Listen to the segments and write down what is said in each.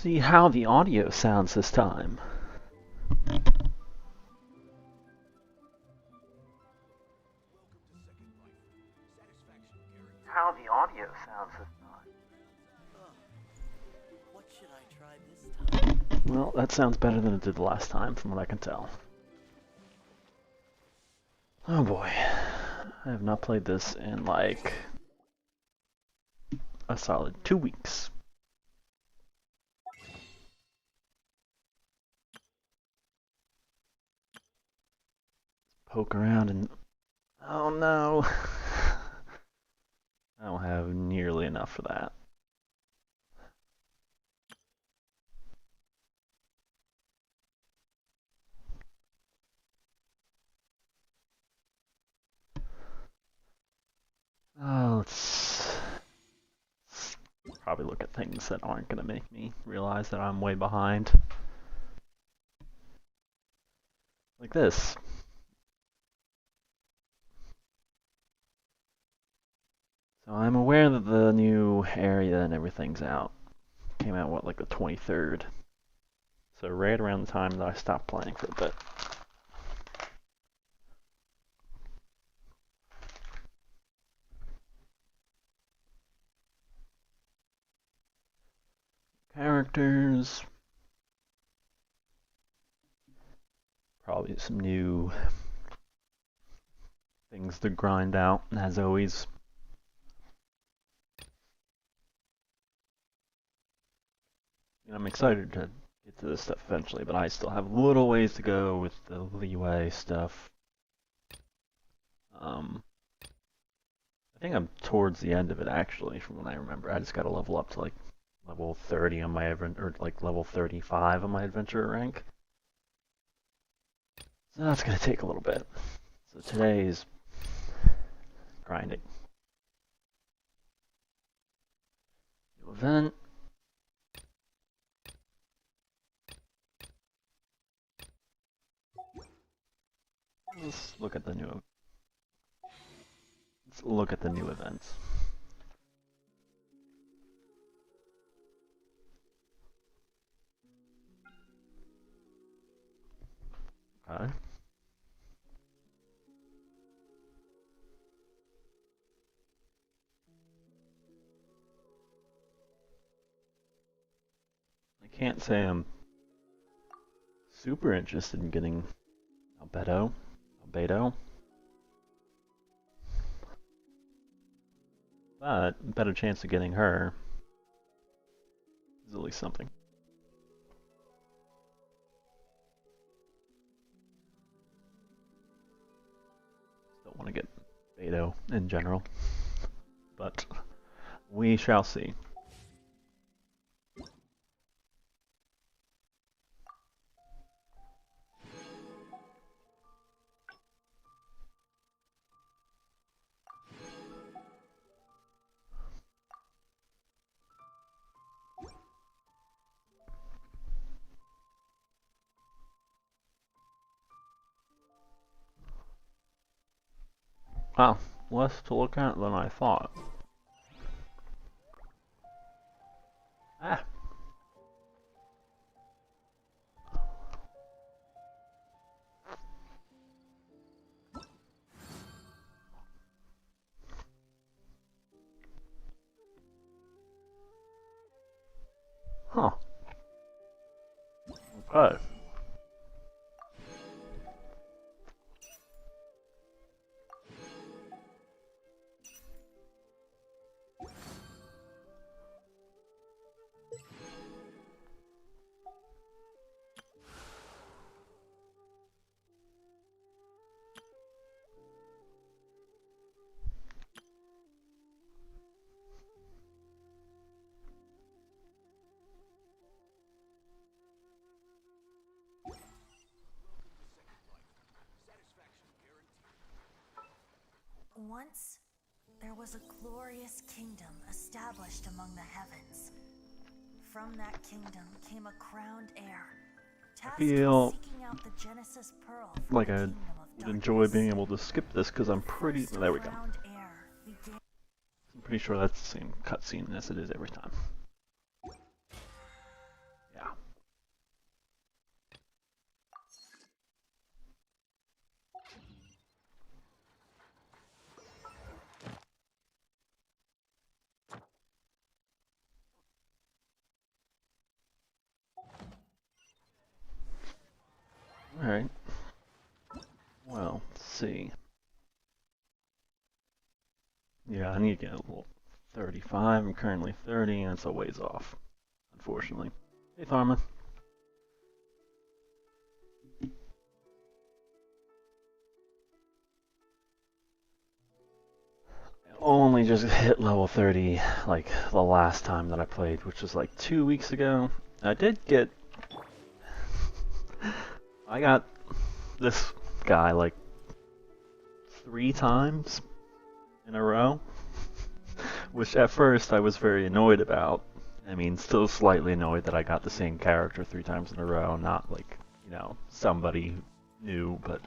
see how the audio sounds this time. How the audio sounds this time. What should I try this time? Well, that sounds better than it did the last time, from what I can tell. Oh boy. I have not played this in like a solid 2 weeks. Poke around and... oh no! I don't have nearly enough for that. Oh, let's probably look at things that aren't going to make me realize that I'm way behind. Like this. So I'm aware that the new area and everything's out. Came out, what, like the 23rd? So right around the time that I stopped playing for a bit. Characters. Probably some new things to grind out, as always. I'm excited to get to this stuff eventually, but I still have a little ways to go with the leeway stuff. I think I'm towards the end of it, actually, from what I remember. I just got to level up to like level 30 on my or like level 35 on my adventurer rank. So that's going to take a little bit. So today's grinding. New event. Let's look at the new. Let's look at the new events. Okay. I can't say I'm super interested in getting Beidou. But better chance of getting her is at least something. Don't want to get Beidou in general, but we shall see. Wow, less to look at than I thought. Ah. Huh. Okay. Once, there was a glorious kingdom established among the heavens. From that kingdom came a crowned heir, tasked feel with seeking out the Genesis Pearl like from the I kingdom of would darkness. enjoy being able to skip this because I'm pretty. First There we go. crowned heir began I'm pretty sure that's the same cutscene as it is every time. see. Yeah, I need to get a level 35. I'm currently 30, and it's a ways off, unfortunately. Hey, Tharma. Only just hit level 30 like the last time that I played, which was like 2 weeks ago. I did get. I got this guy like 3 times in a row, which at first I was very annoyed about. I mean, still slightly annoyed that I got the same character 3 times in a row, not like, somebody new, but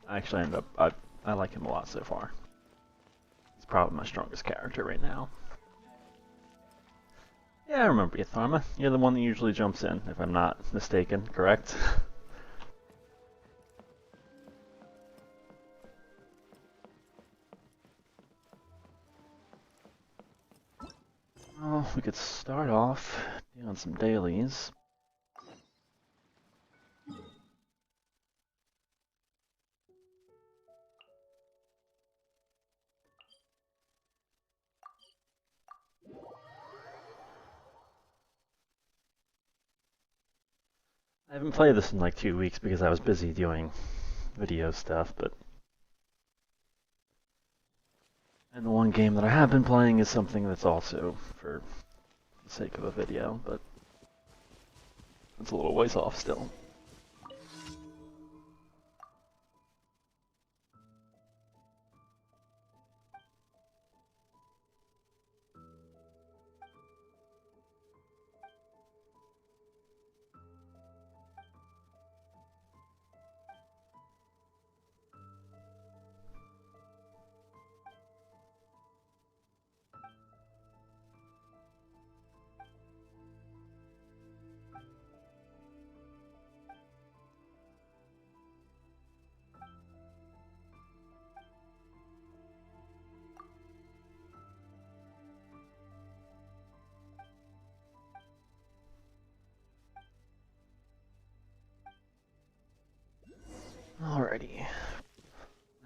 I actually ended up. I like him a lot so far. He's probably my strongest character right now. Yeah, I remember you, Tharma. You're the one that usually jumps in, if I'm not mistaken, correct? Well, we could start off doing some dailies. I haven't played this in like 2 weeks because I was busy doing video stuff, but... And the one game that I have been playing is something that's also for the sake of a video, but it's a little ways off still. Alrighty.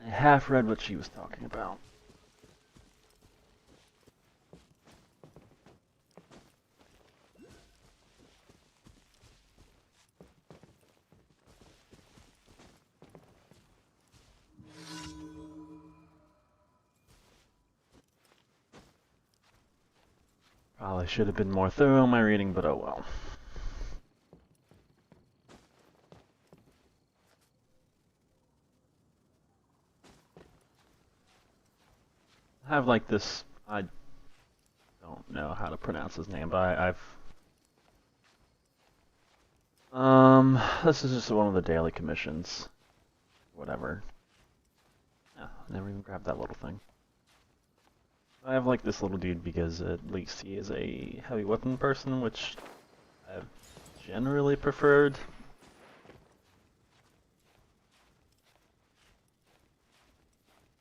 I half read what she was talking about. Probably should have been more thorough in my reading, but oh well. I have like this, I don't know how to pronounce his name, but this is just one of the daily commissions. Whatever. Yeah, I never even grabbed that little thing. I have like this little dude because at least he is a heavy weapon person, which I've generally preferred.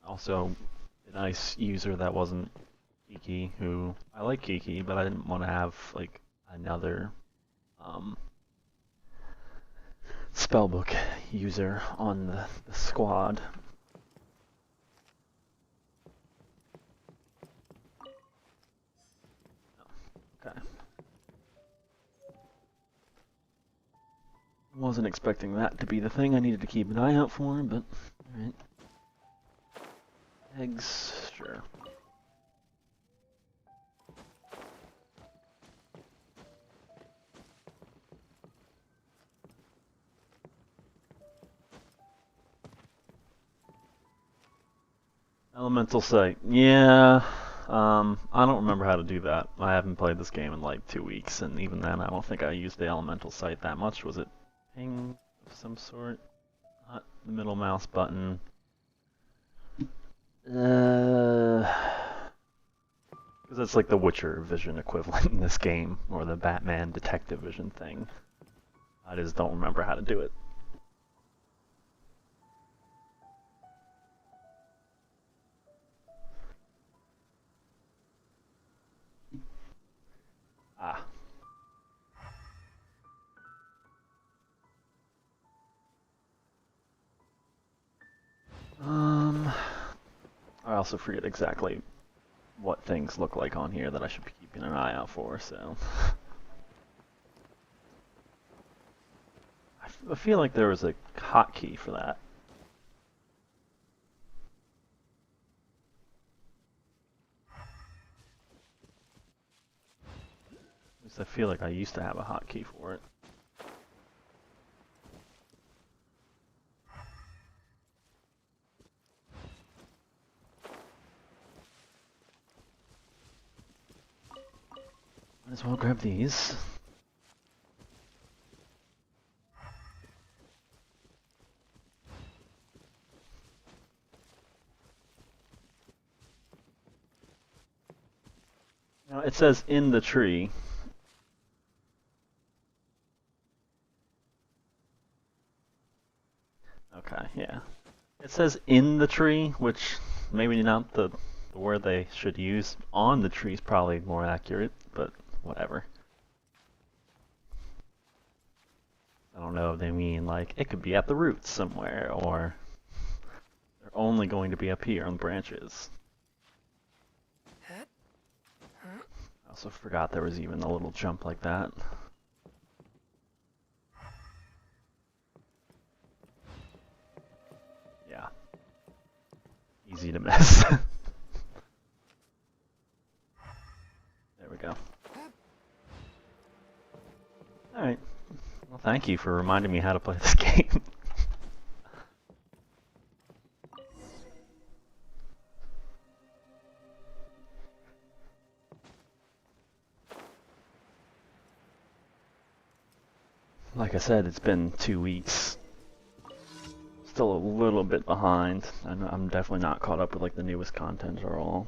Also, a nice user that wasn't Kiki, who I like Kiki, but I didn't want to have like another spellbook user on the squad. Okay. Wasn't expecting that to be the thing I needed to keep an eye out for, but alright. Eggs, sure. Elemental Sight. Yeah, I don't remember how to do that. I haven't played this game in like 2 weeks, and even then I don't think I used the Elemental Sight that much. Was it ping of some sort? Not the middle mouse button. Because it's like the Witcher vision equivalent in this game, or the Batman detective vision thing. I just don't remember how to do it. Ah. also forget exactly what things look like on here that I should be keeping an eye out for, so... I feel like there was a hotkey for that. At least I feel like I used to have a hotkey for it. Might as well grab these. Now it says in the tree. Okay, yeah. It says in the tree, which maybe not the word they should use. On the tree is probably more accurate, but whatever. I don't know if they mean like it could be at the roots somewhere, or they're only going to be up here on the branches. I also forgot there was even a little jump like that. Yeah. Easy to miss. There we go. Alright. Well, thank you for reminding me how to play this game. Like I said, it's been 2 weeks. Still a little bit behind. I'm definitely not caught up with like the newest content at all.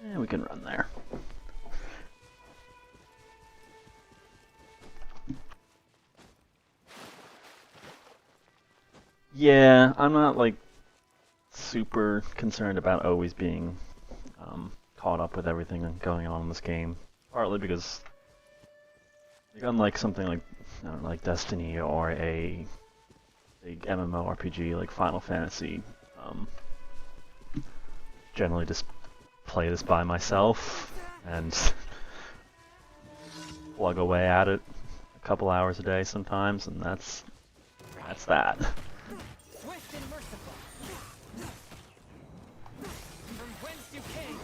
Yeah, we can run there. Yeah, I'm not like super concerned about always being caught up with everything going on in this game. Partly because, like, unlike something like, I don't know, like Destiny or a big MMORPG like Final Fantasy, generally just play this by myself and plug away at it a couple hours a day sometimes, and that's that. Swift and merciful. From whence you came.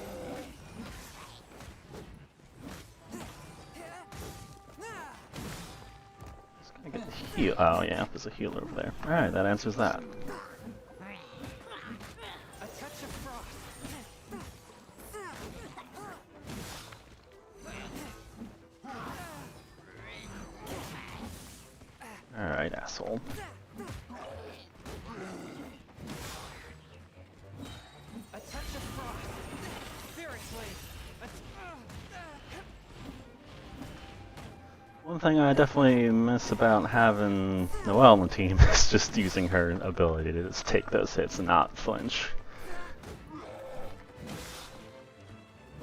Just gonna get the heal. Oh yeah, there's a healer over there. All right, that answers that. A touch of frost. All right, asshole. A touch of frost. Spirit blade. One thing I definitely miss about having Noelle on the team is just using her ability to just take those hits and not flinch.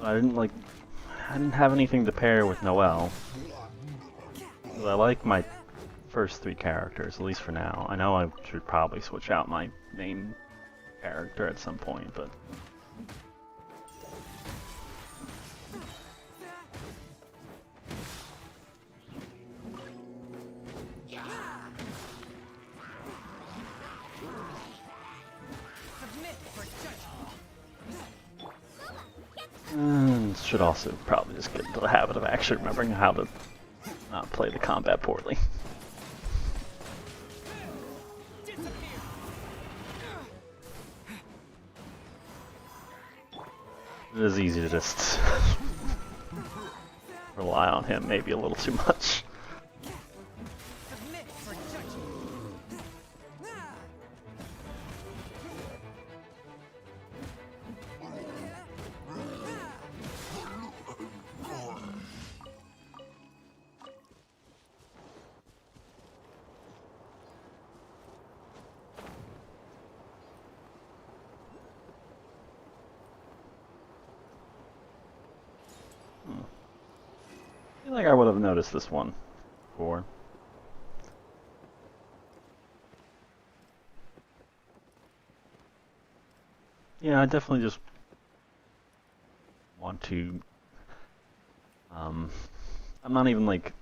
I didn't have anything to pair with Noelle. I like my first 3 characters, at least for now. I know I should probably switch out my main character at some point, but... Submit for judgment. should also probably just get into the habit of actually remembering how to not play the combat poorly. It is easy to just rely on him maybe a little too much. Submit for judgment. feel like I would have noticed this one before. Yeah, I definitely just want to. Um, I'm not even like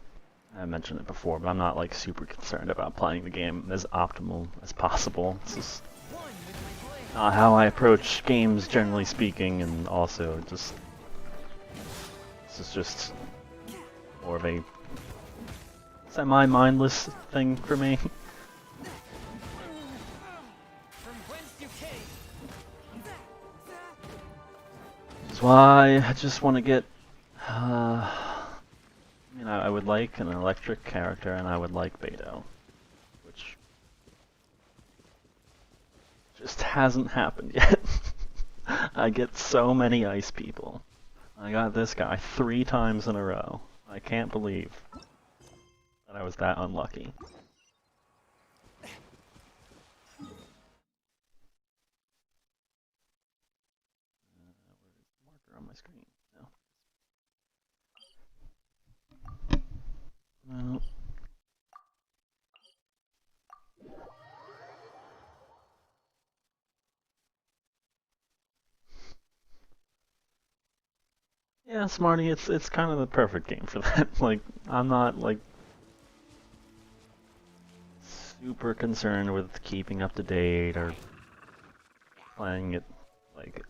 I mentioned it before, but I'm not like super concerned about playing the game as optimal as possible. It's just not how I approach games, generally speaking, and also just this is just more of a semi-mindless thing for me. From whence you came. Which is why I just want to get. I mean, I would like an electric character, and I would like Beidou, which just hasn't happened yet. I get so many ice people. I got this guy 3 times in a row. I can't believe that I was that unlucky. Where's the marker on my screen? No. No. Yeah, Smarty, it's kind of the perfect game for that. Like, I'm not like super concerned with keeping up to date or playing it like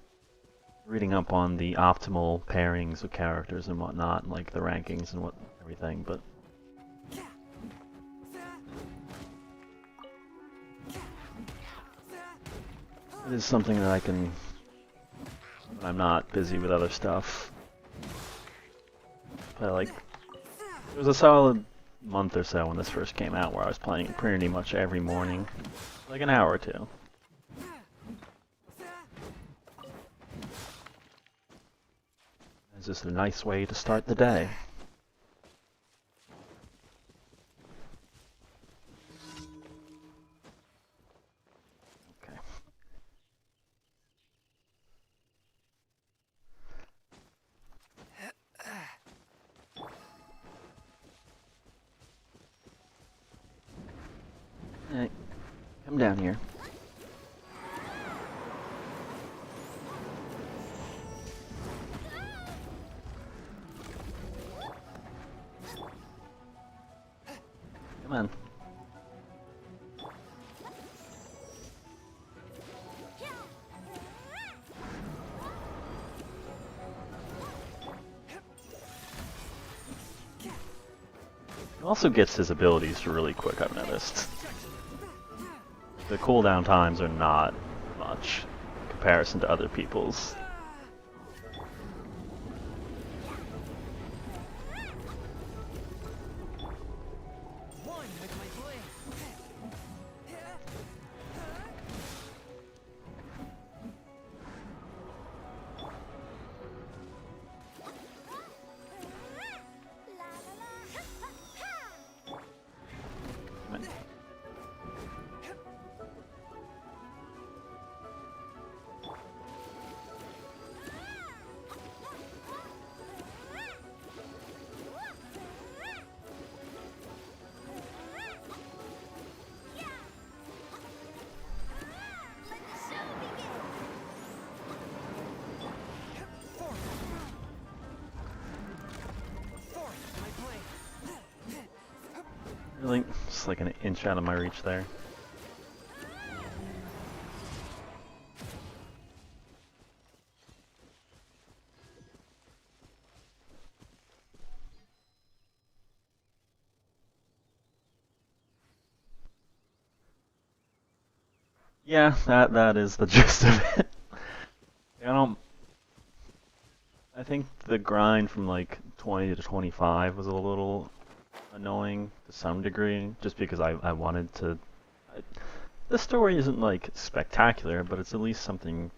reading up on the optimal pairings of characters and whatnot, and like the rankings and what everything, but it is something that I can when I'm not busy with other stuff. But like it was a solid month or so when this first came out where I was playing it pretty much every morning. Like an hour or two. It's just a nice way to start the day. Okay. Hey, come down here. Come on. He also gets his abilities really quick, I've noticed. The cooldown times are not much in comparison to other people's. One with my blade. Really, just like an inch out of my reach there. Yeah, that is the gist of it. I don't. I think the grind from like 20 to 25 was a little annoying to some degree, just because I wanted to. The story isn't like spectacular, but it's at least something.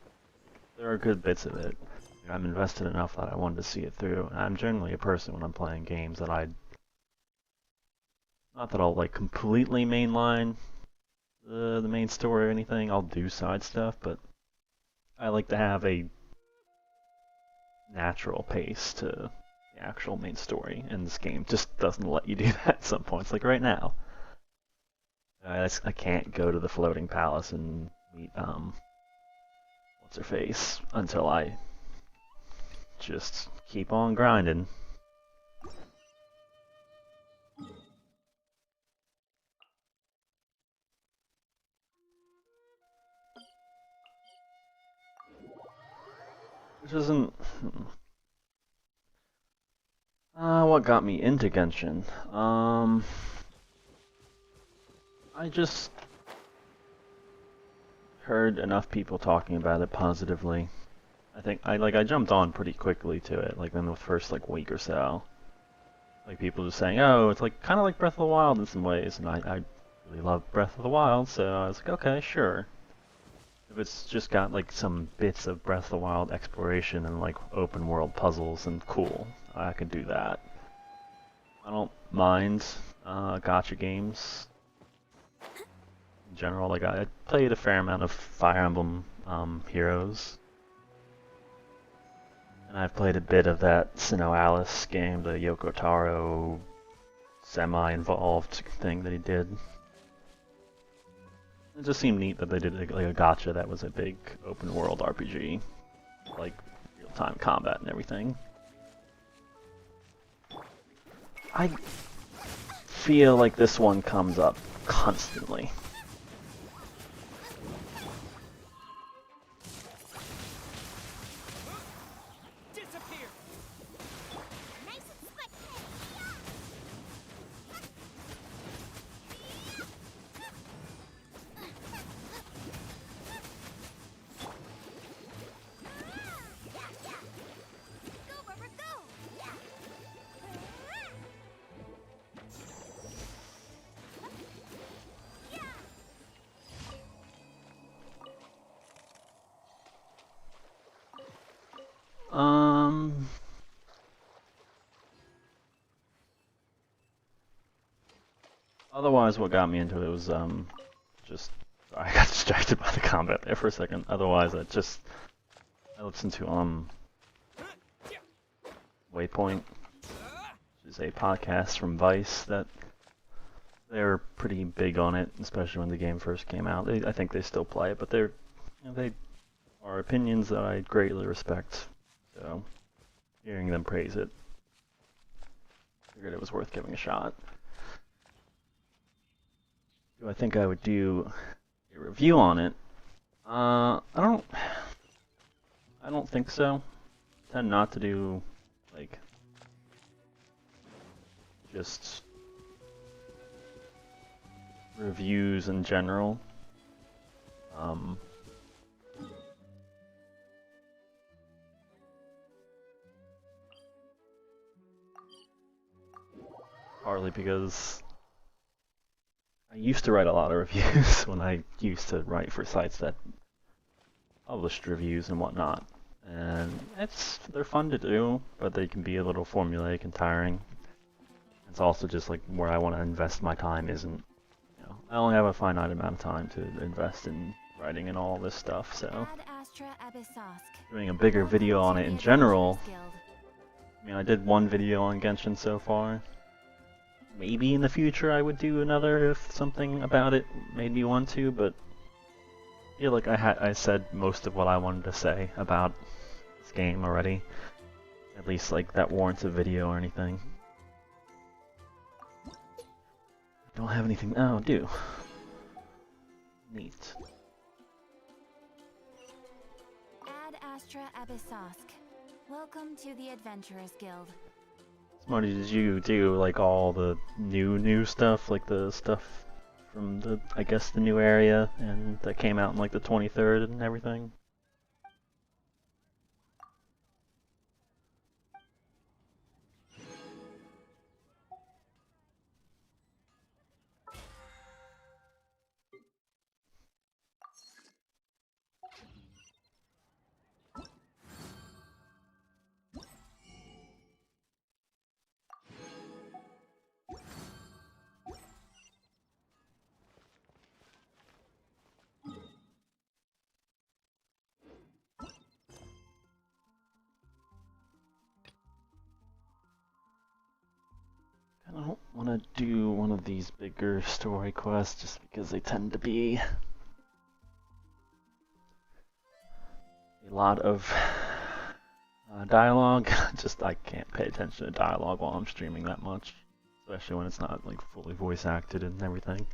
There are good bits of it. I'm invested enough that I wanted to see it through. And I'm generally a person when I'm playing games that not that I'll like completely mainline the main story or anything. I'll do side stuff, but I like to have a natural pace to actual main story, and this game just doesn't let you do that at some points. Like right now, I can't go to the floating palace and meet what's her face until I just keep on grinding. Which isn't. What got me into Genshin? I just heard enough people talking about it positively. I think I jumped on pretty quickly to it, like in the first like week or so. Like people just saying, oh, it's like kind of like Breath of the Wild in some ways, and I really love Breath of the Wild, so I was like, okay, sure. If it's just got like some bits of Breath of the Wild exploration and like open world puzzles and cool, I could do that. I don't mind gacha games in general. Like I played a fair amount of Fire Emblem Heroes, and I've played a bit of that Sinnoh Alice game, the Yoko Taro semi-involved thing that he did. It just seemed neat that they did like a gacha that was a big open world RPG, like real-time combat and everything. I feel like this one comes up constantly. Disappear. Otherwise, what got me into it was just I got distracted by the combat there for a second. Otherwise, I listened to Waypoint, which is a podcast from Vice that they're pretty big on it, especially when the game first came out. I think they still play it, but they are opinions that I greatly respect. So hearing them praise it, figured it was worth giving a shot. Do I think I would do a review on it? I don't think so. I tend not to do like just reviews in general. Partly because I used to write a lot of reviews when I used to write for sites that published reviews and whatnot. And they're fun to do, but they can be a little formulaic and tiring. It's also just like where I want to invest my time isn't, I only have a finite amount of time to invest in writing and all this stuff, so doing a bigger video on it in general. I mean, I did one video on Genshin so far. Maybe in the future I would do another if something about it made me want to, but I feel like I said most of what I wanted to say about this game already. At least like that warrants a video or anything. Don't have anything. Oh, I do. Neat. Ad Astra Abyssosk. Welcome to the Adventurers Guild. Smarty, did you do like all the new stuff, like the stuff from the, I guess, the new area and that came out in like the 23rd and everything? gonna do one of these bigger story quests just because they tend to be a lot of dialogue. Just I can't pay attention to dialogue while I'm streaming that much, especially when it's not like fully voice acted and everything.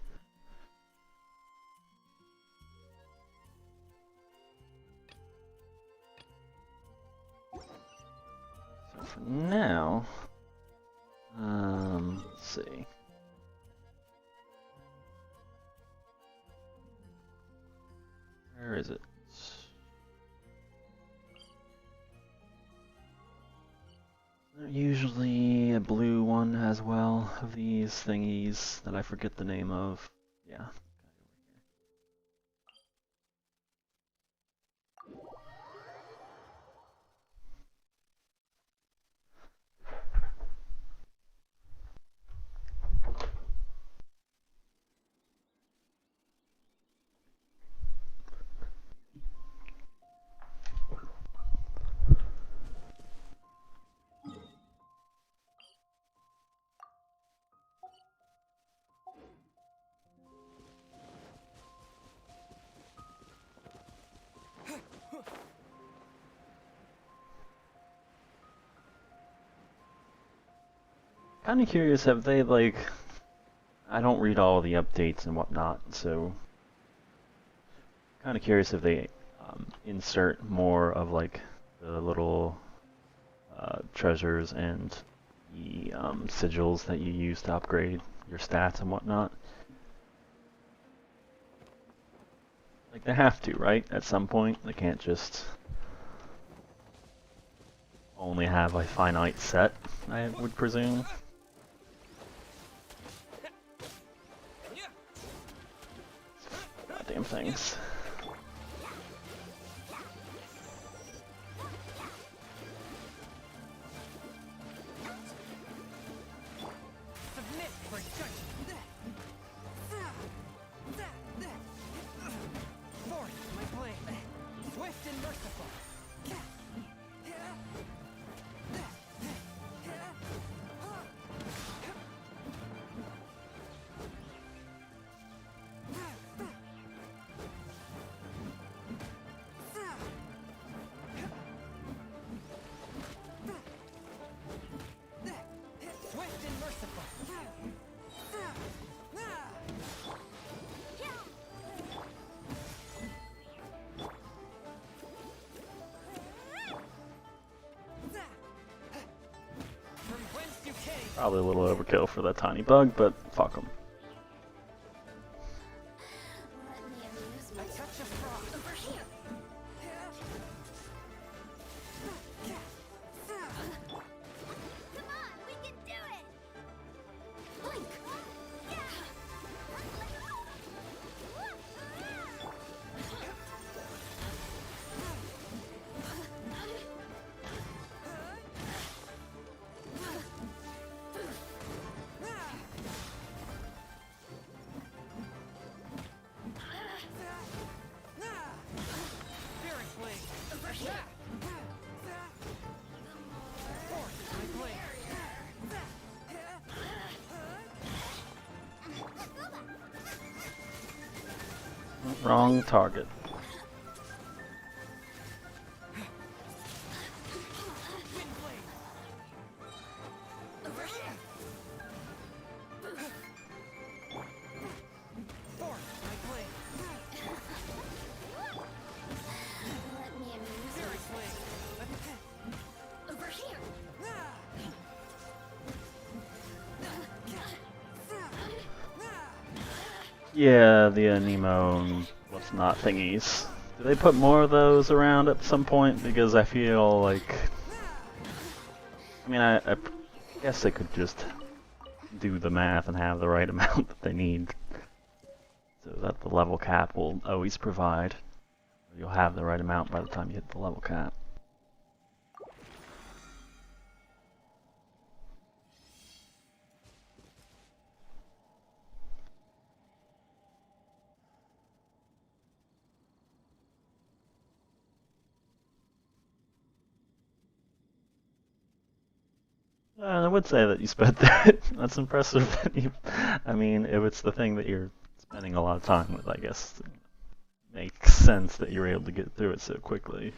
So for now, let's see. Where is it? Usually a blue one as well of these thingies that I forget the name of. Yeah. Kind of curious, have they like... I don't read all the updates and whatnot, so... Kind of curious if they insert more of like the little treasures and the sigils that you use to upgrade your stats and whatnot. Like they have to, right? At some point, they can't just only have a finite set, I would presume. Goddamn things. Submit for judgment. Force my blade. Swift and merciful. Swift and merciful. From whence you came. Probably a little overkill for that tiny bug, but fuck them. Let me amuse A myself. touch of frost. Over here. Come on, we can do it! Blink! Spirit blade. Over here. Force my blade. Wrong target. Wind blade. Over here. Force my blade. Let me amuse Spirit myself. blade. Over here. Yeah, the Nemo and what's not thingies. Do they put more of those around at some point? Because I feel like... I mean, I guess they could just do the math and have the right amount that they need. So that the level cap will always provide. You'll have the right amount by the time you hit the level cap. I would say that you sped through it. That's impressive that you. I mean, if it's the thing that you're spending a lot of time with, I guess it makes sense that you're able to get through it so quickly.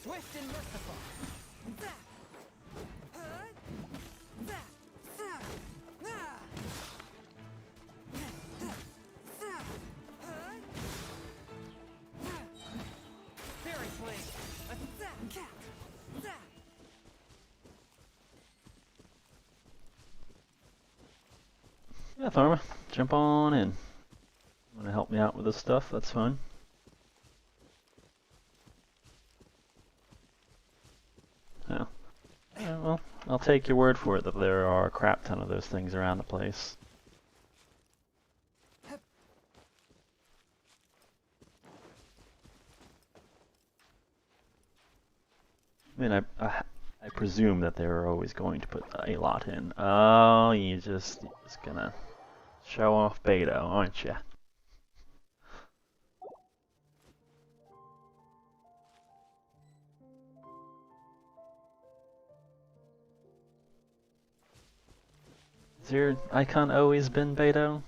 Swift and merciful. Seriously. Yeah, Tharma, jump on in. Want to help me out with this stuff? That's fine. Yeah. Yeah, well, I'll take your word for it that there are a crap ton of those things around the place. I mean, I presume that they were always going to put a lot in. Oh, you're just gonna show off Beidou, aren't you? Has your icon always been Beidou?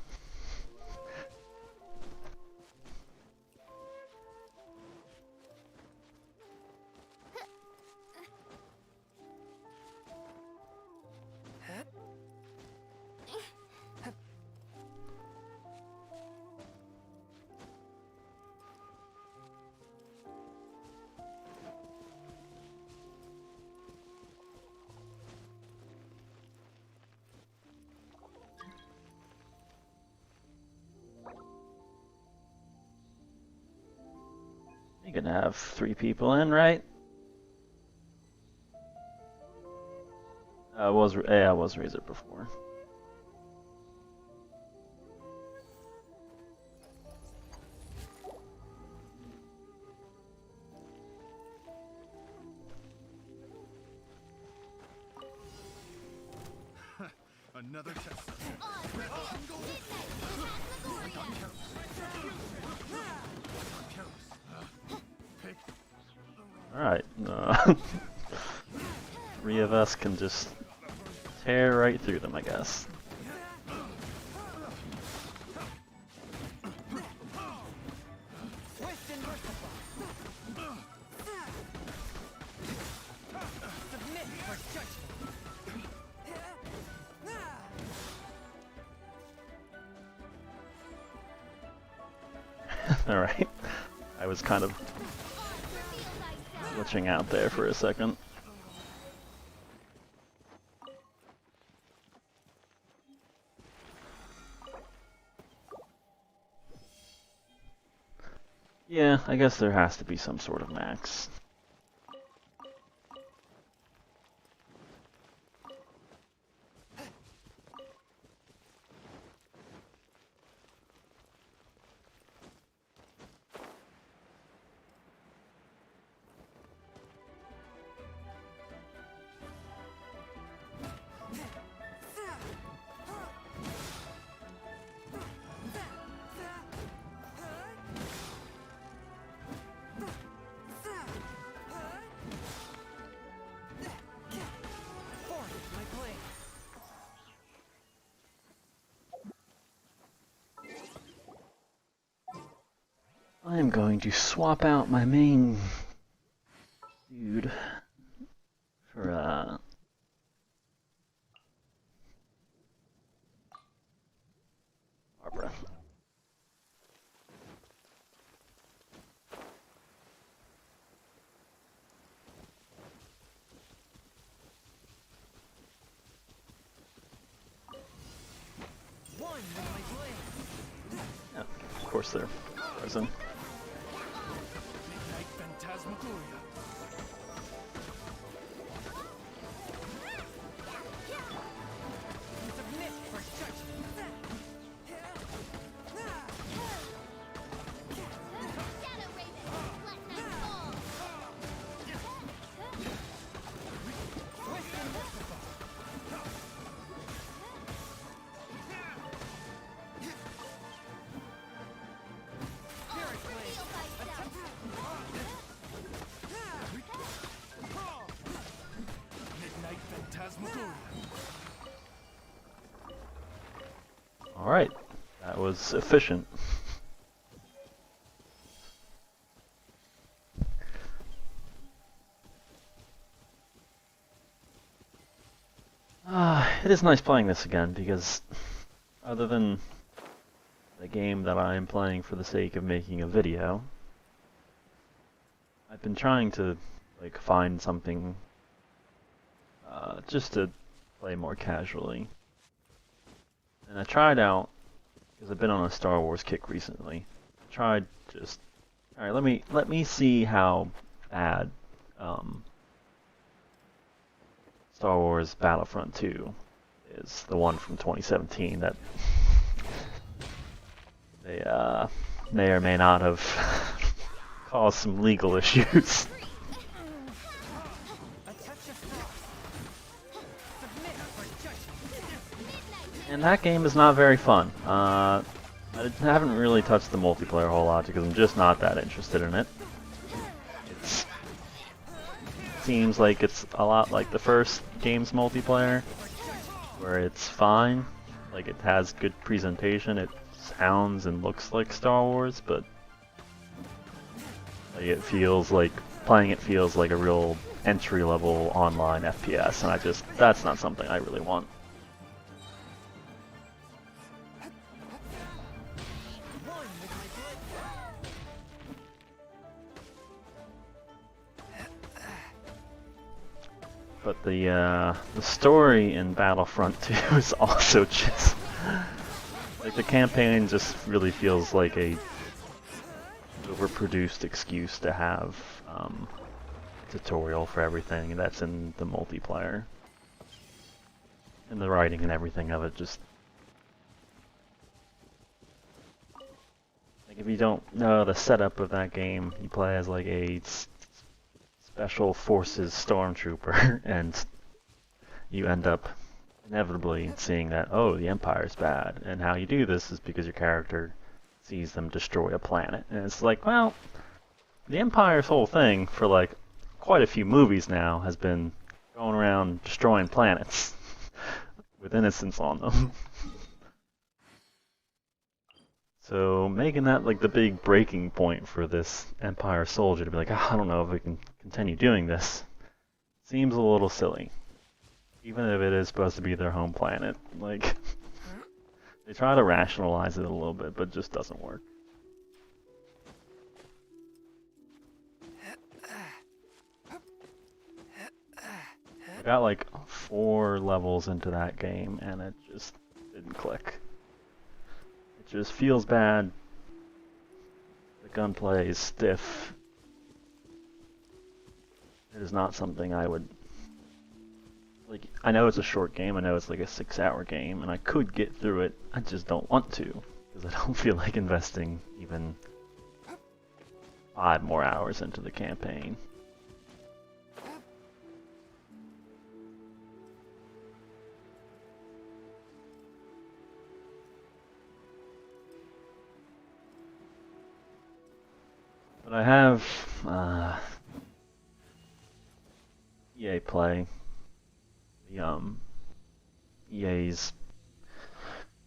You're gonna have 3 people in, right? I was Razor before. Another test. Alright, 3 of us can just tear right through them, I guess. Swift and merciful. Submit for judgment. Alright. I was kind of glitching out there for a second. Yeah, I guess there has to be some sort of max. I am going to swap out my main dude for Barbara. One with my blade. Yeah, of course they're frozen. Midnight Phantasmagoria. Submit for judgment. Alright, that was efficient. It is nice playing this again because other than the game that I am playing for the sake of making a video, I've been trying to like find something just to play more casually. And I tried out, because I've been on a Star Wars kick recently, I tried just, alright, let me see how bad Star Wars Battlefront 2 is, the one from 2017 that they may or may not have caused some legal issues. And that game is not very fun. I haven't really touched the multiplayer a whole lot because I'm just not that interested in it. It seems like it's a lot like the first game's multiplayer, where it's fine, like it has good presentation, it sounds and looks like Star Wars, but like it feels like, playing it feels like a real entry-level online FPS, and that's not something I really want. But the story in Battlefront 2 is also just like, the campaign just really feels like a overproduced excuse to have a tutorial for everything that's in the multiplayer. And the writing and everything of it just, like, if you don't know the setup of that game, you play as like a Special Forces stormtrooper, and you end up inevitably seeing that, oh, the Empire's bad, and how you do this is because your character sees them destroy a planet. And it's like, well, the Empire's whole thing for like quite a few movies now has been going around destroying planets with innocents on them. So making that like the big breaking point for this Empire soldier to be like, oh, I don't know if we can continue doing this, seems a little silly. Even if it is supposed to be their home planet. Like, they try to rationalize it a little bit, but it just doesn't work. I got like 4 levels into that game and it just didn't click. It just feels bad. The gunplay is stiff. It is not something I would... Like, I know it's a short game, I know it's like a 6-hour game, and I could get through it, I just don't want to, because I don't feel like investing even 5 more hours into the campaign. But I have EA Play, the EA's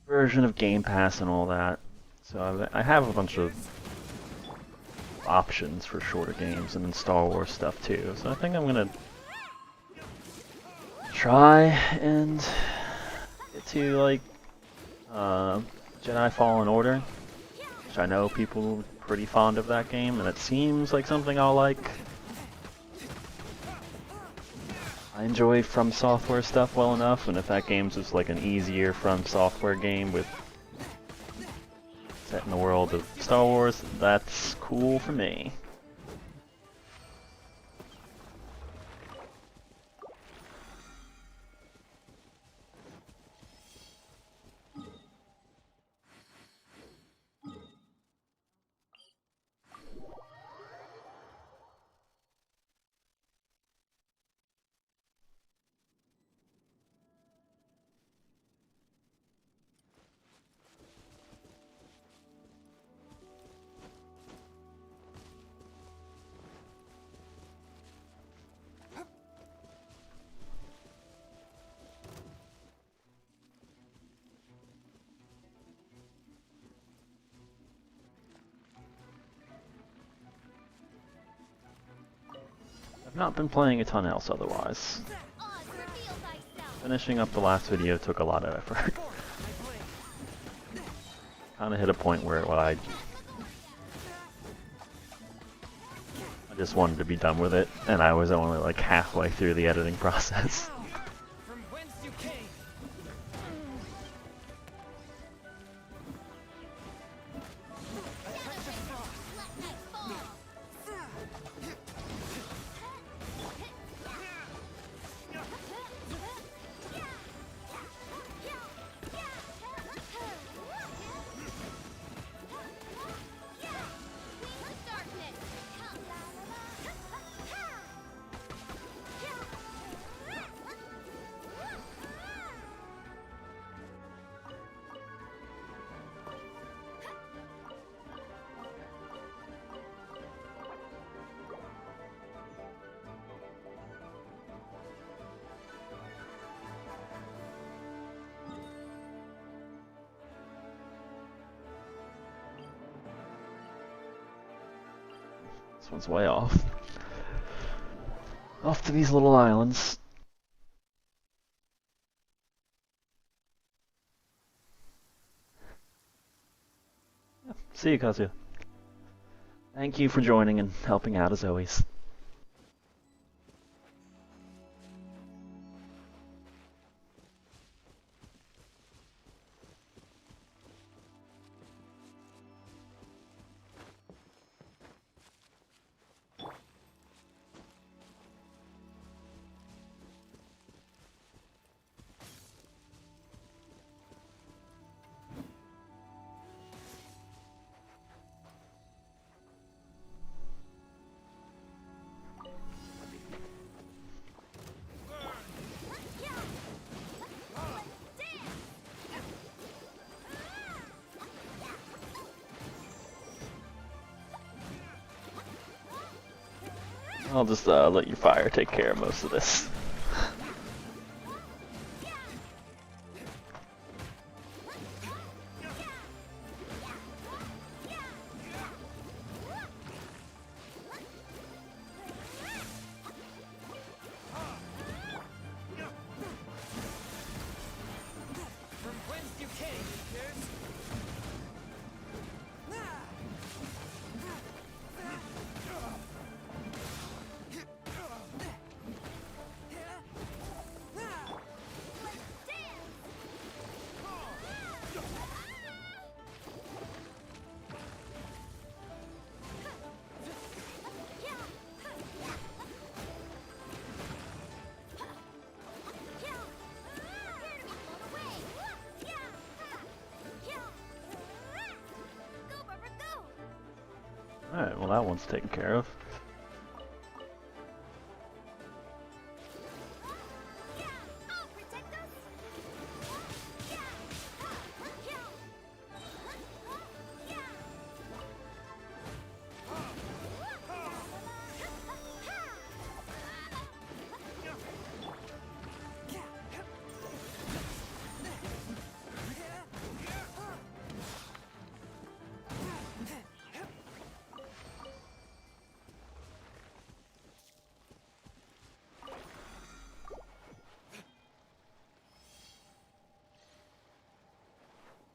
version of Game Pass and all that. So I have a bunch of options for shorter games and then Star Wars stuff too. So I think I'm gonna try and get to like Jedi Fallen Order, which I know people are pretty fond of that game, and it seems like something I'll like. I enjoy From Software stuff well enough, and if that game's just like an easier From Software game with set in the world of Star Wars, that's cool for me. Not been playing a ton else otherwise. Finishing up the last video took a lot of effort. Kinda hit a point where I just wanted to be done with it, and I was only like halfway through the editing process. From whence you came. A touch of frost. This one's way off. Off to these little islands. Yeah, see you, Kazuya. Thank you for joining and helping out as always. I'll just let your fire take care of most of this. From whence you came, Pierce. Alright, well that one's taken care of.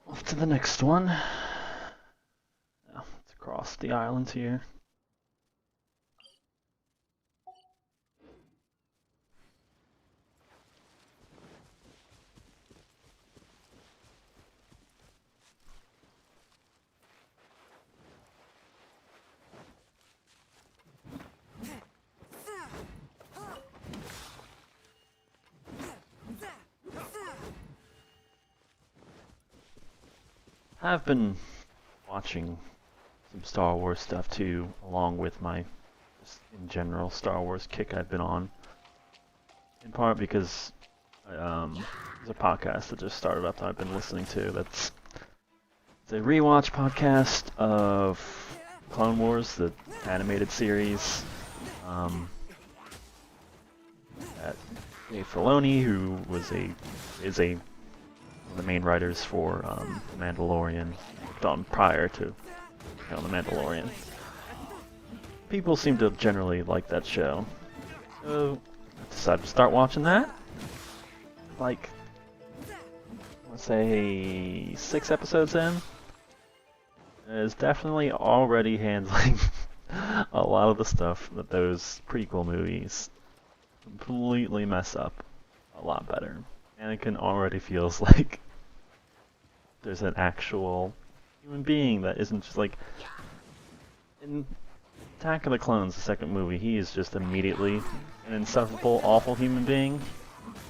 Off to the next one. It's across the island here. I've been watching some Star Wars stuff too, along with my just in general Star Wars kick I've been on. In part because there's a podcast that just started up that I've been listening to. It's a rewatch podcast of Clone Wars, the animated series. That Dave Filoni, who is one of the main writers for The Mandalorian, done prior to The Mandalorian. People seem to generally like that show. So I decided to start watching that. Like, let's say 6 episodes in. Is definitely already handling a lot of the stuff that those prequel movies completely mess up a lot better. Anakin already feels like there's an actual human being that isn't just like in Attack of the Clones, the second movie, he is just immediately an insufferable, awful human being.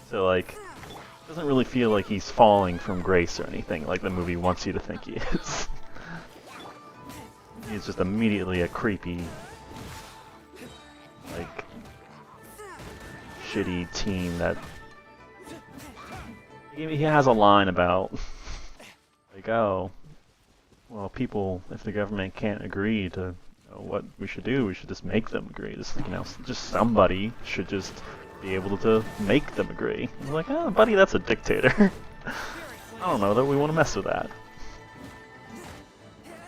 So like, it doesn't really feel like he's falling from grace or anything like the movie wants you to think he is. He's just immediately a creepy, like, shitty teen that... He has a line about, like, oh, well, people, if the government can't agree to what we should do, we should just make them agree. Just, you know, just somebody should just be able to make them agree. I'm like, oh, buddy, that's a dictator. I don't know that we want to mess with that.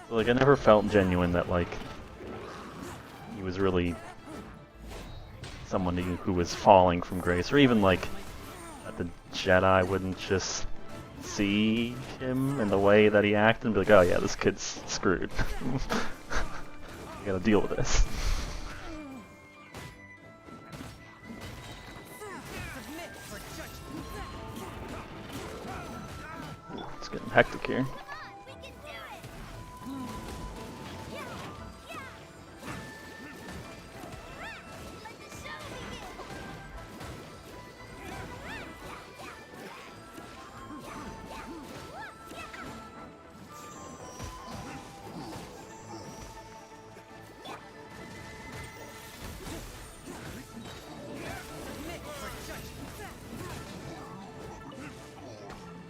So, like, I never felt genuine that, like, he was really someone who was falling from grace, or even, like, that the Jedi wouldn't just see him in the way that he acted and be like, oh yeah, this kid's screwed. You gotta deal with this. Ooh, it's getting hectic here.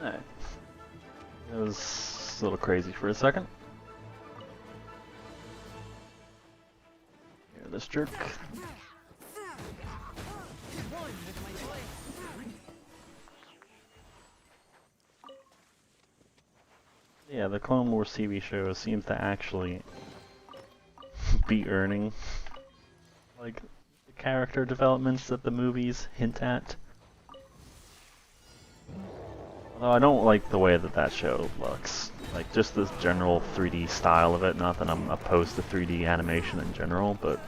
Alright. That was a little crazy for a second. Here, this jerk. Yeah, the Clone Wars TV show seems to actually be earning, like, the character developments that the movies hint at. Although I don't like the way that that show looks. Like, just the general 3D style of it. Not that I'm opposed to 3D animation in general, but...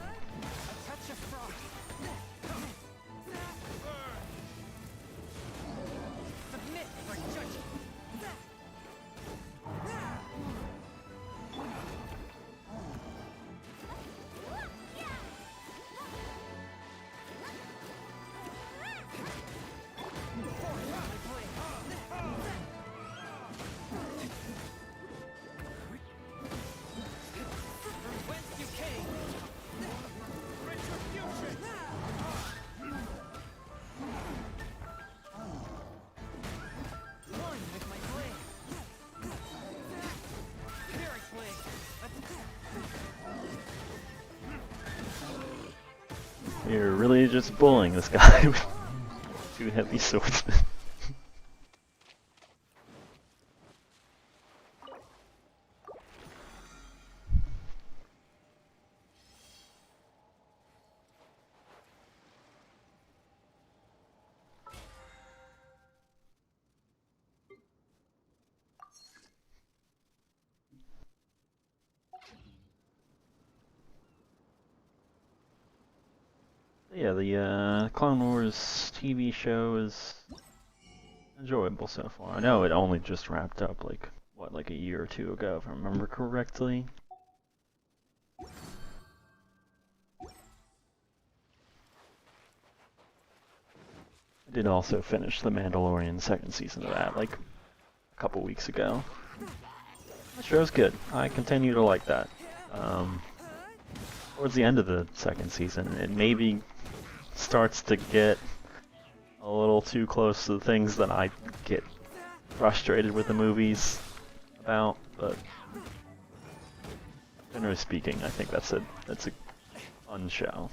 You're really just bullying this guy with 2 heavy swordsmen. Yeah, the Clone Wars TV show is enjoyable so far. I know it only just wrapped up, like, what, like a year or 2 ago, if I remember correctly. I did also finish The Mandalorian second season of that, like, a couple weeks ago. The show's good. I continue to like that. Towards the end of the second season, it maybe starts to get a little too close to the things that I get frustrated with the movies about, but generally speaking, I think that's a fun show.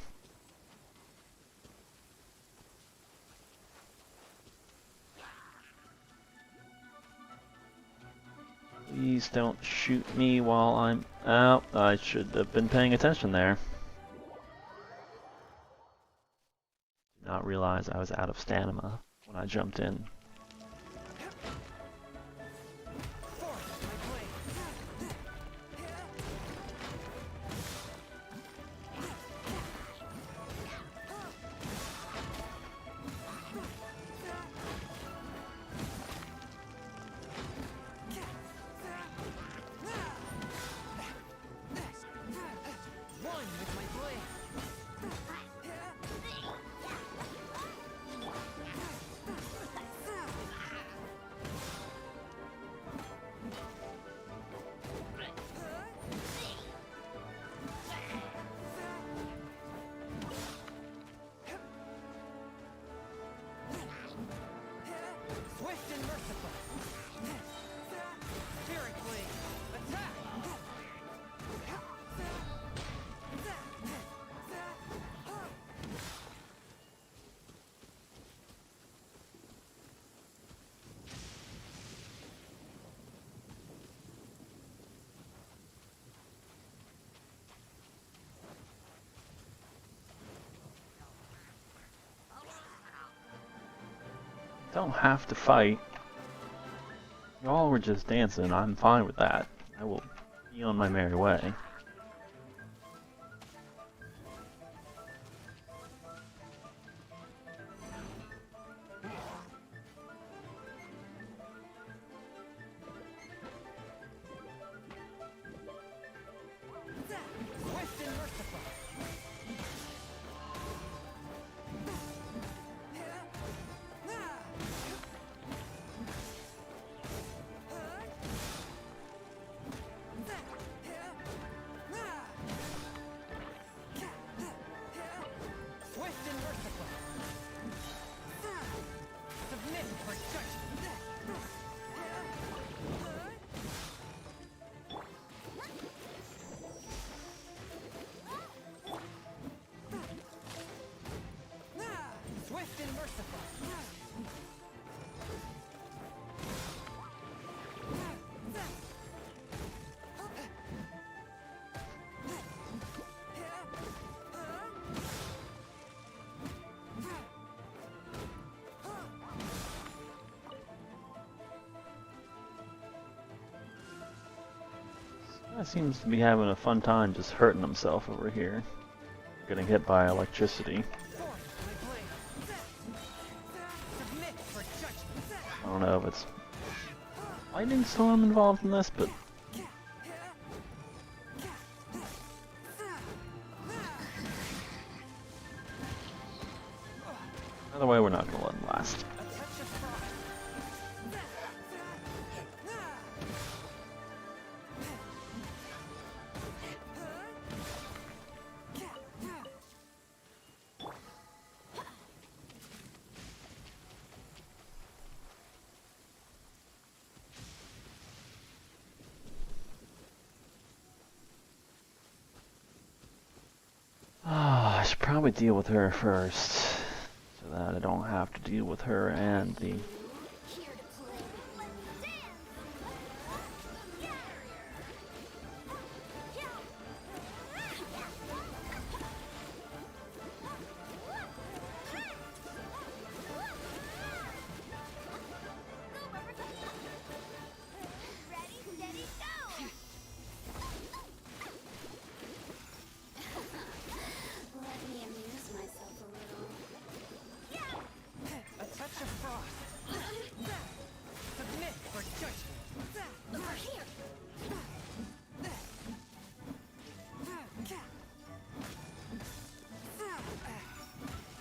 Please don't shoot me while I'm out. I should have been paying attention there. not realize I was out of stamina when I jumped in. Swift and merciful. Spirit blade. Attack. Don't have to fight. Y'all were just dancing. I'm fine with that. I will be on my merry way. Swift and merciful. Swift and merciful. Submit for judgment. Swift and merciful. Guy seems to be having a fun time just hurting himself over here. Getting hit by electricity. Submit for judgment. I don't know if it's lightning storm involved in this, but either way, we're not gonna let him last. A touch of frost. Ah, I should probably deal with her first, so that I don't have to deal with her and the... Here to play. Let's dance! Ready, steady, go! Let me amuse myself a little. A touch of frost. Submit for judgment. Over here!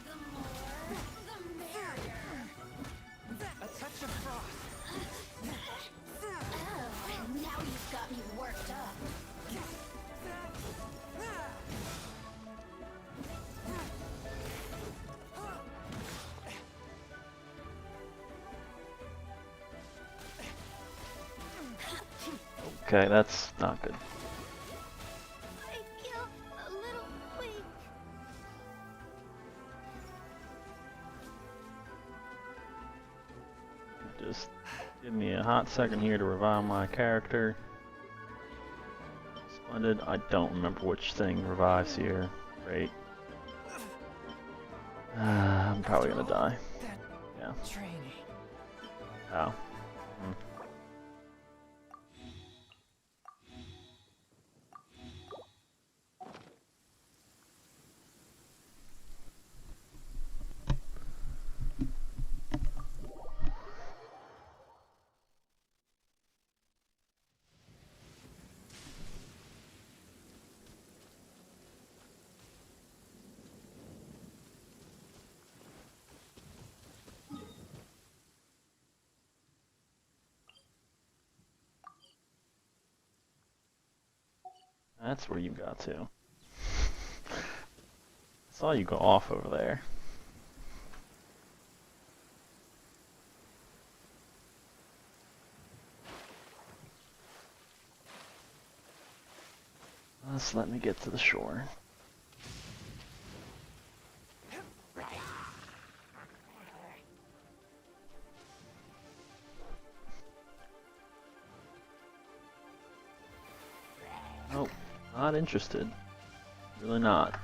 The more, the merrier. A touch of frost. Oh, now you've got me worked up. Okay, that's not good. I feel a little weak. Just give me a hot second here to revive my character. Splendid. I don't remember which thing revives here. Great. gonna die. That Yeah. trainee. Oh. Hmm. That's where you got to. Saw you go off over there. Just let me get to the shore. Nope, not interested. Really not.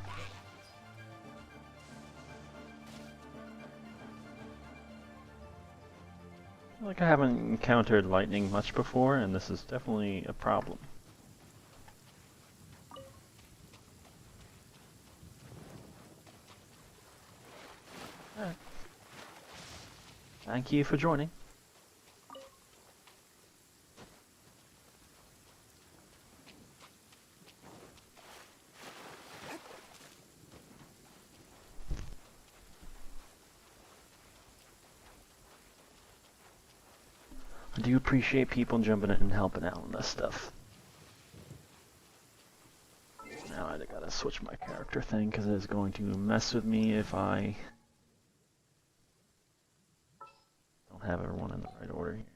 I feel like I haven't encountered lightning much before, and this is definitely a problem. Alright. Thank you for joining. I do appreciate people jumping in and helping out on this stuff. Now I gotta switch my character thing because it is going to mess with me if I don't have everyone in the right order here.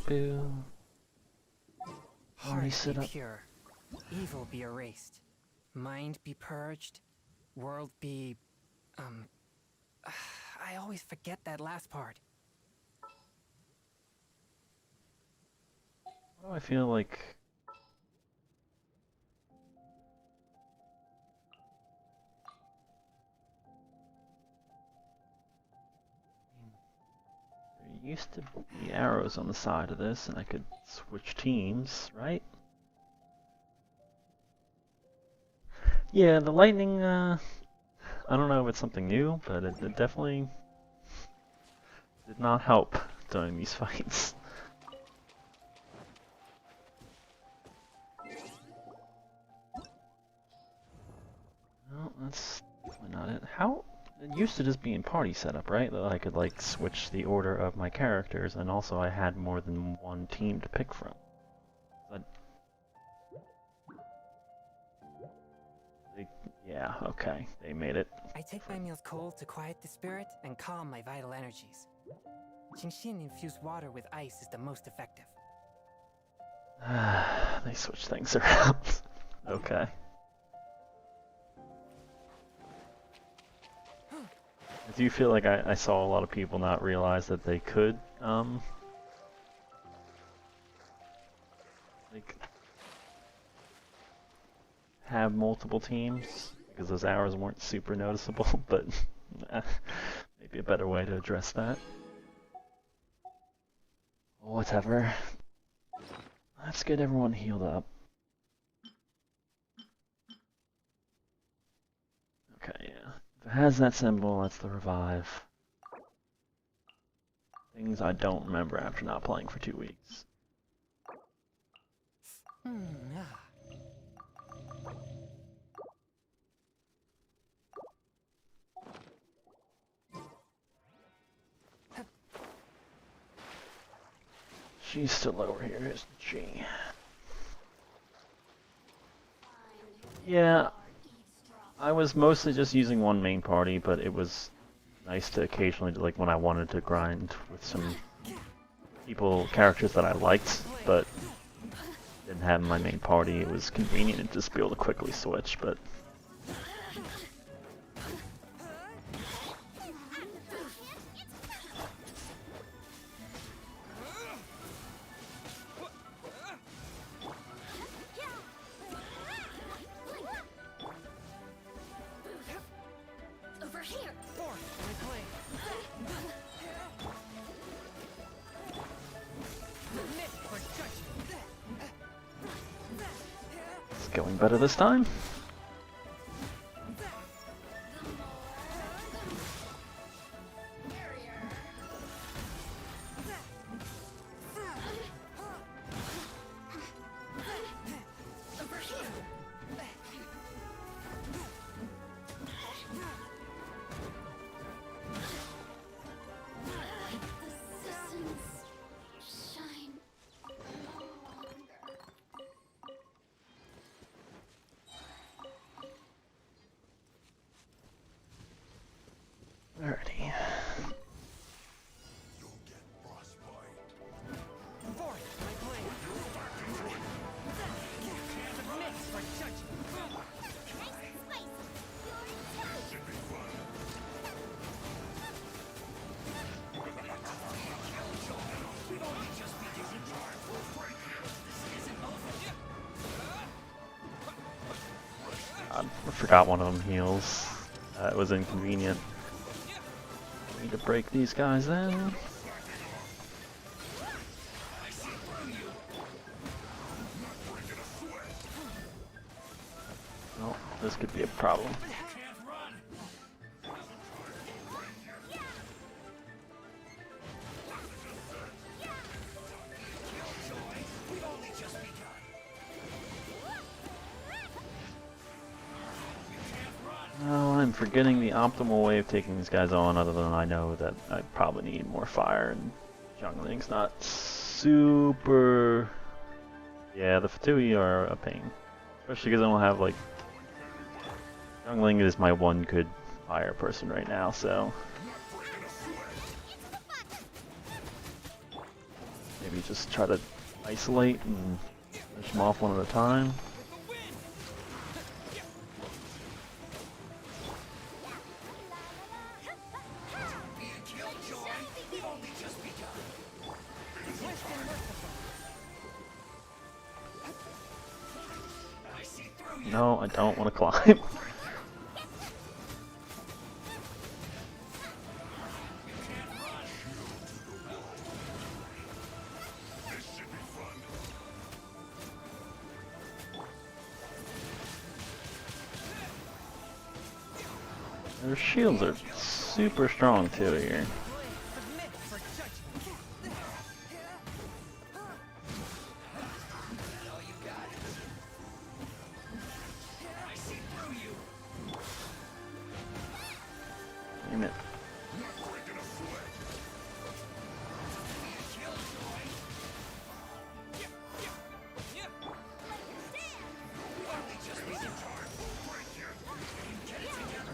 Boo. Heart sit be up. pure, evil be erased, mind be purged, world be, I always forget that last part. Why do I feel like there used to be arrows on the side of this and I could switch teams, right? Yeah, the lightning, I don't know if it's something new, but it definitely did not help during these fights. No, that's definitely not it. How? It used to just be in party setup, right? That I could like switch the order of my characters, and also I had more than one team to pick from. But yeah, okay, they made it. I take my meals cold to quiet the spirit and calm my vital energies. Genshin infused water with ice is the most effective. They switch things around. Okay. I do feel like I saw a lot of people not realize that they could, like, have multiple teams, because those hours weren't super noticeable, but maybe a better way to address that. Whatever. Let's get everyone healed up. Okay, yeah. If it has that symbol, that's the revive. Things I don't remember after not playing for 2 weeks. She's still over here, isn't she? Yeah, I was mostly just using one main party, but it was nice to occasionally, like when I wanted to grind with some characters that I liked, but didn't have my main party, it was convenient to just be able to quickly switch, but... going better this time. Alrighty. I forgot one of them heals. It was inconvenient. Need to break these guys then. Oh, this could be a problem. Oh, I'm forgetting the optimal way of taking these guys on, other than I know that I probably need more fire, and jungling's not super... Yeah, the Fatui are a pain. Especially because I don't have, like... Jungling is my one good fire person right now, so... Maybe just try to isolate and finish them off one at a time. No, I don't want to climb. Their shields are super strong too here. Damn it.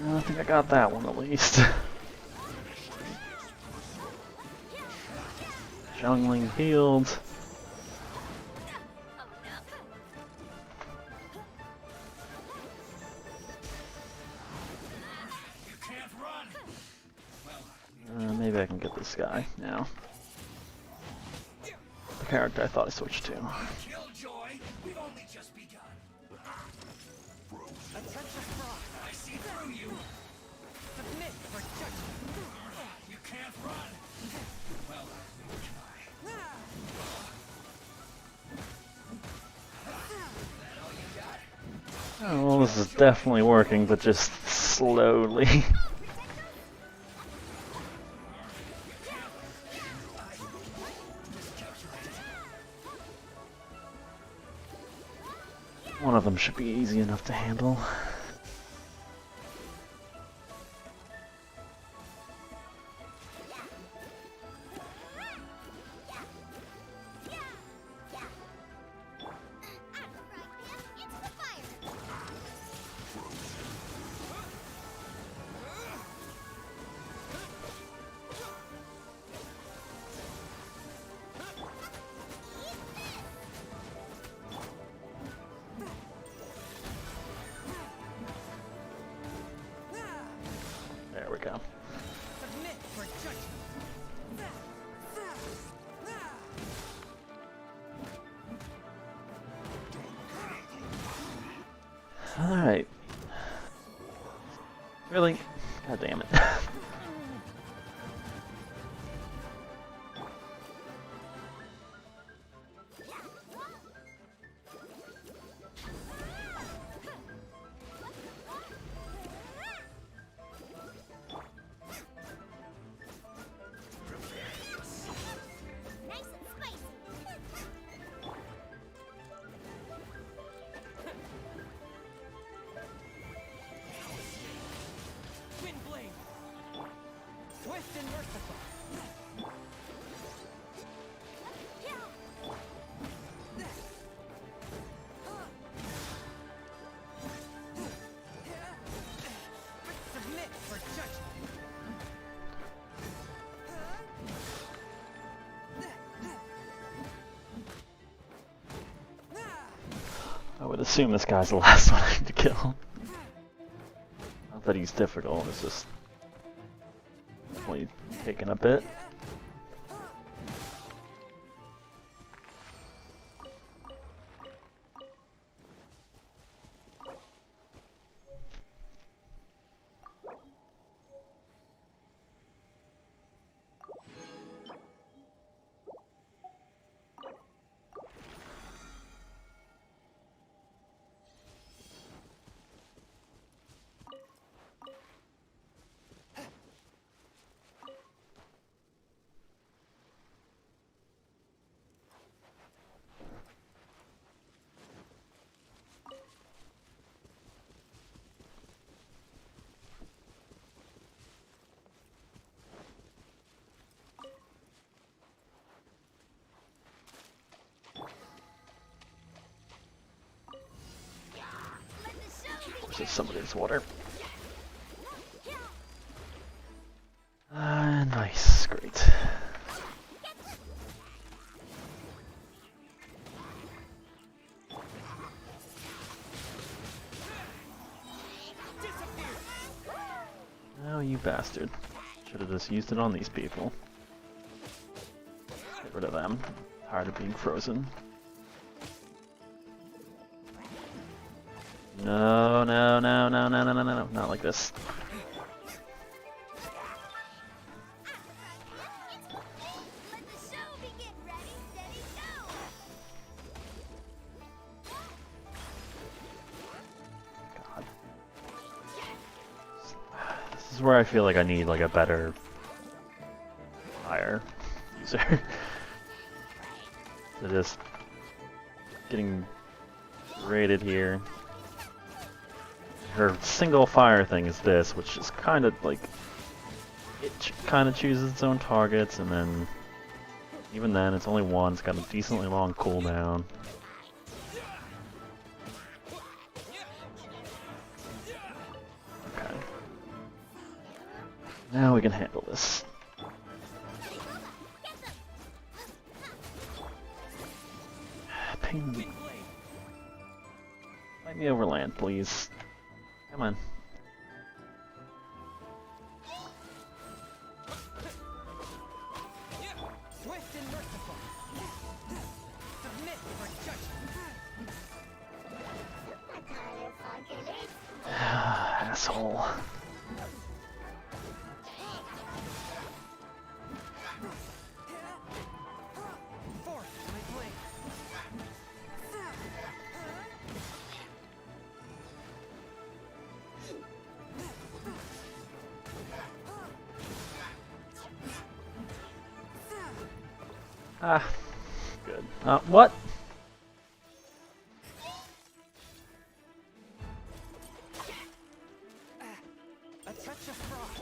I think I got that one at least. Jungling healed. Maybe I can get this guy now. The character I thought I switched to. Oh, well, this is definitely working, but just slowly. One of them should be easy enough to handle. There we go. Alright. Really? God damn it. and merciful. Submit for judgment. I would assume this guy's the last one I need to kill. Not that he's difficult, it's just only taking a bit. There's somebody's water. Nice, great. Oh, you bastard. Should have just used it on these people. Get rid of them. Tired of being frozen. No, no, no, no, no, no, no, no, no, not like this. God. This is where I feel like I need like a better fire user. So just getting raided here. Her single fire thing is this, which is kind of like, it kind of chooses its own targets, and then even then it's only one. It's got a decently long cooldown. Okay. Now we can handle this. Pain. Fight me over land, please. Come on. Swift and merciful. Submit for judgment. Asshole. Force my blade. Ah, good. What? A touch of frost.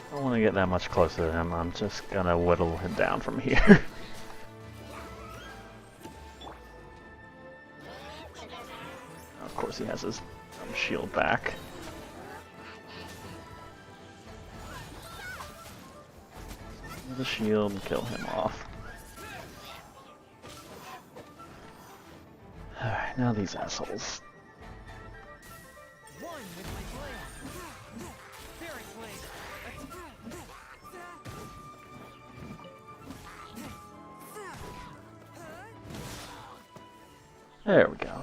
I don't want to get that much closer to him. I'm just gonna whittle him down from here. Of course, he has his shield back. The shield and kill him off. Alright, now these assholes. One with my blade. Spirit blade. There we go.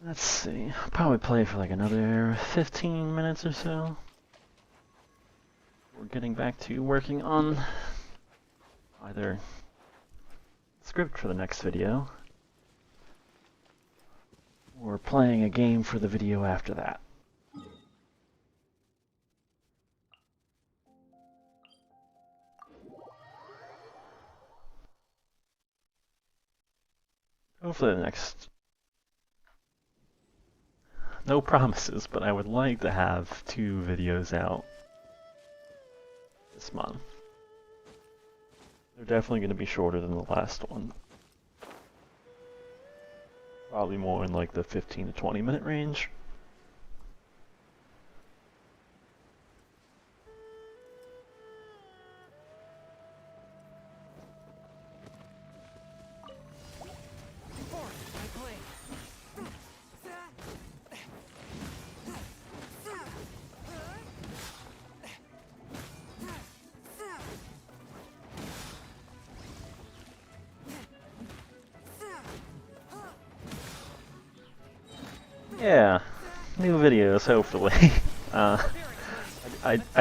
Let's see, I'll probably play for like another 15 minutes or so. We're getting back to working on either script for the next video or playing a game for the video after that. Hopefully the next... No promises, but I would like to have 2 videos out this month. They're definitely going to be shorter than the last one. Probably more in like the 15 to 20 minute range. Yeah, new videos, hopefully. I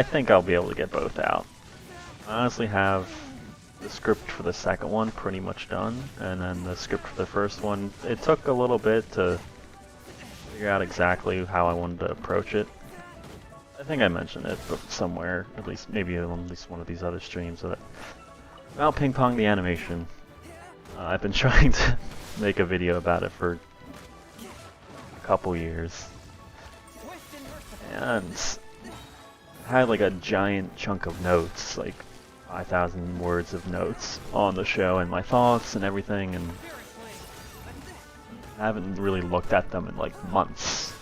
think I'll be able to get both out. I honestly have the script for the second one pretty much done, and then the script for the first one, it took a little bit to figure out exactly how I wanted to approach it. I think I mentioned it somewhere, at least maybe on at least one of these other streams, about Ping Pong the animation. I've been trying to make a video about it for couple years, and I had like a giant chunk of notes, like 5,000 words of notes on the show and my thoughts and everything, and I haven't really looked at them in like months.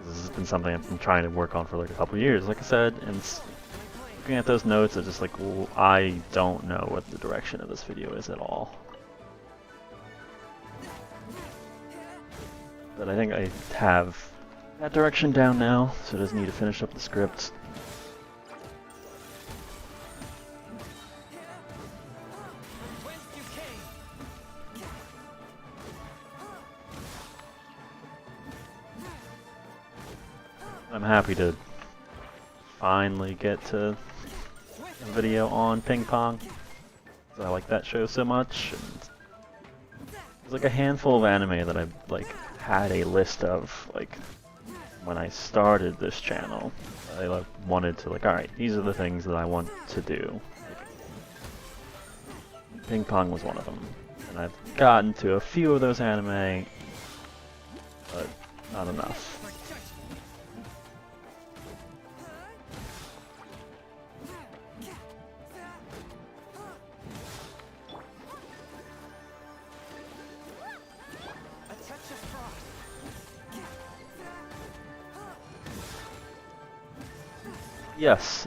This has been something I've been trying to work on for like a couple years, like I said, and looking at those notes, it's just like, well, I don't know what the direction of this video is at all. But I think I have that direction down now, so I just need to finish up the script. I'm happy to finally get to a video on Ping Pong, because I like that show so much. And there's like a handful of anime that I've like had a list of, like, when I started this channel. I like, wanted to, like, alright, these are the things that I want to do. Like, Ping Pong was one of them. And I've gotten to a few of those anime, but not enough. Yes,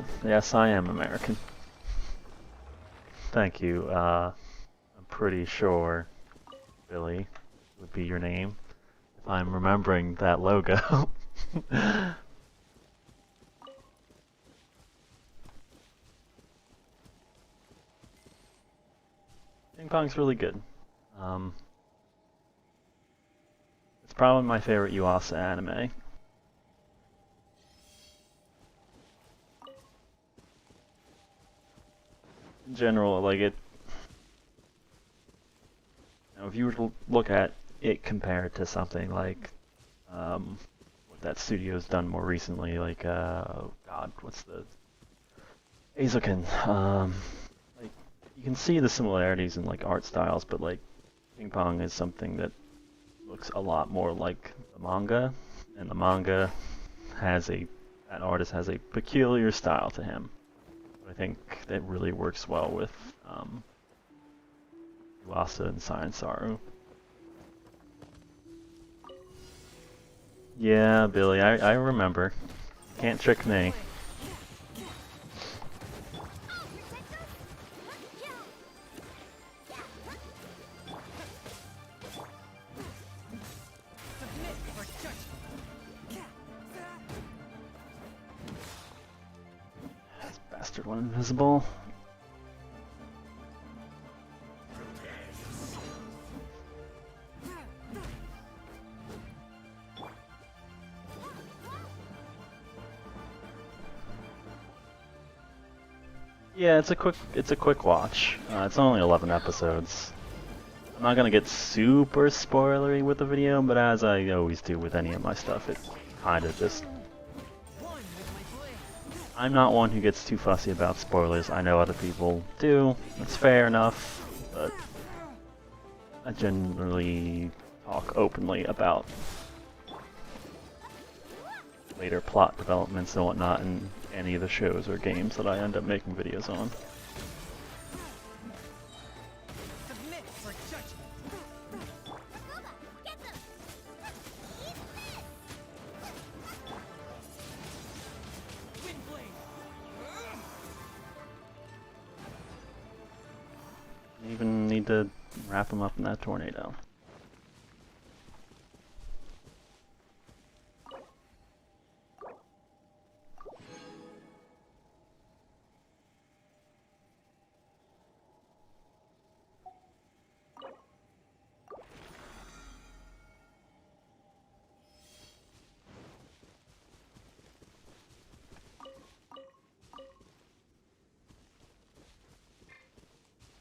I am American. Thank you. I'm pretty sure Billy would be your name, if I'm remembering that logo. Ping Pong's really good. It's probably my favorite Yuasa anime. In general, like it, you know, if you were to look at it compared to something like what that studio's done more recently, like oh god, what's the Azoken? Like you can see the similarities in like art styles, but like Ping Pong is something that looks a lot more like the manga, and the manga has that artist has a peculiar style to him. I think that really works well with Yuasa and Science Saru. Yeah, Billy, I remember. Can't trick me. Bastard went invisible. Yeah, it's a quick watch. It's only 11 episodes. I'm not gonna get super spoilery with the video, but as I always do with any of my stuff, it kind of just... I'm not one who gets too fussy about spoilers. I know other people do. That's fair enough, but I generally talk openly about later plot developments and whatnot in any of the shows or games that I end up making videos on. Even need to wrap him up in that tornado.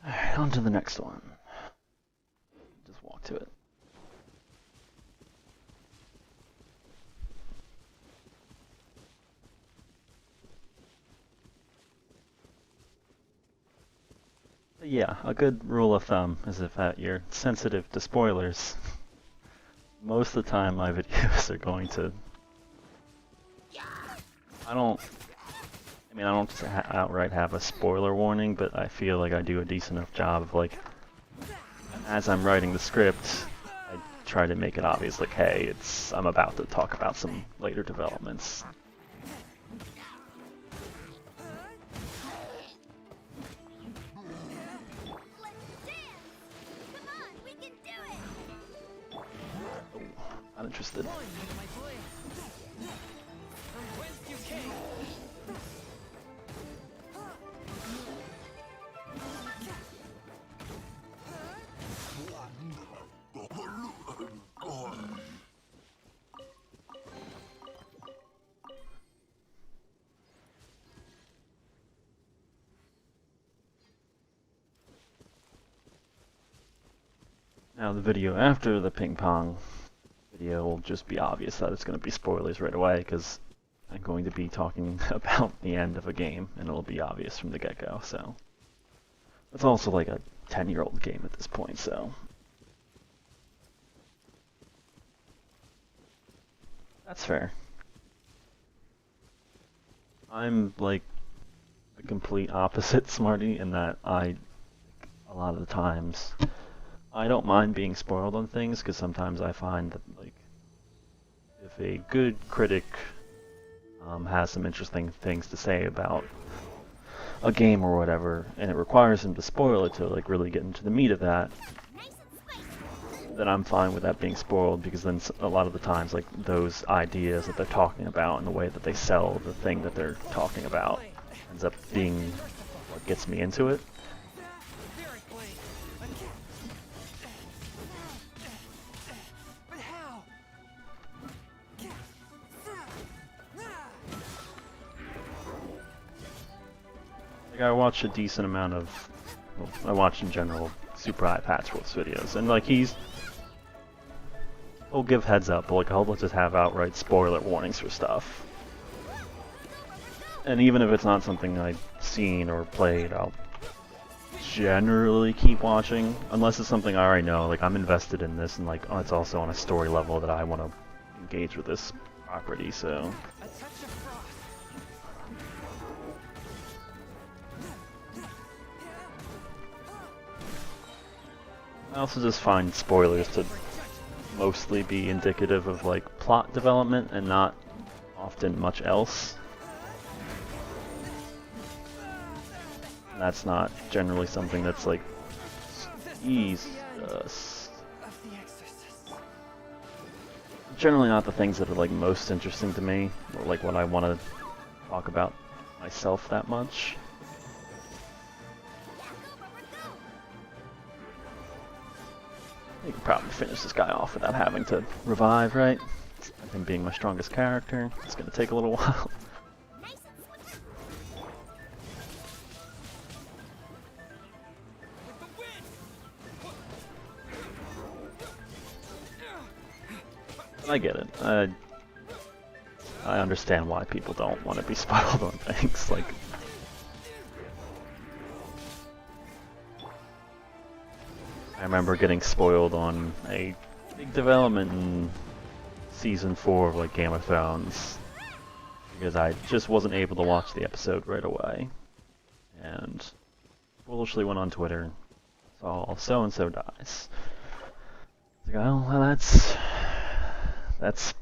Alright, on to the next one. Just walk to it. But yeah, a good rule of thumb is if you're sensitive to spoilers, most of the time my videos are going to... I don't just outright have a spoiler warning, but I feel like I do a decent enough job of, like, as I'm writing the script, I try to make it obvious, like, hey, I'm about to talk about some later developments. Oh, not interested. Now the video after the ping pong video will just be obvious that it's going to be spoilers right away, because I'm going to be talking about the end of a game, and it'll be obvious from the get-go, so... It's also like a 10-year-old game at this point, so... That's fair. I'm, like, the complete opposite Smarty in that a lot of the times... I don't mind being spoiled on things, because sometimes I find that, like, if a good critic has some interesting things to say about a game or whatever, and it requires him to spoil it to, like, really get into the meat of that, then I'm fine with that being spoiled, because then a lot of the times, like, those ideas that they're talking about and the way that they sell the thing that they're talking about ends up being what gets me into it. Like, I watch a decent amount of, well, I watch in general Super High Patchworth's videos, and like he'll give heads up, like he'll just have outright spoiler warnings for stuff. And even if it's not something I've seen or played, I'll generally keep watching, unless it's something I already know, like I'm invested in this and like, oh, it's also on a story level that I want to engage with this property, so... I also just find spoilers to mostly be indicative of like plot development and not often much else. And that's not generally something that's like, Jesus. Generally not the things that are like most interesting to me, or like what I want to talk about myself that much. You can probably finish this guy off without having to revive, right? Him being my strongest character, it's gonna take a little while. I get it. I understand why people don't want to be spoiled on things. Like, I remember getting spoiled on a big development in season 4 of like Game of Thrones because I just wasn't able to watch the episode right away, and foolishly went on Twitter, saw so and so dies. Like, oh, well, that's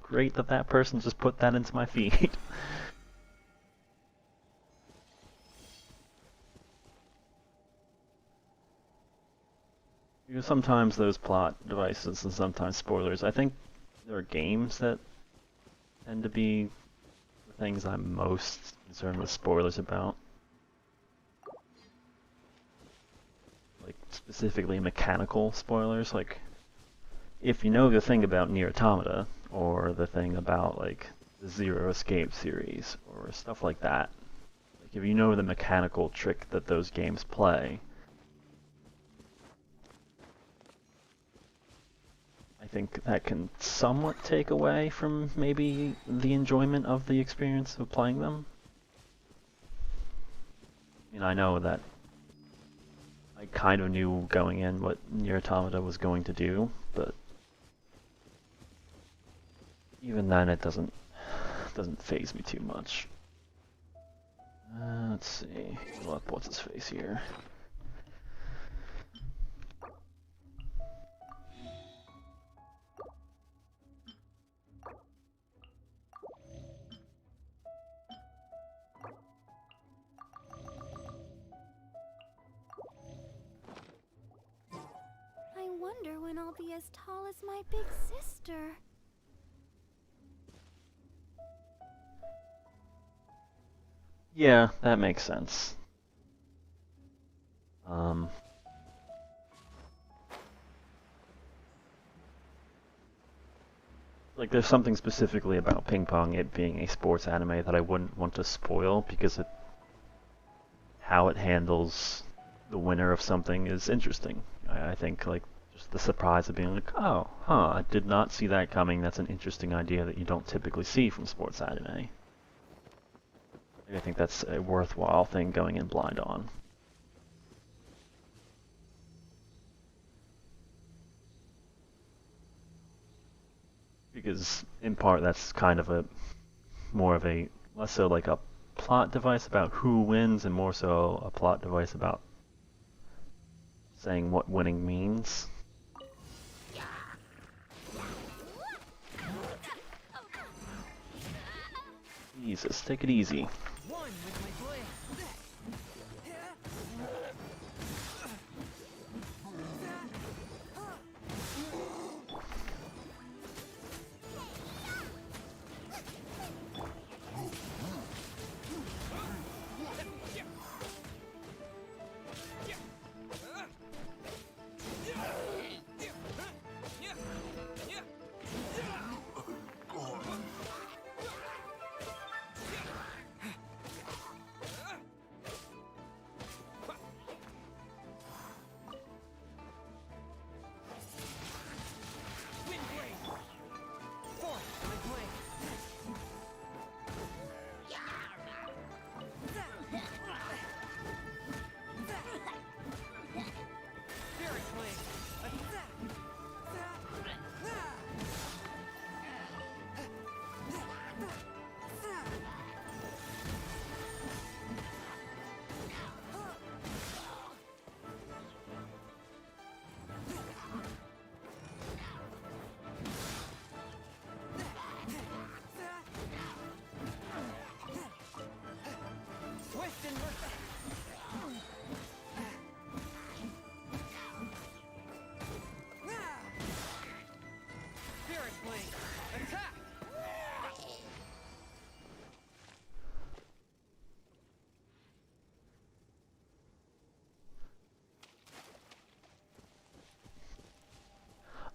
great that that person just put that into my feed. Because sometimes those plot devices and sometimes spoilers, I think there are games that tend to be the things I'm most concerned with spoilers about. Like, specifically mechanical spoilers, like, if you know the thing about Nier Automata, or the thing about, like, the Zero Escape series, or stuff like that, like, if you know the mechanical trick that those games play, I think that can somewhat take away from maybe the enjoyment of the experience of playing them. I mean, I know that I kind of knew going in what Nier Automata was going to do, but even then it doesn't faze me too much. Let's see, what's his face here? I wonder when I'll be as tall as my big sister. Yeah, that makes sense. Like, there's something specifically about Ping Pong, it being a sports anime, that I wouldn't want to spoil, because how it handles the winner of something is interesting. I think, like, just the surprise of being like, oh, huh, I did not see that coming, that's an interesting idea that you don't typically see from sports anime. I think that's a worthwhile thing going in blind on. Because, in part, that's kind of more of a, less so like a plot device about who wins, and more so a plot device about saying what winning means. Jesus, take it easy.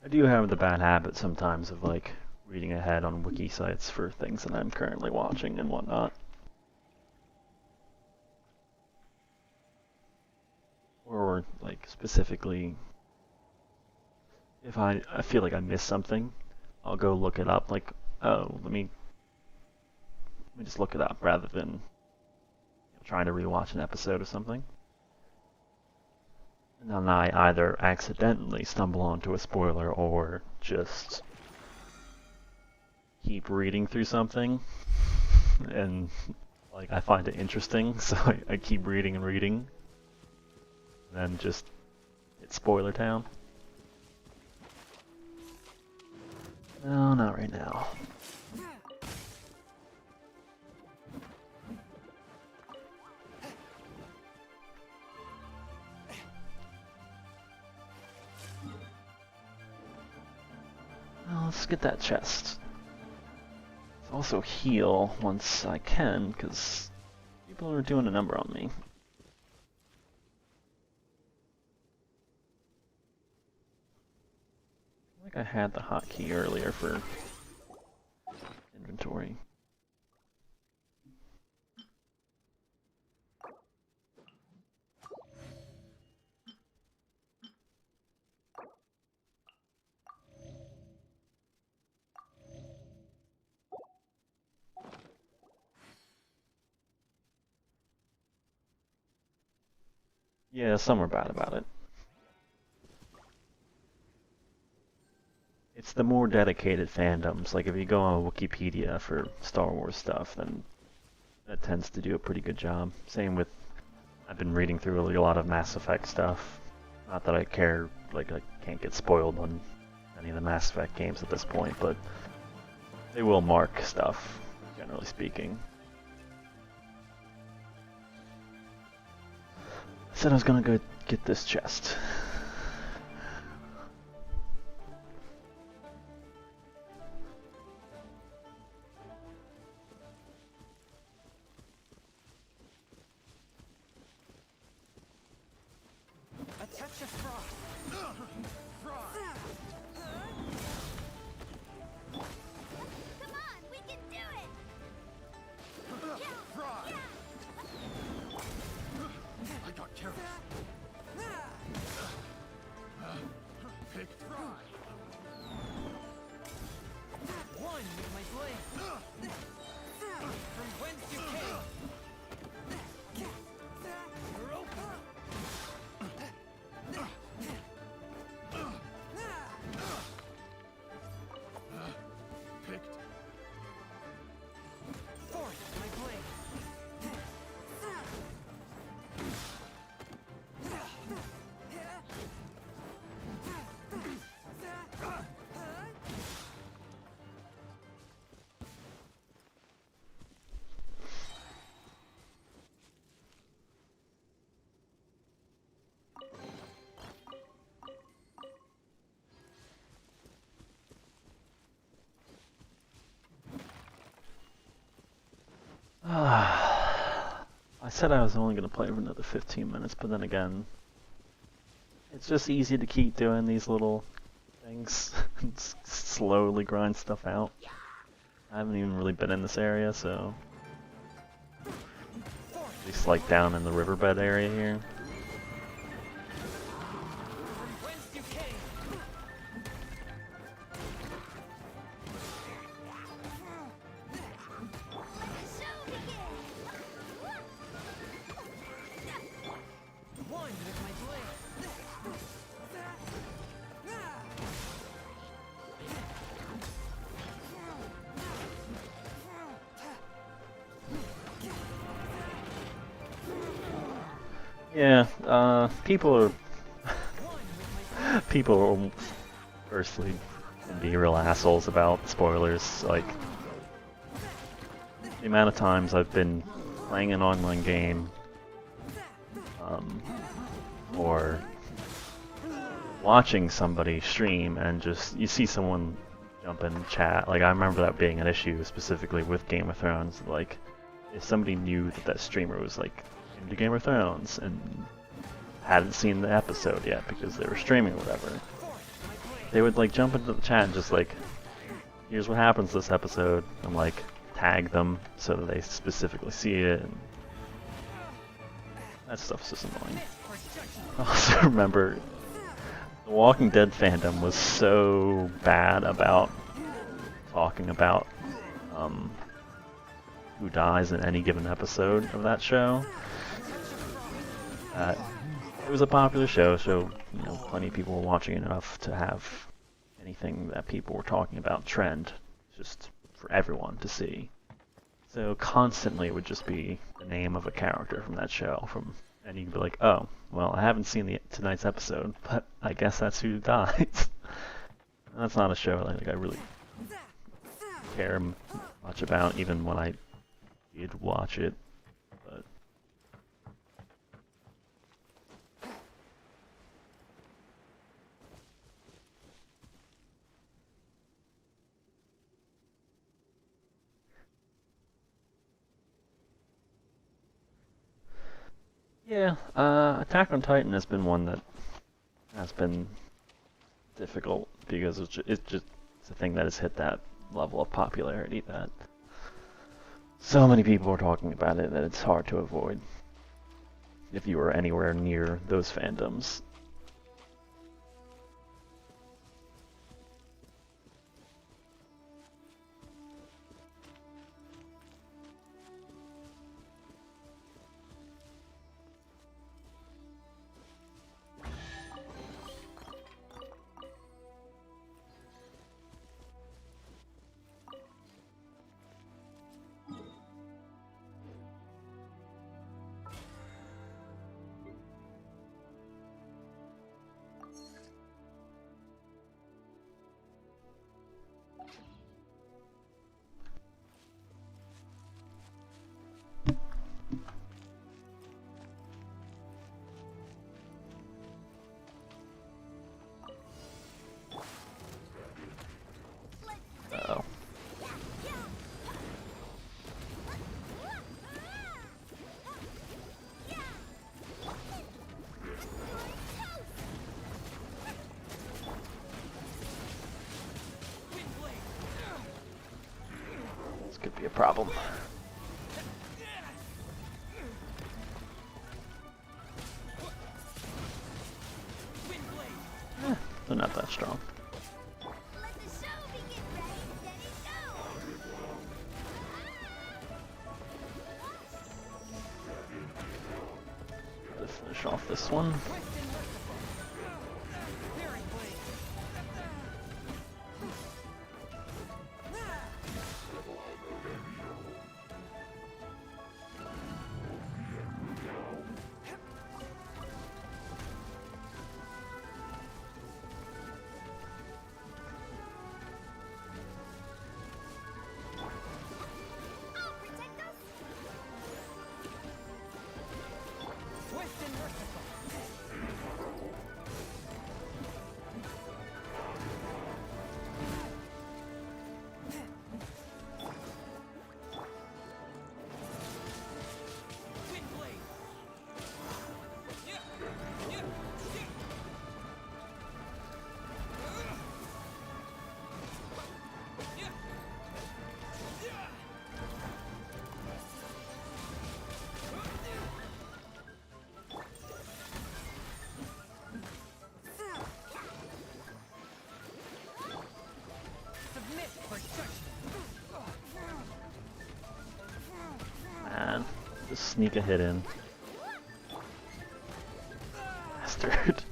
I do have the bad habit sometimes of, like, reading ahead on wiki sites for things that I'm currently watching and whatnot. Or, like, specifically, if I feel like I missed something, I'll go look it up. Like, oh, let me just look it up rather than trying to rewatch an episode or something. And then I either accidentally stumble onto a spoiler or just keep reading through something and like I find it interesting, so I keep reading and reading, and then just hit spoiler town. No, not right now. Well, let's get that chest. Let's also heal once I can, because people are doing a number on me. I think I had the hotkey earlier for inventory. Yeah, some are bad about it. It's the more dedicated fandoms. Like if you go on Wikipedia for Star Wars stuff, then that tends to do a pretty good job. Same with, I've been reading through a lot of Mass Effect stuff. Not that I care, like I can't get spoiled on any of the Mass Effect games at this point, but they will mark stuff, generally speaking. I said I was gonna go get this chest. A touch of frost. Come on, we can do it! I got careless. Picked. One with my blade. From whence you came. Picked. Forth my blade. I said I was only going to play for another 15 minutes, but then again, it's just easy to keep doing these little things and slowly grind stuff out. I haven't even really been in this area, so at least like down in the riverbed area here. From whence you came. One with my blade. Yeah, people are firstly can be real assholes about spoilers. Like the amount of times I've been playing an online game, or watching somebody stream and just you see someone jump in chat. Like I remember that being an issue specifically with Game of Thrones. Like if somebody knew that that streamer was like into Game of Thrones and hadn't seen the episode yet because they were streaming or whatever, they would like jump into the chat and just like, here's what happens this episode, and like tag them so that they specifically see it, and that stuff's just annoying. I also remember the Walking Dead fandom was so bad about talking about who dies in any given episode of that show. It was a popular show, so plenty of people were watching it enough to have anything that people were talking about trend, just for everyone to see. So constantly it would just be the name of a character from that show, and you'd be like, oh, well, I haven't seen tonight's episode, but I guess that's who dies. That's not a show like I really care much about, even when I did watch it. But yeah, Attack on Titan has been one that has been difficult because it's a thing that has hit that level of popularity that so many people are talking about it that it's hard to avoid if you were anywhere near those fandoms. Uh-oh. This could be a problem. They're not that strong. Gotta finish off this one. Man, just sneak a hit in. Bastard.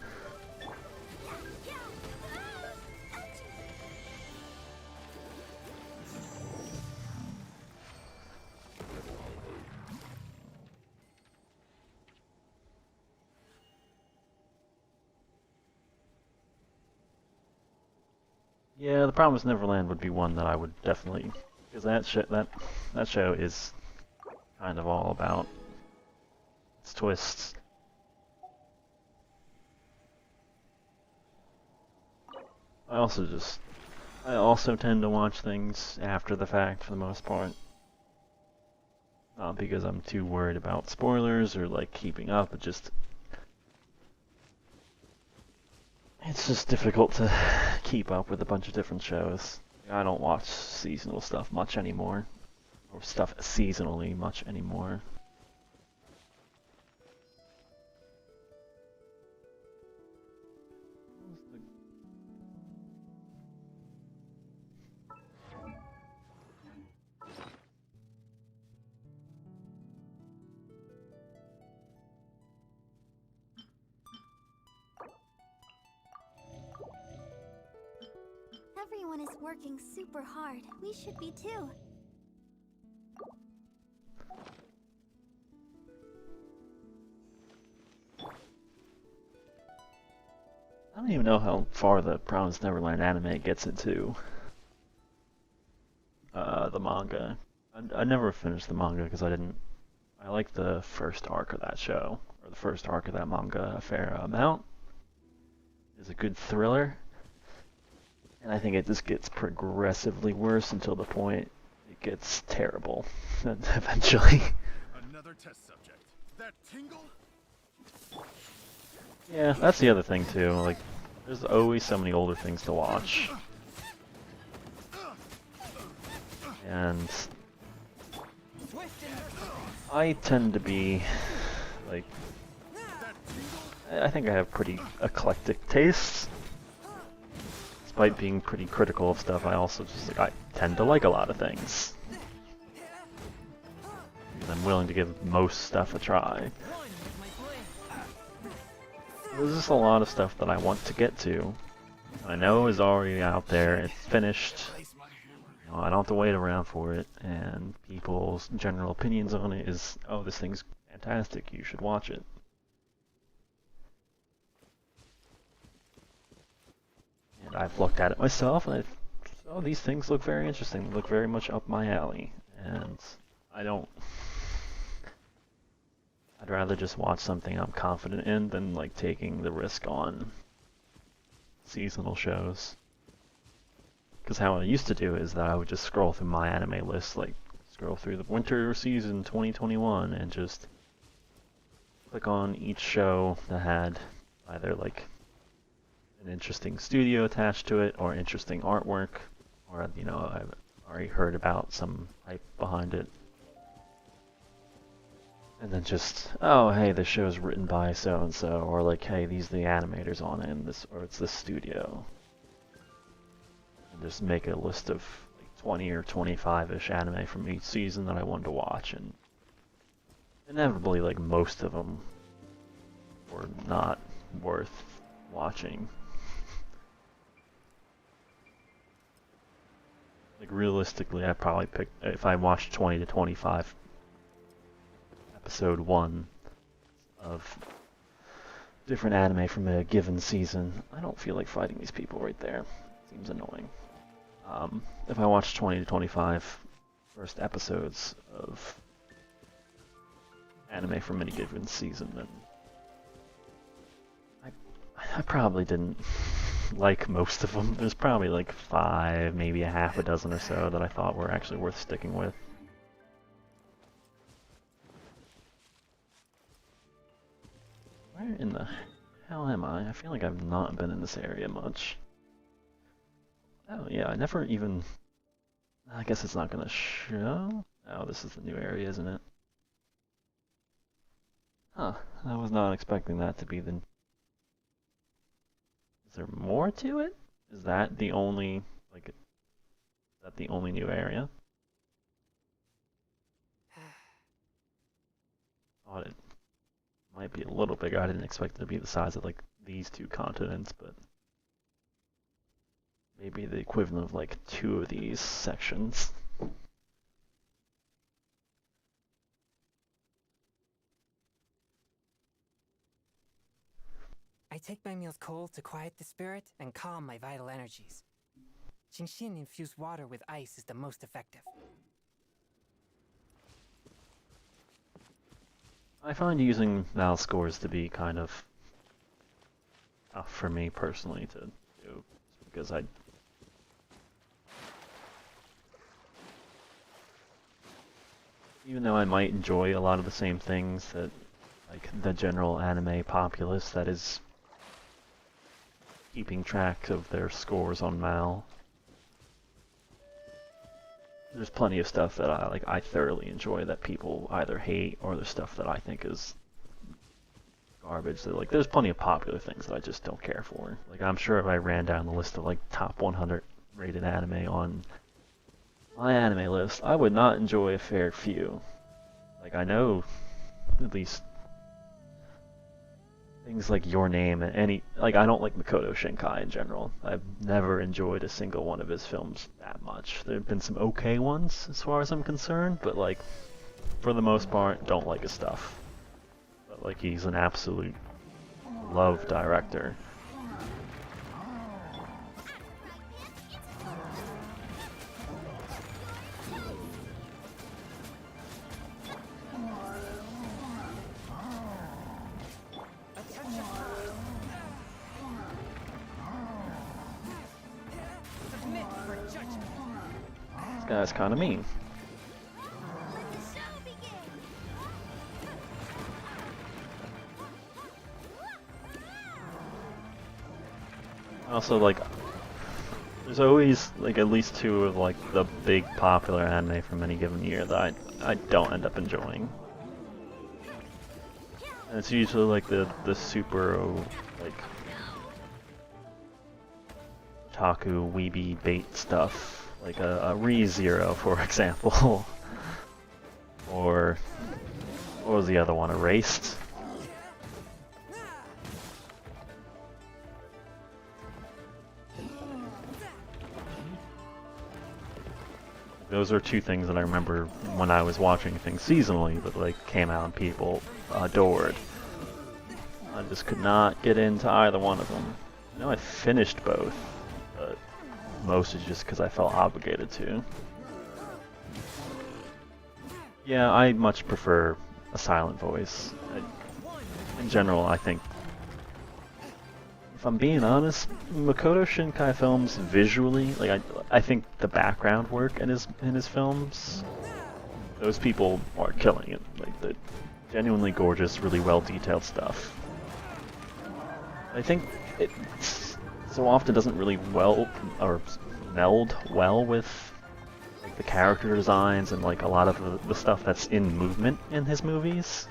Yeah, the Promised Neverland would be one that I would definitely, because that show is kind of all about its twists. I also tend to watch things after the fact for the most part. Not because I'm too worried about spoilers or like keeping up, it's just difficult to keep up with a bunch of different shows. I don't watch seasonal stuff much anymore, or stuff seasonally much anymore. Everyone is working super hard. We should be too. I don't even know how far the Promised Neverland anime gets into the manga. I never finished the manga because I like the first arc of that show, or the first arc of that manga a fair amount. It's a good thriller, and I think it just gets progressively worse until the point it gets terrible, eventually. Another test subject. That tingle? Yeah, that's the other thing too, like, there's always so many older things to watch. And I tend to be, like, I think I have pretty eclectic tastes. Despite being pretty critical of stuff, I also just, like, I tend to like a lot of things. And I'm willing to give most stuff a try. There's just a lot of stuff that I want to get to. I know is already out there, it's finished. You know, I don't have to wait around for it, and people's general opinions on it is, oh, this thing's fantastic, you should watch it. And I've looked at it myself, and oh, these things look very interesting, they look very much up my alley, and I don't... I'd rather just watch something I'm confident in than like taking the risk on seasonal shows. Because how I used to do is that I would just scroll through my anime list, like scroll through the winter season 2021 and just click on each show that had either like an interesting studio attached to it or interesting artwork, or, you know, I've already heard about some hype behind it. And then just, oh, hey, this show's written by so-and-so, or like, hey, these are the animators on it, and this, or it's this studio. And just make a list of like 20 or 25-ish anime from each season that I wanted to watch, and inevitably, like, most of them were not worth watching. Like, realistically, I probably picked, if I watched 20 to 25 episode 1 of different anime from a given season, I don't feel like fighting these people right there. Seems annoying. If I watch 20 to 25 first episodes of anime from any given season, then I probably didn't like most of them. There's probably like 5, maybe a half a dozen or so that I thought were actually worth sticking with. Where in the hell am I? I feel like I've not been in this area much. Oh yeah, I never even... I guess it's not gonna show? Oh, this is the new area, isn't it? Huh, I was not expecting that to be the... Is there more to it? Is that the only, like, is that the only new area? Thought it might be a little bigger. I didn't expect it to be the size of, like, these 2 continents, but maybe the equivalent of, like, 2 of these sections. I take my meals cold to quiet the spirit and calm my vital energies. Genshin infused water with ice is the most effective. I find using Val scores to be kind of tough for me personally to do, because even though I might enjoy a lot of the same things that, like, the general anime populace that is keeping track of their scores on Mal, there's plenty of stuff that I thoroughly enjoy that people either hate, or there's stuff that I think is garbage. That, like, there's plenty of popular things that I just don't care for. Like, I'm sure if I ran down the list of, like, top 100 rated anime on my anime list, I would not enjoy a fair few. Like, I know at least things like Your Name and any like I don't like Makoto Shinkai in general. I've never enjoyed a single one of his films that much. There have been some okay ones as far as I'm concerned, but like for the most part, don't like his stuff. But like he's an absolute love director. This guy's kind of mean. Also, like, there's always like at least two of like the big popular anime from any given year that I don't end up enjoying. And it's usually like the super like otaku weeby bait stuff, like a Re:Zero, for example, or what was the other one? Erased. Those are two things that I remember when I was watching things seasonally that like came out and people adored. I just could not get into either one of them. I know I finished both, but mostly just because I felt obligated to. Yeah, I much prefer a silent voice. In general, I think, if I'm being honest, Makoto Shinkai films visually, like I think the background work in his films, those people are killing it. Like the genuinely gorgeous, really well detailed stuff. I think it so often doesn't really meld well with like the character designs and like a lot of the stuff that's in movement in his movies.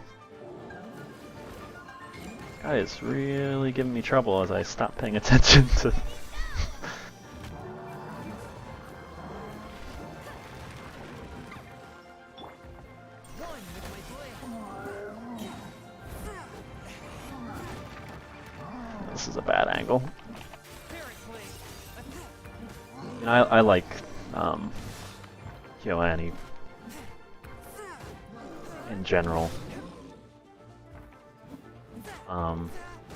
This guy is really giving me trouble as I stop paying attention to. This is a bad angle. You know, I like KyoAni in general.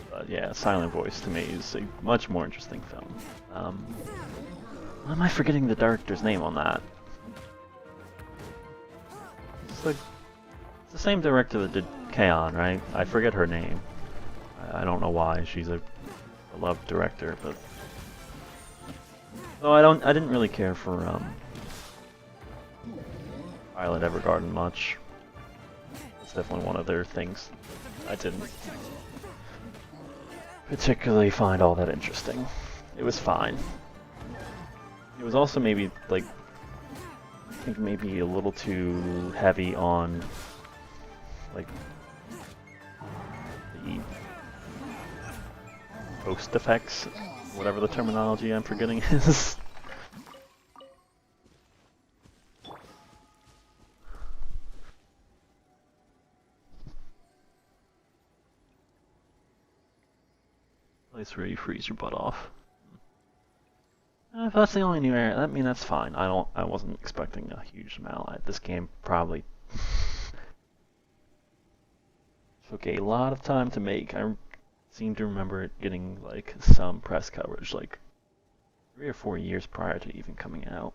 But yeah, Silent Voice to me is a much more interesting film. Why am I forgetting the director's name on that? It's the same director that did K-On!, right? I forget her name. I don't know why. She's a beloved director, but no, I didn't really care for Violet Evergarden much. It's definitely one of their things I didn't particularly find all that interesting. It was fine. It was also maybe like I think maybe a little too heavy on like the post effects, whatever the terminology I'm forgetting is. Place where you freeze your butt off. If that's the only new area, I mean that's fine. I wasn't expecting a huge amount. This game probably took a lot of time to make. I seem to remember it getting like some press coverage, like 3 or 4 years prior to even coming out.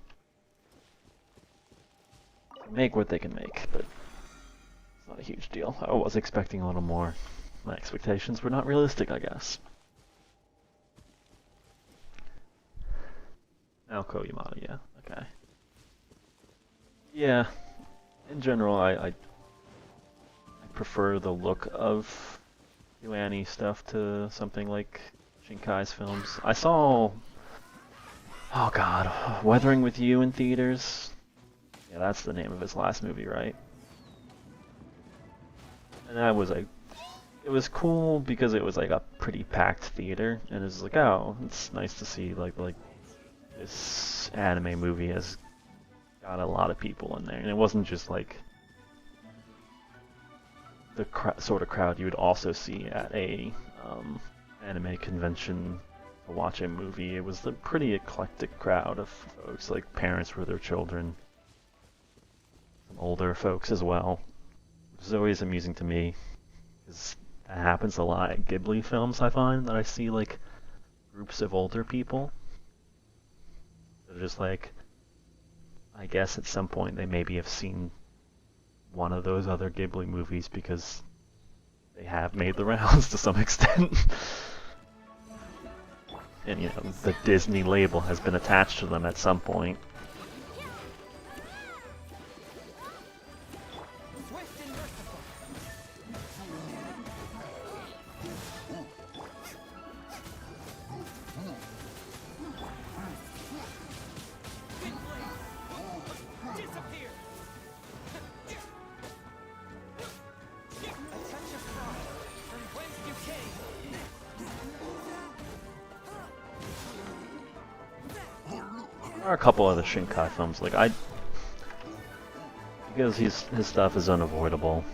They make what they can make, but it's not a huge deal. I was expecting a little more. My expectations were not realistic, I guess. Naoko Yamada, yeah, okay. Yeah, in general, I prefer the look of KyoAni stuff to something like Shinkai's films. I saw, oh god, Weathering with You in theaters. Yeah, that's the name of his last movie, right? And that was like, it was cool because it was like a pretty packed theater, and it was like, oh, it's nice to see like this anime movie has got a lot of people in there, and it wasn't just like the sort of crowd you would also see at a anime convention to watch a movie. It was a pretty eclectic crowd of folks, like parents with their children, some older folks as well, which is always amusing to me, because that happens a lot at Ghibli films. I find that I see like groups of older people. They're just like, I guess at some point they maybe have seen one of those other Ghibli movies because they have made the rounds to some extent. And you know, the Disney label has been attached to them at some point. Swift and merciful. Disappear. A touch of frost from whence you came. There are a couple other Shinkai films, like because his stuff is unavoidable.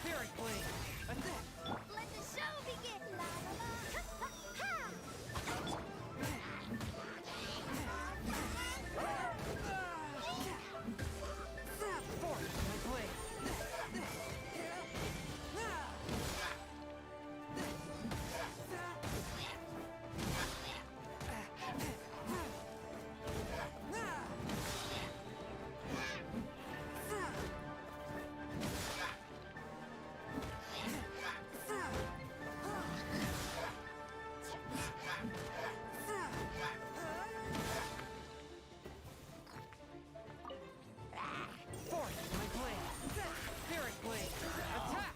Spirit blade. Let the show begin! La, la, la. Ha, ha, ha. Force my blade. Force my blade. Spirit blade. Attack.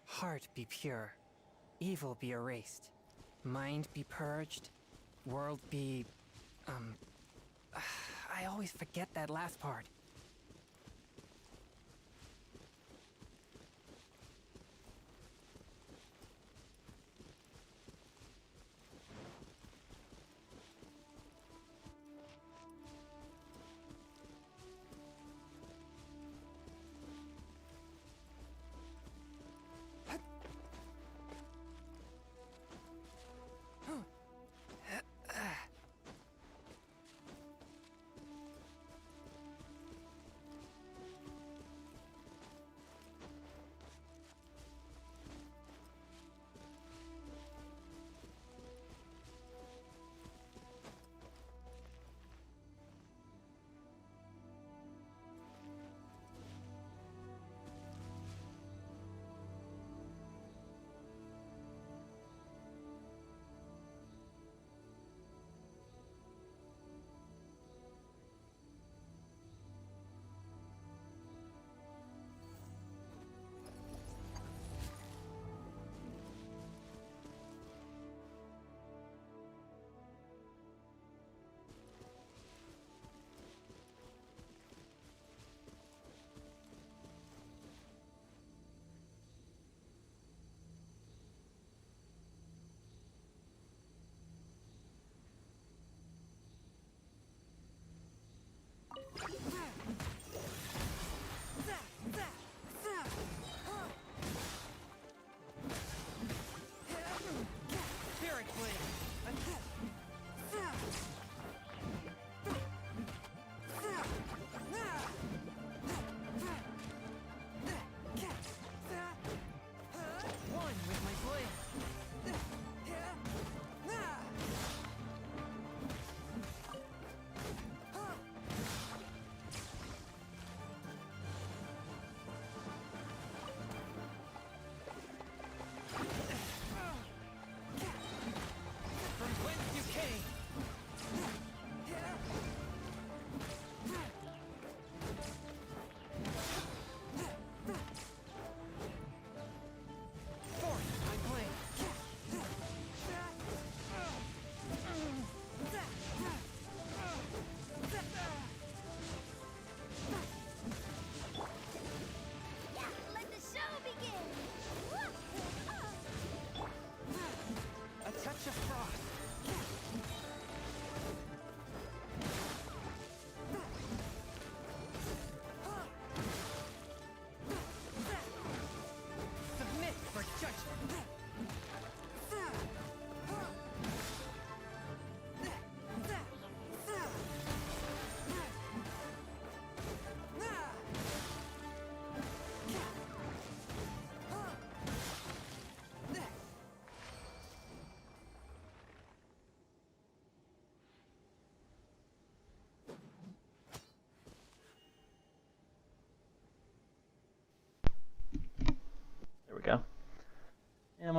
Heart be pure, evil be erased, mind be purged, world be... I always forget that last part.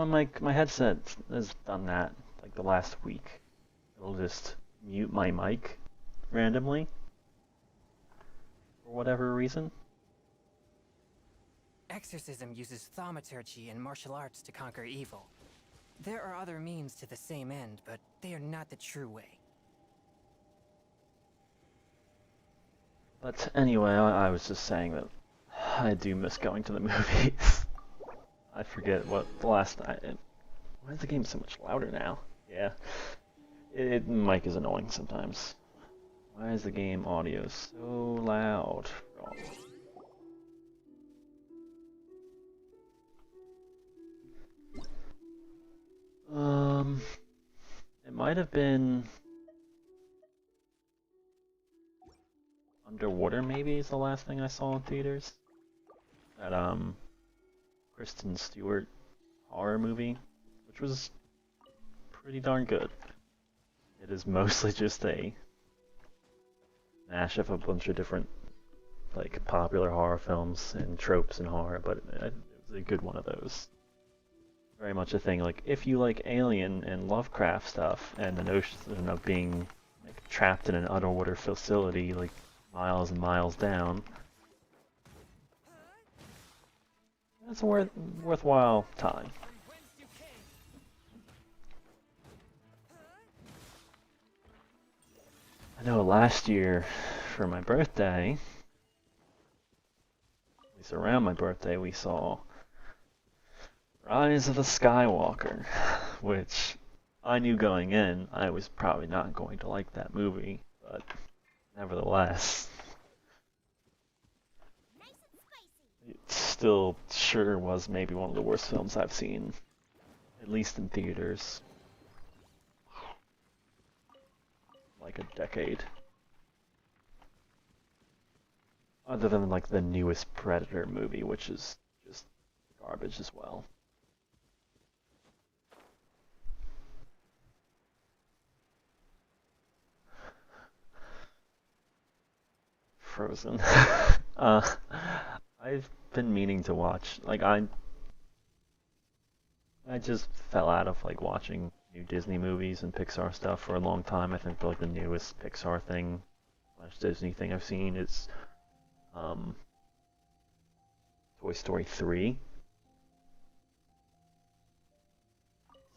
my headset has done that like the last week. It'll just mute my mic randomly for whatever reason. Exorcism uses thaumaturgy and martial arts to conquer evil. There are other means to the same end, but they are not the true way. But anyway, I was just saying that I do miss going to the movies. I forget what the last time. Why is the game so much louder now? Yeah, mic is annoying sometimes. Why is the game audio so loud? It might have been Underwater. Maybe is the last thing I saw in theaters. That Kristen Stewart horror movie, which was pretty darn good. It is mostly just a mash of a bunch of different like popular horror films and tropes in horror, but it was a good one of those. Very much a thing, like if you like Alien and Lovecraft stuff and the notion of being like trapped in an underwater facility like miles and miles down, that's a worthwhile time. I know last year for my birthday, at least around my birthday, we saw Rise of the Skywalker, which I knew going in I was probably not going to like that movie, but nevertheless, it still sure was maybe one of the worst films I've seen, at least in theaters, like a decade. Other than like the newest Predator movie, which is just garbage as well. Frozen. I've been meaning to watch. Like I just fell out of like watching new Disney movies and Pixar stuff for a long time. I think like the newest Pixar thing / Disney thing I've seen is Toy Story 3.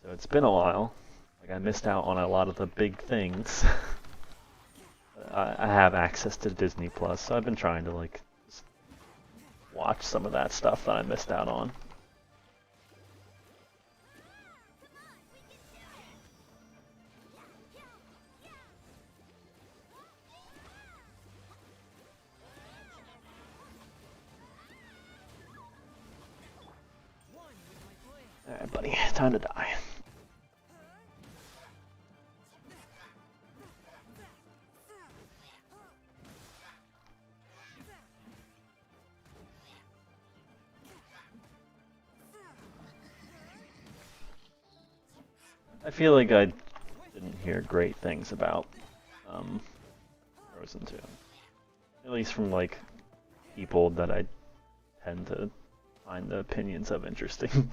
So it's been a while. Like I missed out on a lot of the big things. I have access to Disney Plus, so I've been trying to like just watch some of that stuff that I missed out on. Alright, buddy, time to die. I feel like I didn't hear great things about Frozen 2. At least from like people that I tend to find the opinions of interesting.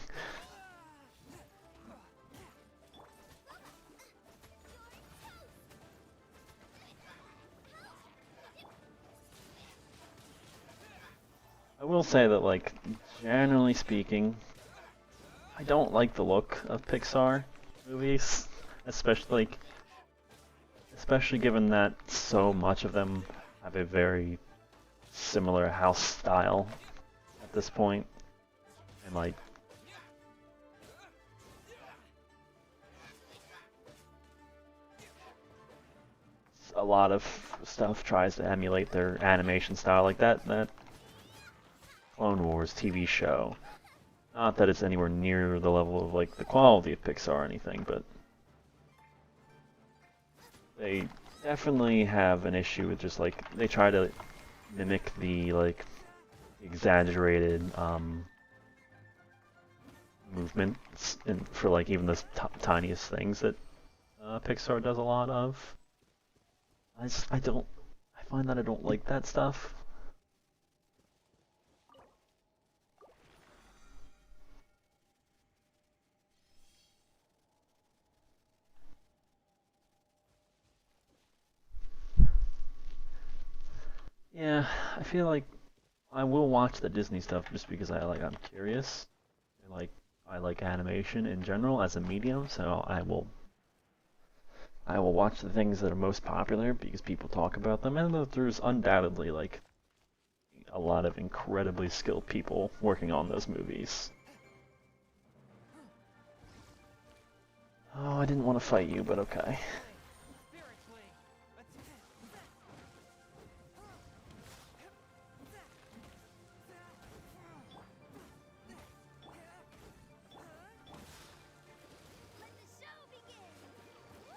I will say that like generally speaking, I don't like the look of Pixar movies, especially given that so much of them have a very similar house style at this point, and like a lot of stuff tries to emulate their animation style, like that Clone Wars TV show. Not that it's anywhere near the level of like the quality of Pixar or anything, but they definitely have an issue with just like they try to mimic the like exaggerated movements for like even the tiniest things that Pixar does a lot of. I find that I don't like that stuff. Yeah, I feel like I will watch the Disney stuff just because I'm curious. And, I like animation in general as a medium, so I will watch the things that are most popular because people talk about them, and there's undoubtedly a lot of incredibly skilled people working on those movies. Oh, I didn't want to fight you, but okay. Let the show begin! Yeah!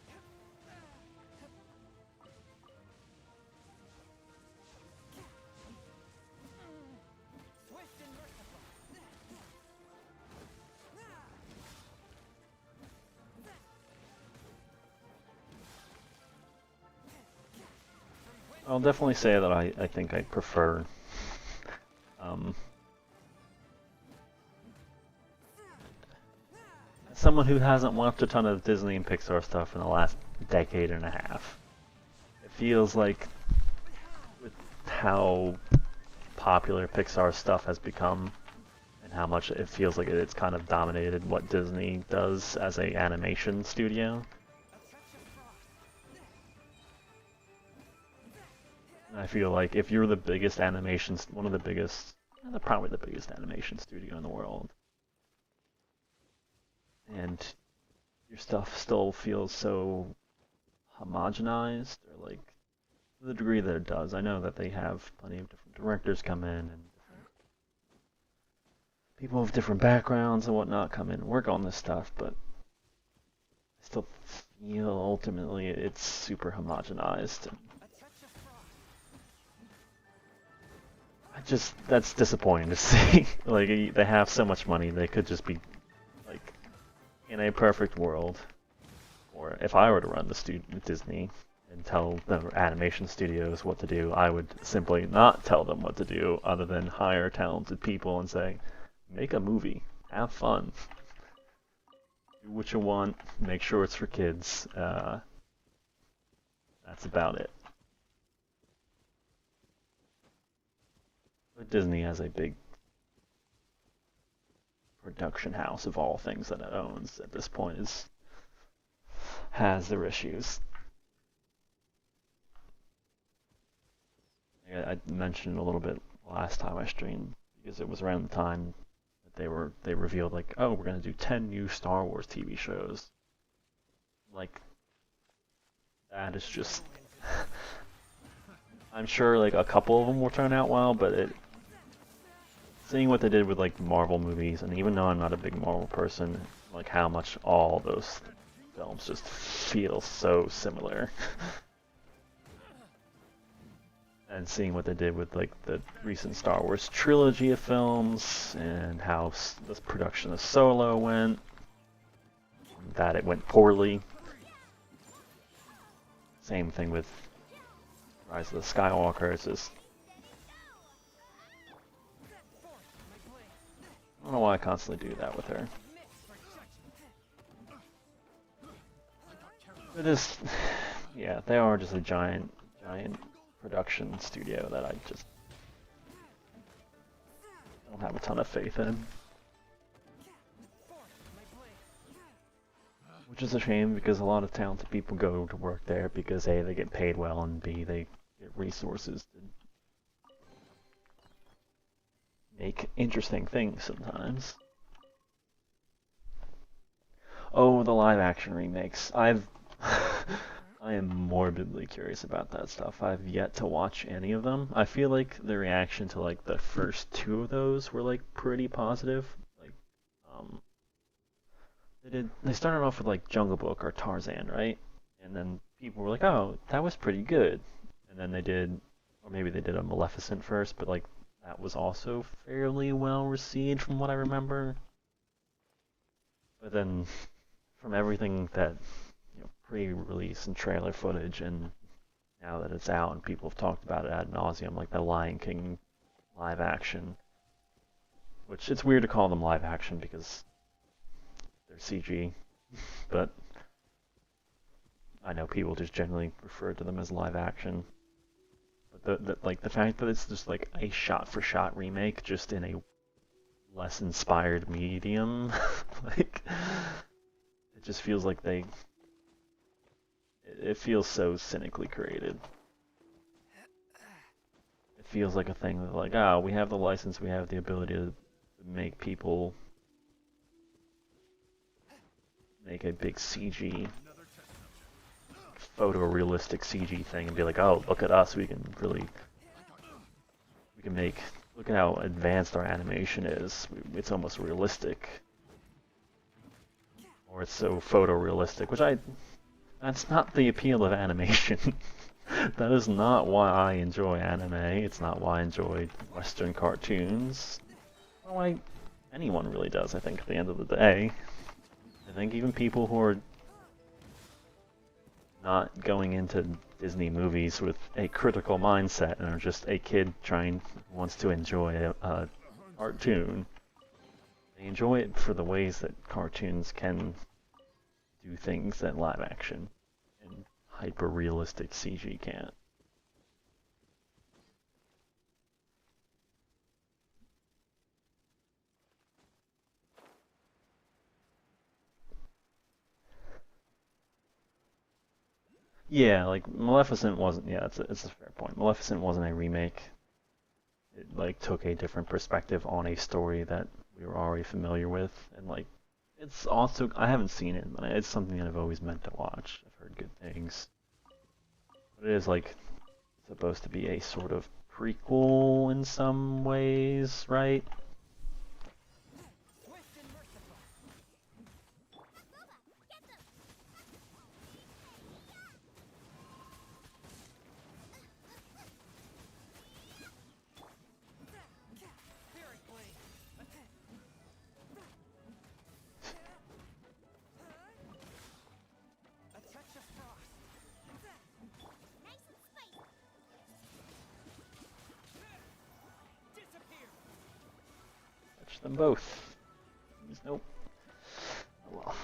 Yeah! I'll definitely say that I think I prefer um, as someone who hasn't watched a ton of Disney and Pixar stuff in the last decade and a half. It feels like with how popular Pixar stuff has become and how much it feels like it's kind of dominated what Disney does as a animation studio. I feel like if you're the biggest animation, one of the biggest, probably the biggest animation studio in the world, and your stuff still feels so homogenized, or to the degree that it does. I know that they have plenty of different directors come in and people with different backgrounds and whatnot come in and work on this stuff, but I still feel ultimately it's super homogenized. That's disappointing to see. They have so much money, they could just be like in a perfect world, or if I were to run the Disney and tell the animation studios what to do, I would simply not tell them what to do other than hire talented people and say, make a movie, have fun, do what you want, make sure it's for kids. That's about it. But Disney has a big production house of all things that it owns at this point has their issues. I mentioned a little bit last time I streamed because it was around the time that they revealed oh, we're gonna do 10 new Star Wars TV shows. That is just I'm sure a couple of them will turn out well, but seeing what they did with Marvel movies, and even though I'm not a big Marvel person, how much all those films just feel so similar. And seeing what they did with the recent Star Wars trilogy of films and how the production of Solo went, that it went poorly. Same thing with Rise of the Skywalker. It's just I don't know why I constantly do that with her. It is, yeah, they are just a giant production studio that I just don't have a ton of faith in. Which is a shame because a lot of talented people go to work there because A, they get paid well, and B, they get resources to make interesting things sometimes. Oh, the live action remakes. I am morbidly curious about that stuff. I've yet to watch any of them. I feel like the reaction to the first two of those were pretty positive. They started off with Jungle Book or Tarzan, right? And then people were like, "Oh, that was pretty good." And then they did, or maybe they did a Maleficent first, but that was also fairly well received from what I remember. But then, from everything that pre-release and trailer footage, and now that it's out and people have talked about it ad nauseum, like the Lion King live action, which it's weird to call them live action because they're CG, but I know people just generally refer to them as live action. But the fact that it's just like a shot-for-shot remake, just in a less inspired medium, like it just feels like it feels so cynically created. It feels like a thing that like, ah, we have the license, we have the ability to make people make a big CG, photorealistic CG thing and be like, oh, look at us, we can make, look at how advanced our animation is. It's almost realistic. Or it's so photorealistic, that's not the appeal of animation. That is not why I enjoy anime. It's not why I enjoy Western cartoons. Not why anyone really does, I think, at the end of the day. I think even people who are not going into Disney movies with a critical mindset and are just a kid wants to enjoy a cartoon, they enjoy it for the ways that cartoons can do things that live action and hyper-realistic CG can't. Yeah, like Maleficent wasn't. Yeah, it's a fair point. Maleficent wasn't a remake. It like took a different perspective on a story that we were already familiar with, and like it's also I haven't seen it, but it's something that I've always meant to watch. I've heard good things. But it is like supposed to be a sort of prequel in some ways, right? Them both. Nope. Oh well.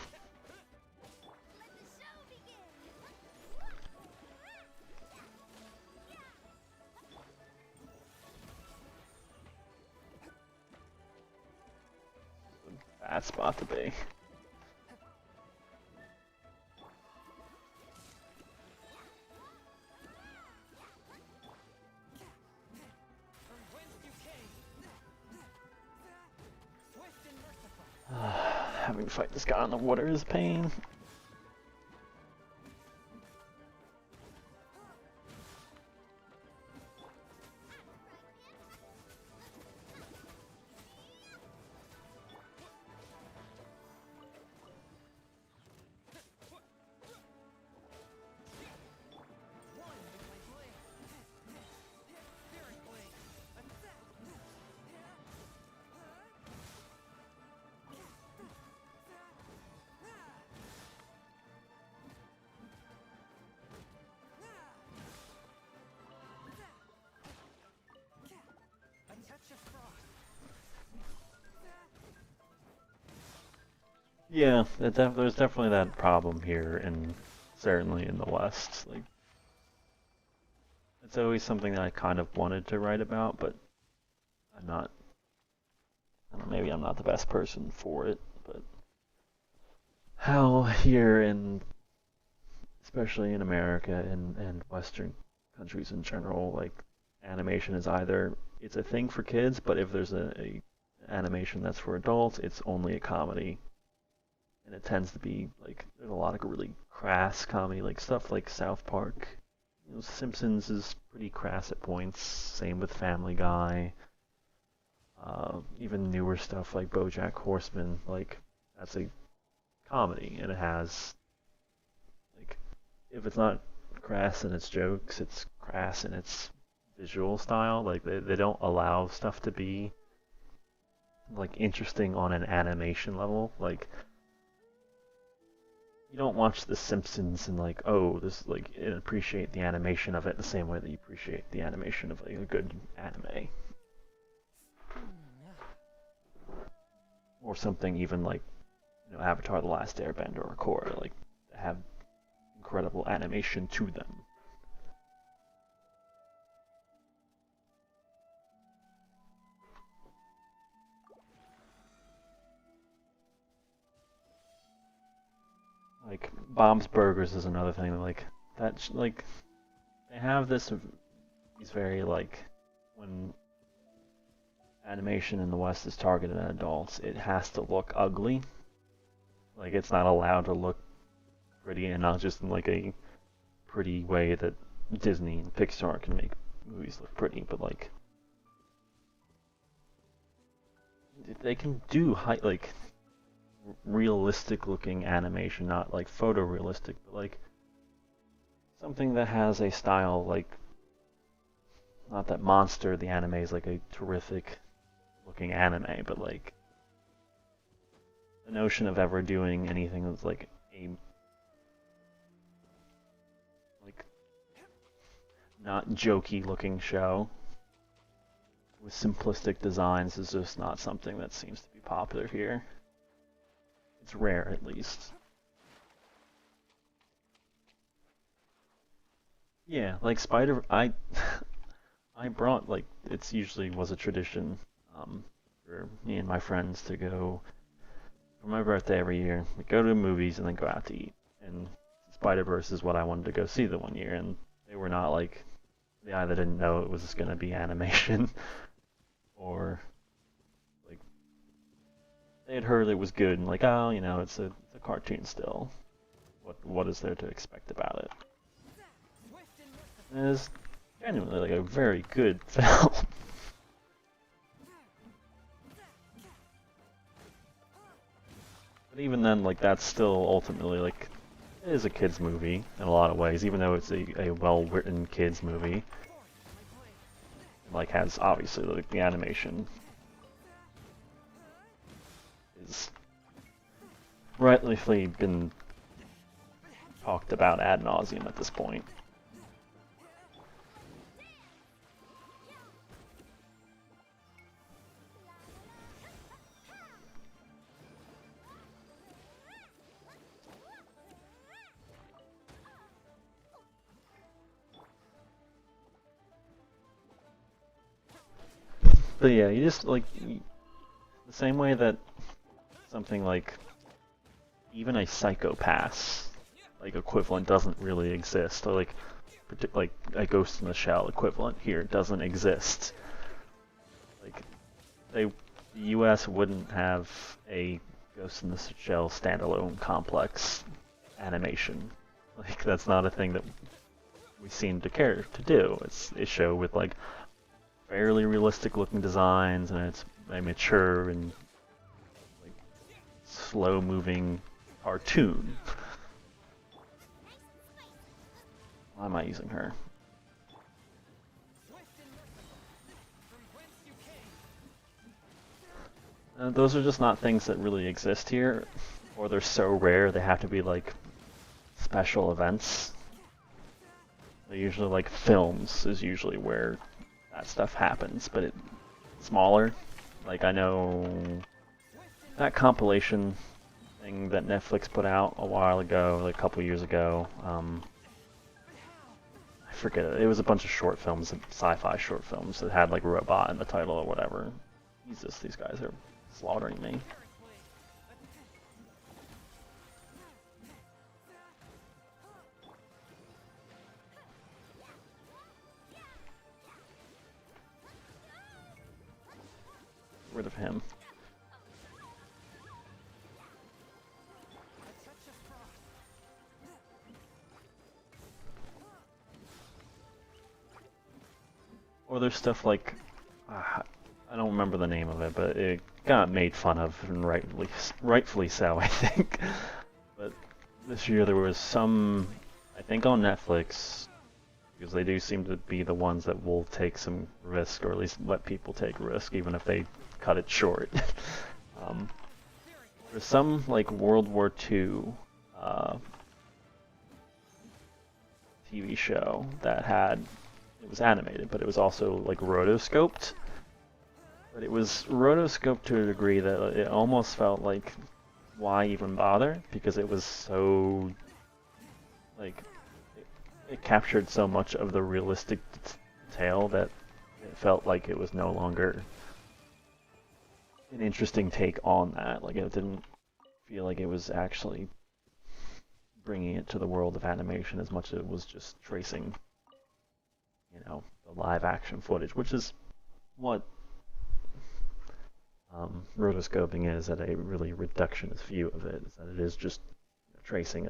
Bad spot to be. Having to fight this guy on the water is pain. Yeah, there's definitely that problem here, and certainly in the West. Like, it's always something that I kind of wanted to write about, but I'm not. I don't know, maybe I'm not the best person for it, but how here in, especially in America and Western countries in general, like animation is either it's a thing for kids, but if there's a animation that's for adults, it's only a comedy. And it tends to be like there's a lot of really crass comedy, like stuff like South Park. You know, Simpsons is pretty crass at points. Same with Family Guy. Even newer stuff like BoJack Horseman, like that's a comedy, and it has like if it's not crass in its jokes, it's crass in its visual style. Like they don't allow stuff to be like interesting on an animation level, like. You don't watch The Simpsons and like, oh, this like and appreciate the animation of it the same way that you appreciate the animation of like a good anime. or something even like, Avatar: The Last Airbender or Korra, like have incredible animation to them. Like Bob's Burgers is another thing. Like that, like they have these very like when animation in the West is targeted at adults, it has to look ugly. Like it's not allowed to look pretty, and not just in like a pretty way that Disney and Pixar can make movies look pretty, but like they can do like realistic looking animation, not like photorealistic, but like something that has a style. Like not that Monster the anime is like a terrific looking anime, but like the notion of ever doing anything that's like a like not jokey looking show with simplistic designs is just not something that seems to be popular here. It's rare, at least. Yeah, like I brought, like, it's usually was a tradition for me and my friends to go for my birthday every year. We go to movies and then go out to eat. And Spider-Verse is what I wanted to go see the one year, and they were not like, they either didn't know it was going to be animation or like they had heard it was good and like, oh, it's a cartoon still. What is there to expect about it? And it is genuinely like a very good film. But even then, like that's still ultimately like it is a kids movie in a lot of ways, even though it's a well-written kids movie. Like has obviously like the animation is rightly been talked about ad nauseum at this point. But yeah, you just like the same way that something like even a Psycho-Pass like equivalent doesn't really exist, or like a Ghost in the Shell equivalent here doesn't exist. Like the U.S. wouldn't have a Ghost in the Shell standalone complex animation. Like that's not a thing that we seem to care to do. It's a show with like fairly realistic looking designs, and it's a mature and like slow moving cartoon. Why am I using her? Those are just not things that really exist here, or they're so rare they have to be like special events. They're usually like films is usually where that stuff happens, but it's smaller. Like I know that compilation thing that Netflix put out a while ago, like a couple years ago. I forget it. It was a bunch of short films, sci-fi short films that had like robot in the title or whatever. Jesus, these guys are slaughtering me. Rid of him. Or there's stuff like I don't remember the name of it, but it got made fun of, and rightfully so, I think. But this year there was some, I think on Netflix, because they do seem to be the ones that will take some risk, or at least let people take risk, even if they cut it short. There's some like World War II TV show that it was animated, but it was also like rotoscoped. but it was rotoscoped to a degree that it almost felt like, why even bother? Because it was so, like, it captured so much of the realistic detail that it felt like it was no longer an interesting take on that. Like, it didn't feel like it was actually bringing it to the world of animation as much as it was just tracing, you know, the live action footage, which is what rotoscoping is at a really reductionist view of it, is that it is just tracing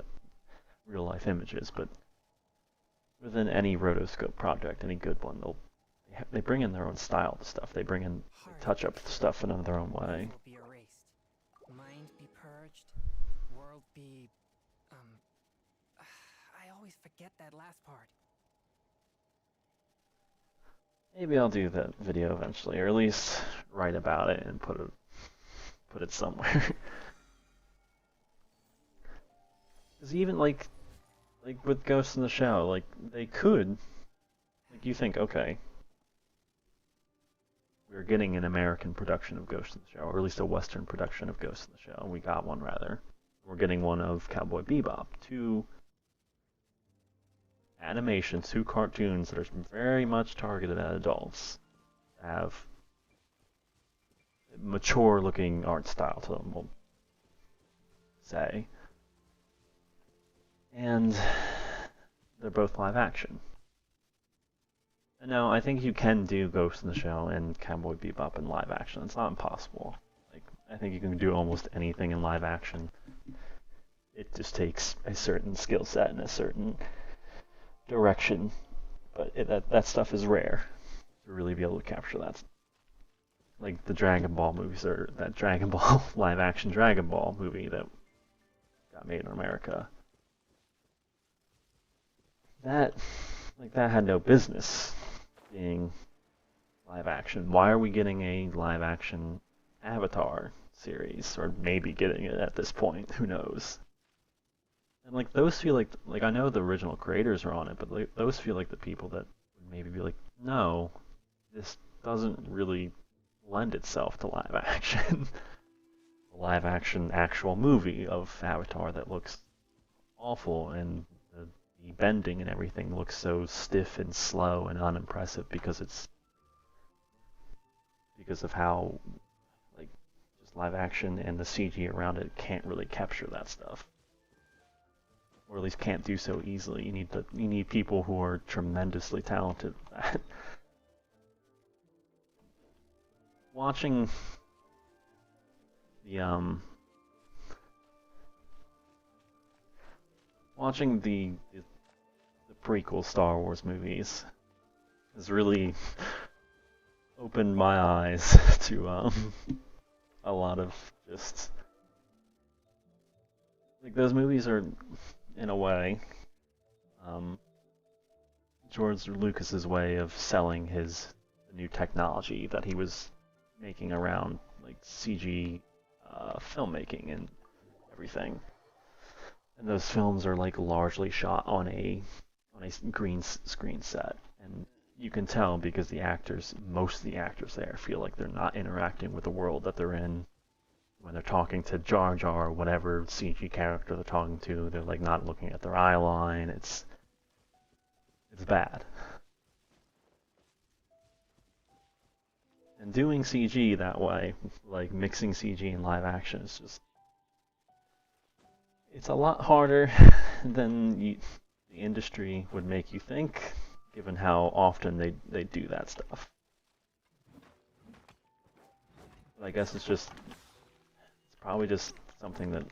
real life images. But within any rotoscope project, any good one, they bring in their own style to stuff. They bring in, they touch up stuff in their own way. Will be erased. Mind be purged. World be I always forget that last part. Maybe I'll do that video eventually, or at least write about it and put it somewhere. Because even like with Ghost in the Shell, like they could, like you think, okay, we're getting an American production of Ghost in the Shell, or at least a Western production of Ghost in the Shell. We got one rather. We're getting one of Cowboy Bebop. Two animations, two cartoons that are very much targeted at adults, have mature looking art style to them, we'll say. And they're both live action. And now, I think you can do Ghost in the Shell and Cowboy Bebop in live action. It's not impossible. Like, I think you can do almost anything in live action. It just takes a certain skill set and a certain direction. But that stuff is rare to really be able to capture that. Like the Dragon Ball movies, or that Dragon Ball live action Dragon Ball movie that got made in America. That had no business being live action. Why are we getting a live action Avatar series, or maybe getting it at this point? Who knows? And like those feel like I know the original creators are on it, but like, those feel like the people that would maybe be like, no, this doesn't really lend itself to live action. A live action actual movie of Avatar that looks awful, and the bending and everything looks so stiff and slow and unimpressive because of how like just live action and the CG around it can't really capture that stuff, or at least can't do so easily. You need people who are tremendously talented at that. Watching the prequel Star Wars movies has really opened my eyes to a lot of just like those movies are, in a way, George Lucas's way of selling his new technology that he was making around like CG filmmaking and everything. And those films are like largely shot on a green screen set, and you can tell because most of the actors there feel like they're not interacting with the world that they're in. When they're talking to Jar Jar or whatever CG character they're talking to, they're like not looking at their eye line. It's bad. And doing CG that way, like mixing CG and live action, is just, it's a lot harder than the industry would make you think, given how often they do that stuff. But I guess it's probably just something that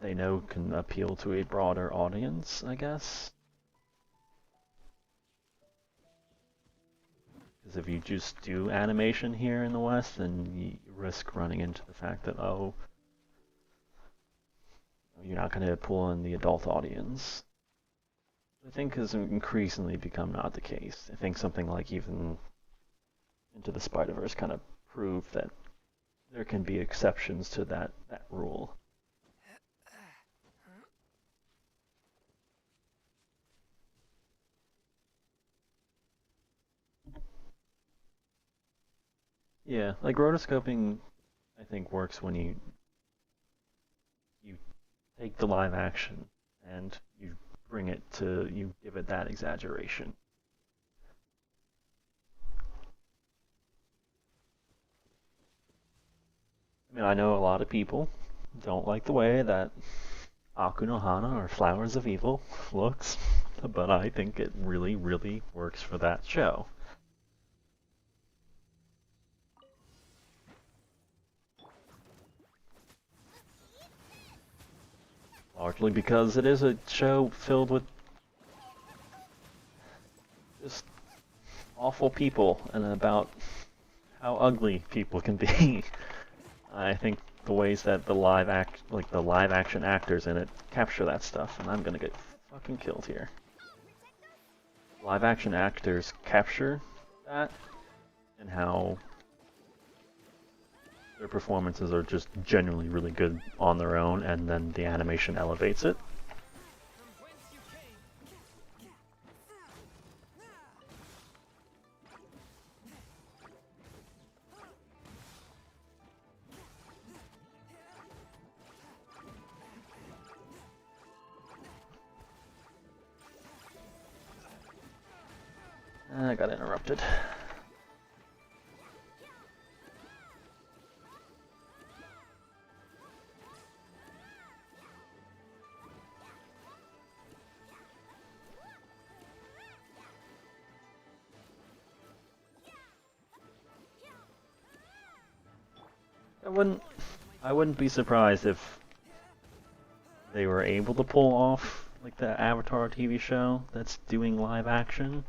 they know can appeal to a broader audience, I guess. Because if you just do animation here in the West, then you risk running into the fact that, oh, you're not going to pull in the adult audience. I think has increasingly become not the case. I think something like even Into the Spider-Verse kind of proved that there can be exceptions to that rule. Yeah, like rotoscoping, I think works when you take the live action and you give it that exaggeration. I mean, I know a lot of people don't like the way that Akunohana or Flowers of Evil looks, but I think it really, really works for that show. Largely because it is a show filled with just awful people and about how ugly people can be. I think the ways that the live action actors in it capture that stuff, and I'm gonna get fucking killed here. Live action actors capture that, and how their performances are just genuinely really good on their own, and then the animation elevates it. I got interrupted. I wouldn't be surprised if they were able to pull off like the Avatar TV show that's doing live action.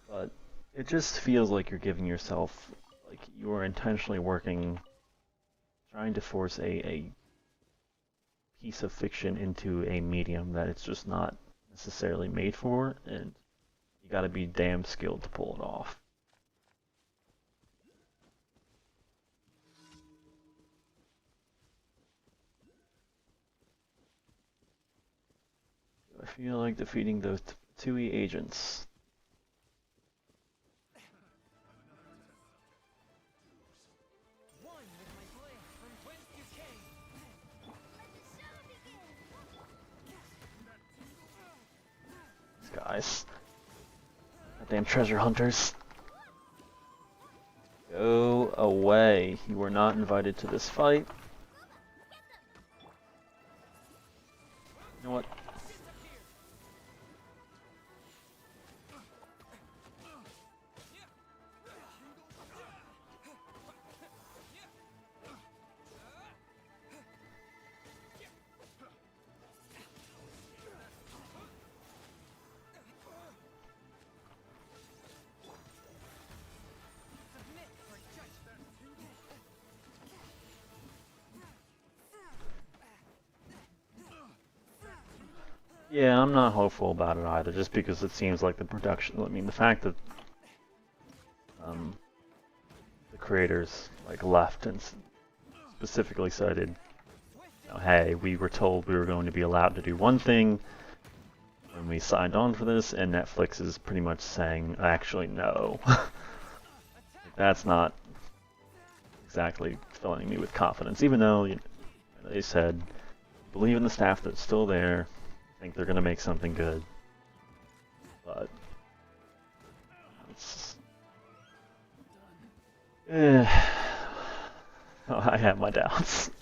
But it just feels like you're giving yourself, like you are intentionally working, trying to force a piece of fiction into a medium that it's just not necessarily made for, and you gotta be damn skilled to pull it off. I feel like defeating those Tui agents. These guys. Goddamn treasure hunters. Go away. You were not invited to this fight. You know what? Yeah, I'm not hopeful about it either, just because it seems like the production, I mean, the fact that um, the creators like left and specifically cited, you know, hey, we were told we were going to be allowed to do one thing when we signed on for this, and Netflix is pretty much saying, actually, no. That's not exactly filling me with confidence, even though they said, believe in the staff that's still there, think they're gonna make something good, but it's, I have my doubts.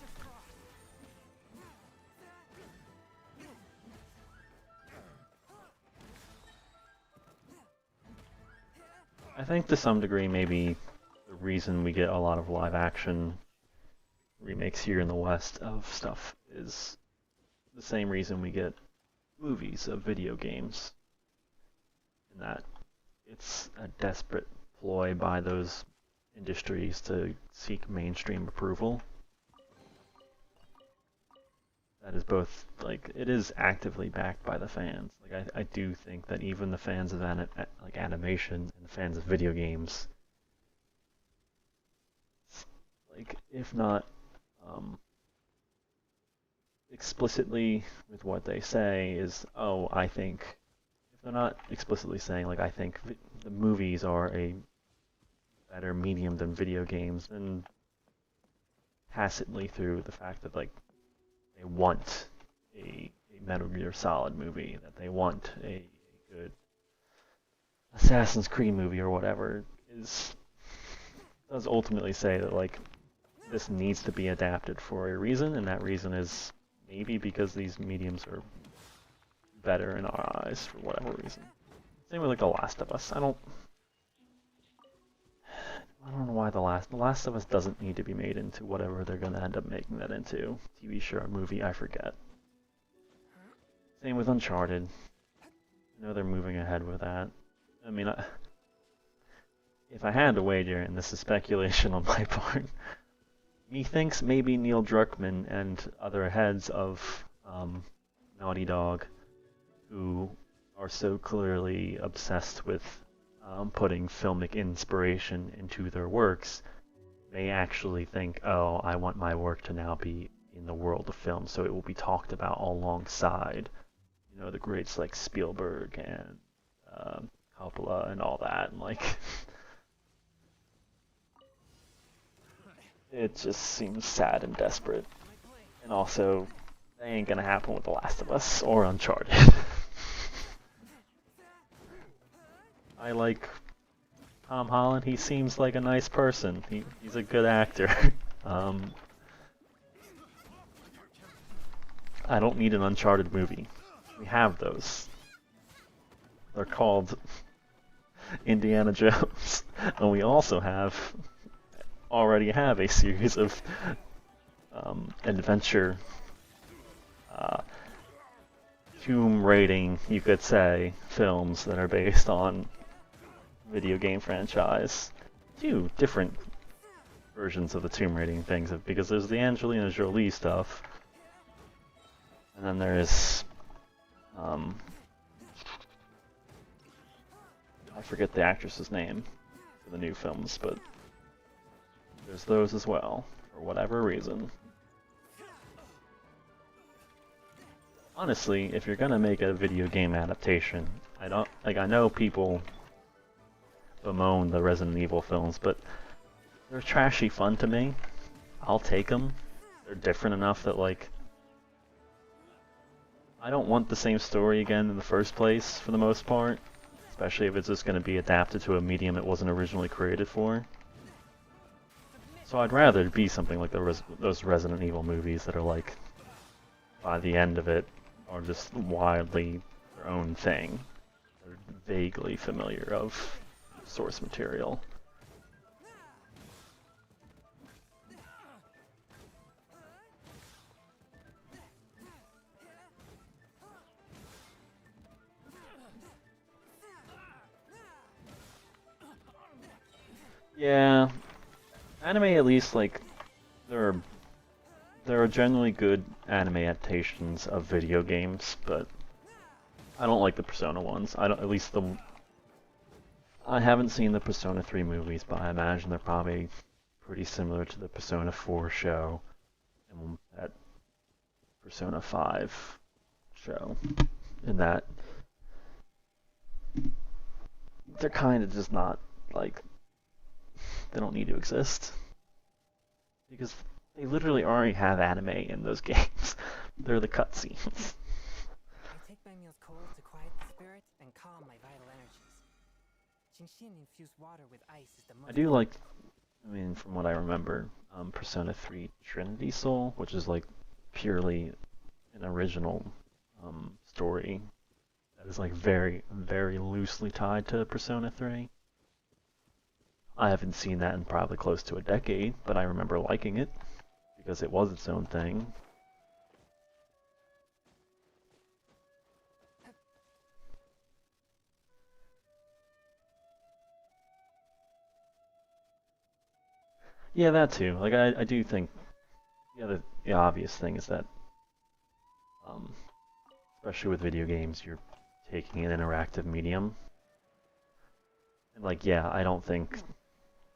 I think to some degree maybe the reason we get a lot of live action remakes here in the West of stuff is the same reason we get movies of video games, in that it's a desperate ploy by those industries to seek mainstream approval. That is both, like, it is actively backed by the fans. Like, I do think that even the fans of like animation and the fans of video games, like, if not explicitly with what they say, is, oh, I think they're not explicitly saying like I think the movies are a better medium than video games, then tacitly through the fact that like they want a Metal Gear Solid movie, that they want a good Assassin's Creed movie or whatever, is does ultimately say that like this needs to be adapted for a reason, and that reason is maybe because these mediums are better in our eyes for whatever reason. Same with like The Last of Us. I don't know why The Last of Us doesn't need to be made into whatever they're gonna end up making that into. TV show, movie, I forget. Same with Uncharted. I know they're moving ahead with that. I mean, if I had to wager, and this is speculation on my part, methinks maybe Neil Druckmann and other heads of Naughty Dog, who are so clearly obsessed with putting filmic inspiration into their works, may actually think, oh, I want my work to now be in the world of film, so it will be talked about alongside, you know, the greats like Spielberg and Coppola and all that, and like, it just seems sad and desperate. And also, that ain't gonna happen with The Last of Us or Uncharted. I like Tom Holland. He seems like a nice person. He's a good actor. I don't need an Uncharted movie. We have those. They're called Indiana Jones. And we also already have a series of adventure tomb raiding, you could say, films that are based on video game franchise. Two different versions of the tomb raiding things, because there's the Angelina Jolie stuff, and then there's I forget the actress's name for the new films, but there's those as well, for whatever reason. Honestly, if you're gonna make a video game adaptation, I know people bemoan the Resident Evil films, but they're trashy fun to me. I'll take them. They're different enough that like I don't want the same story again in the first place for the most part, especially if it's just going to be adapted to a medium it wasn't originally created for. So I'd rather it be something like those Resident Evil movies that are like, by the end of it, are just wildly their own thing. They're vaguely familiar of source material. Yeah, anime at least like there are generally good anime adaptations of video games, but I don't like the Persona ones. I haven't seen the Persona 3 movies, but I imagine they're probably pretty similar to the Persona 4 show and that Persona 5 show, in that they're kind of just not like, they don't need to exist, because they literally already have anime in those games. They're the cutscenes. I take my meals cold to quiet the spirit and calm my vital energies. Genshin infused water with ice is the most... I do like, I mean, from what I remember, Persona 3 Trinity Soul, which is like purely an original story that is like very, very loosely tied to Persona 3. I haven't seen that in probably close to a decade, but I remember liking it because it was its own thing. Yeah, that too. Like, I do think the obvious thing is that, especially with video games, you're taking an interactive medium. And like, yeah, I don't think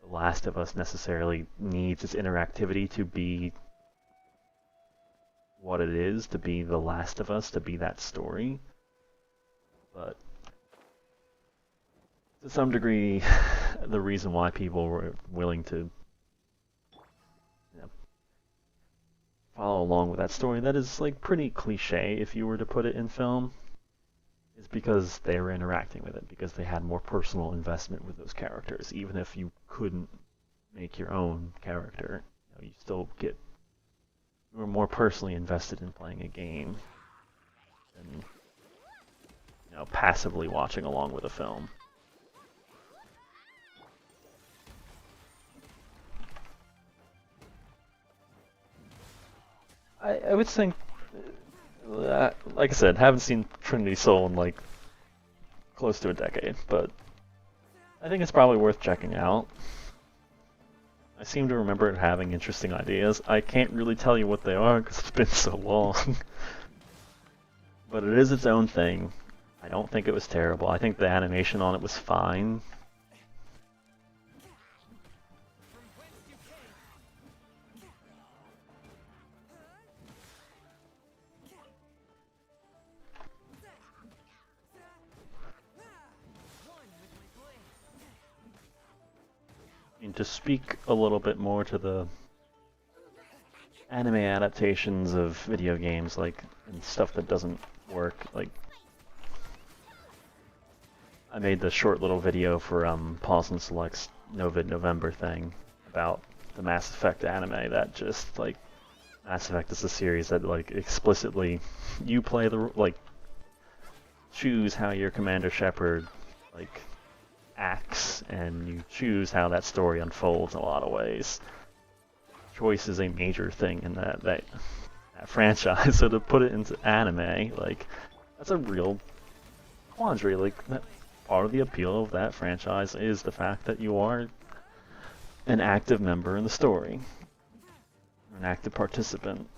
The Last of Us necessarily needs its interactivity to be what it is, to be The Last of Us, to be that story. But to some degree, the reason why people were willing to follow along with that story that is like pretty cliche if you were to put it in film is because they were interacting with it, because they had more personal investment with those characters. Even if you couldn't make your own character, you still get you were more personally invested in playing a game than passively watching along with a film. I would think, like I said, haven't seen Trinity Soul in like close to a decade, but I think it's probably worth checking out. I seem to remember it having interesting ideas. I can't really tell you what they are because it's been so long. But it is its own thing. I don't think it was terrible. I think the animation on it was fine. And to speak a little bit more to the anime adaptations of video games, like, and stuff that doesn't work, like, I made the short little video for Paulson Select's Novid November thing about the Mass Effect anime that just, like, Mass Effect is a series that, like, explicitly, you play the, like, choose how your Commander Shepard, like, acts, and you choose how that story unfolds in a lot of ways. Choice is a major thing in that franchise, so to put it into anime, like, that's a real quandary. Like, part of the appeal of that franchise is the fact that you are an active member in the story, an active participant.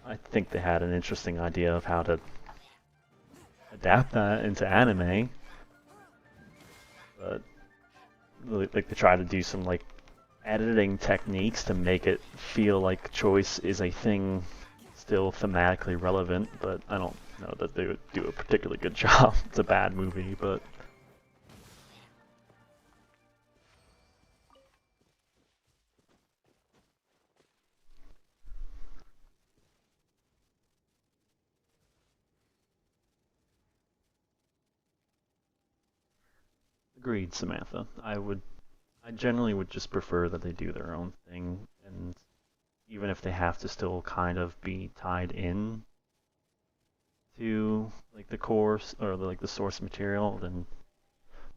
I think they had an interesting idea of how to adapt that into anime, but like they try to do some like editing techniques to make it feel like choice is a thing still thematically relevant, but I don't know that they would do a particularly good job. It's a bad movie, but agreed, Samantha. I generally would just prefer that they do their own thing, and even if they have to still kind of be tied in to like the course or like the source material, then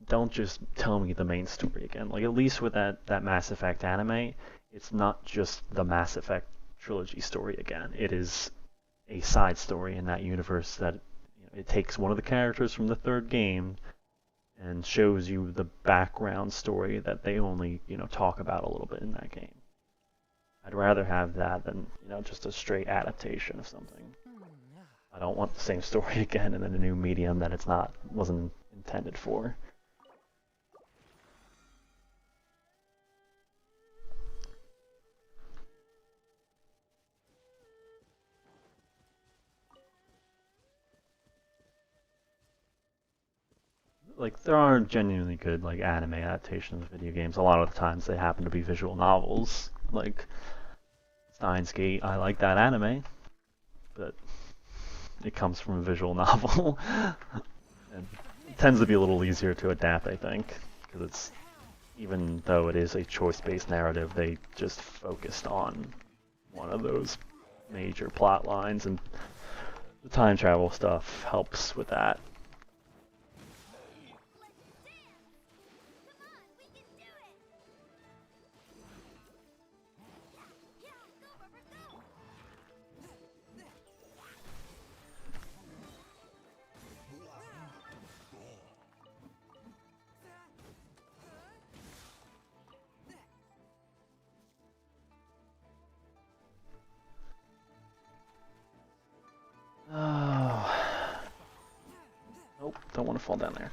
don't just tell me the main story again. Like at least with that Mass Effect anime, it's not just the Mass Effect trilogy story again. It is a side story in that universe that it takes one of the characters from the third game and shows you the background story that they only, talk about a little bit in that game. I'd rather have that than, just a straight adaptation of something. I don't want the same story again in a new medium that wasn't intended for. Like there are genuinely good like anime adaptations of video games. A lot of the times they happen to be visual novels. Like Steins Gate, I like that anime, but it comes from a visual novel, and it tends to be a little easier to adapt, I think, because it's even though it is a choice-based narrative, they just focused on one of those major plot lines, and the time travel stuff helps with that. Oh. Nope, don't want to fall down there.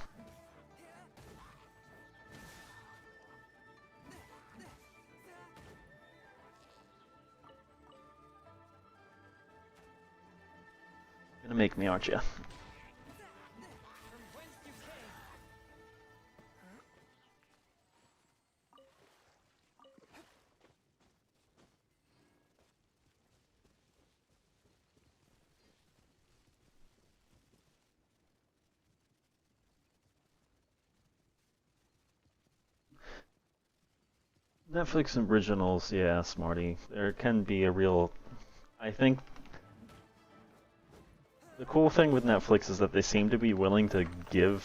You're gonna make me, aren't you? Netflix originals, yeah, Smarty. There can be a real. I think the cool thing with Netflix is that they seem to be willing to give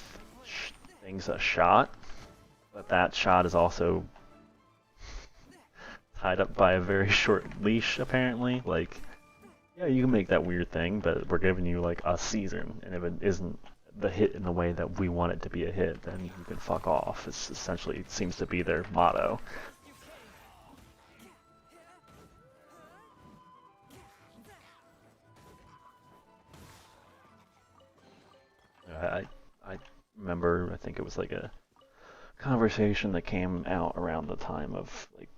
things a shot, but that shot is also tied up by a very short leash, apparently. Like, yeah, you can make that weird thing, but we're giving you like a season, and if it isn't the hit in the way that we want it to be a hit, then you can fuck off. It's essentially, it seems to be their motto. I remember, I think it was like a conversation that came out around the time of like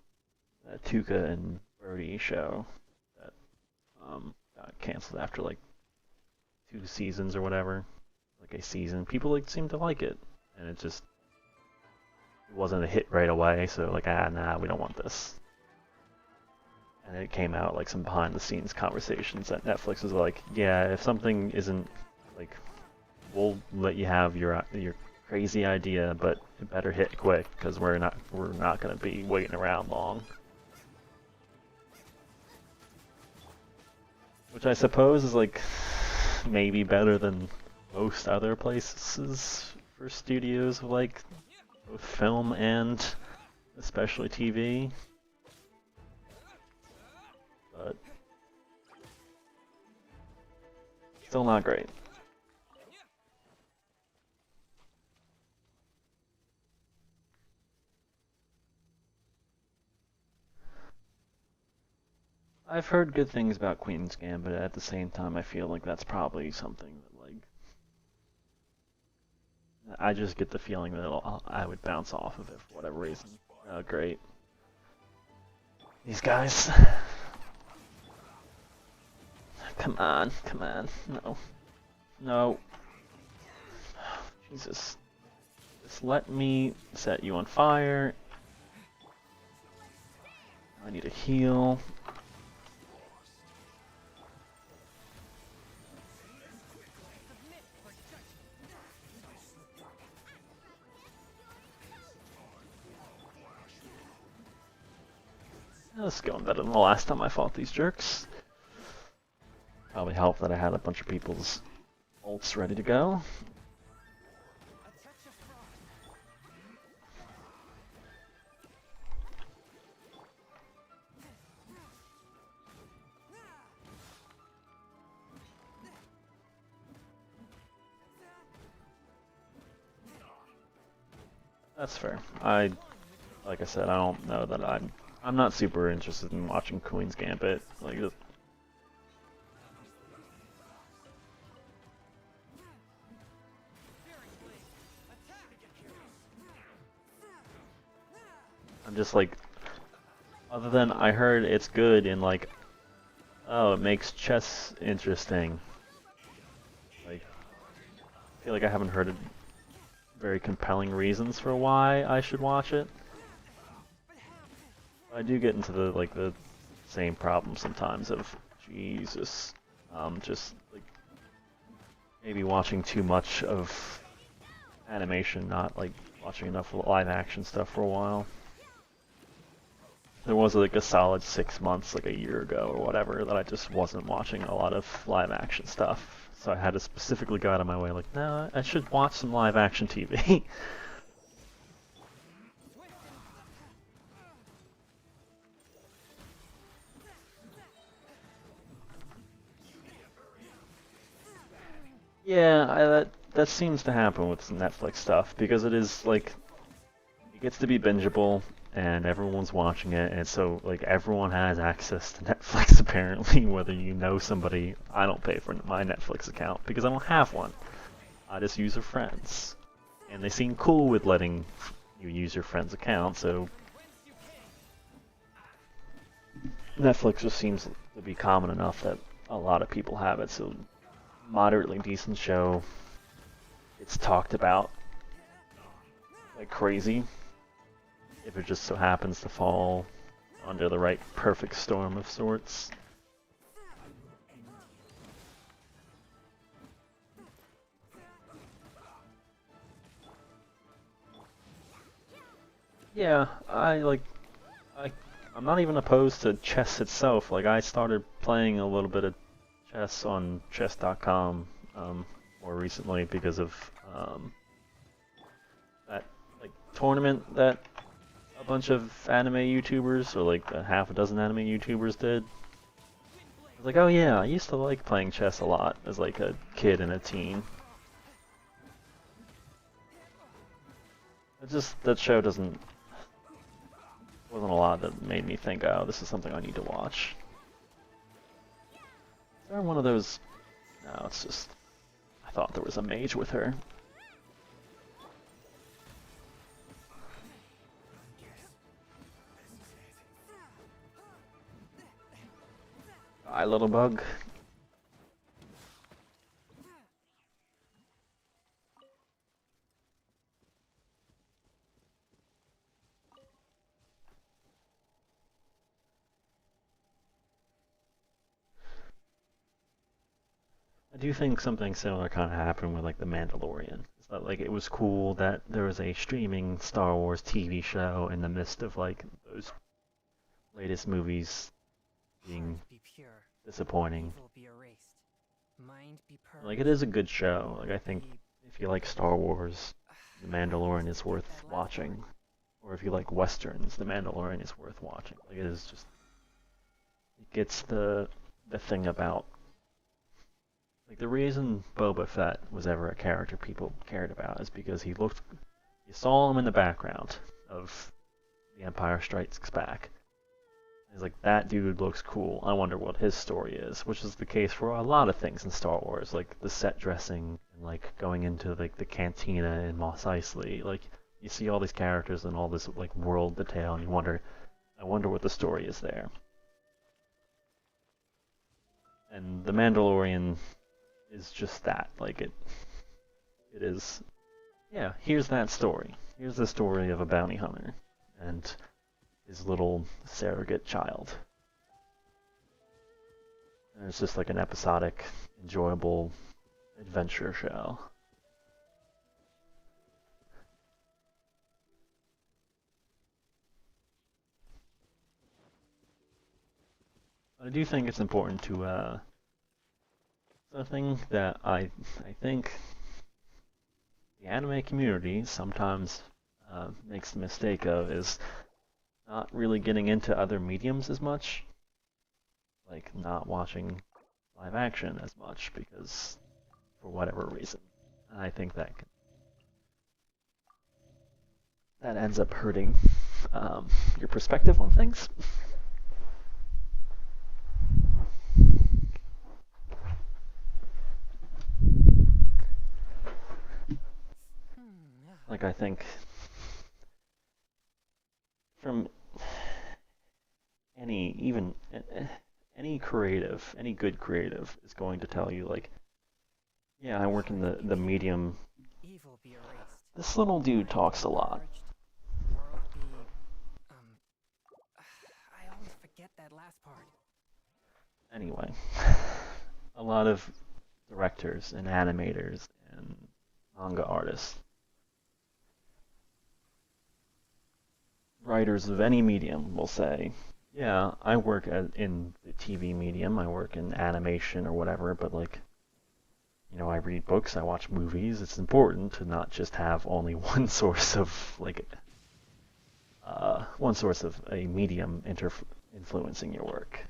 that Tuca and Brody show that got canceled after like 2 seasons or whatever, like a season. People like seemed to like it, and it wasn't a hit right away. So like, nah, we don't want this. And it came out like some behind the scenes conversations that Netflix was like, yeah, if something isn't like, we'll let you have your crazy idea, but it better hit quick because we're not gonna be waiting around long. Which I suppose is like maybe better than most other places for studios of like both film and especially TV. But still not great. I've heard good things about Queen's Gambit, but at the same time I feel like that's probably something that like I just get the feeling that I would bounce off of it for whatever reason. Oh, great. These guys. Come on, come on. No. No. Jesus. Just let me set you on fire. I need a heal. This is going better than the last time I fought these jerks. Probably helped that I had a bunch of people's ults ready to go. That's fair. Like I said, I don't know that I'm not super interested in watching Queen's Gambit. Like, I'm just like, other than I heard it's good in like, oh, it makes chess interesting. Like, I feel like I haven't heard very compelling reasons for why I should watch it. I do get into the same problem sometimes of Jesus, just like maybe watching too much of animation, not like watching enough live action stuff for a while. There was like a solid 6 months, like a year ago or whatever, that I just wasn't watching a lot of live action stuff. So I had to specifically go out of my way, like, no, I should watch some live action TV. Yeah, that seems to happen with some Netflix stuff because it is like it gets to be bingeable and everyone's watching it, and so like everyone has access to Netflix apparently, whether you know somebody. I don't pay for my Netflix account because I don't have one. I just use a friend's, and they seem cool with letting you use your friend's account, so Netflix just seems to be common enough that a lot of people have it. So moderately decent show. It's talked about like crazy if it just so happens to fall under the right perfect storm of sorts. Yeah, I like I'm not even opposed to chess itself. Like I started playing a little bit of chess on chess.com more recently because of that like tournament that a bunch of anime YouTubers or like a half a dozen anime YouTubers did. I was like, oh yeah, I used to like playing chess a lot as like a kid and a teen. It just that show wasn't a lot that made me think, oh, this is something I need to watch. Is there one of those? No, it's just I thought there was a mage with her. Hi, little bug. I do think something similar kind of happened with like The Mandalorian. It's not like it was cool that there was a streaming Star Wars TV show in the midst of like those latest movies being Heart be pure, disappointing. evil be erased, mind be purged. Like it is a good show. Like I think Be- if you like Star Wars, The Mandalorian is Forget worth that last watching. part. Or if you like westerns, The Mandalorian is worth watching. Like it is just it gets the thing about like the reason Boba Fett was ever a character people cared about is because you saw him in the background of The Empire Strikes Back. He's like, that dude looks cool. I wonder what his story is, which is the case for a lot of things in Star Wars, like the set dressing and like going into like the cantina in Mos Eisley. Like you see all these characters and all this like world detail, and you wonder, I wonder what the story is there. And The Mandalorian is just that. Like it is. Yeah, here's that story. Here's the story of a bounty hunter and his little surrogate child. And it's just like an episodic, enjoyable adventure show. I do think it's important to something that I think the anime community sometimes makes the mistake of is not really getting into other mediums as much, like not watching live action as much because for whatever reason. And I think that ends up hurting your perspective on things. Like I think from any creative, any good creative is going to tell you like, yeah, I work in the medium. Evil be erased. This little dude talks a lot. World be I always forget that last part. Anyway, a lot of directors and animators and manga artists, writers of any medium will say, yeah, I work in the TV medium, I work in animation or whatever, but like, you know, I read books, I watch movies. It's important to not just have only one source of like one source of a medium influencing your work.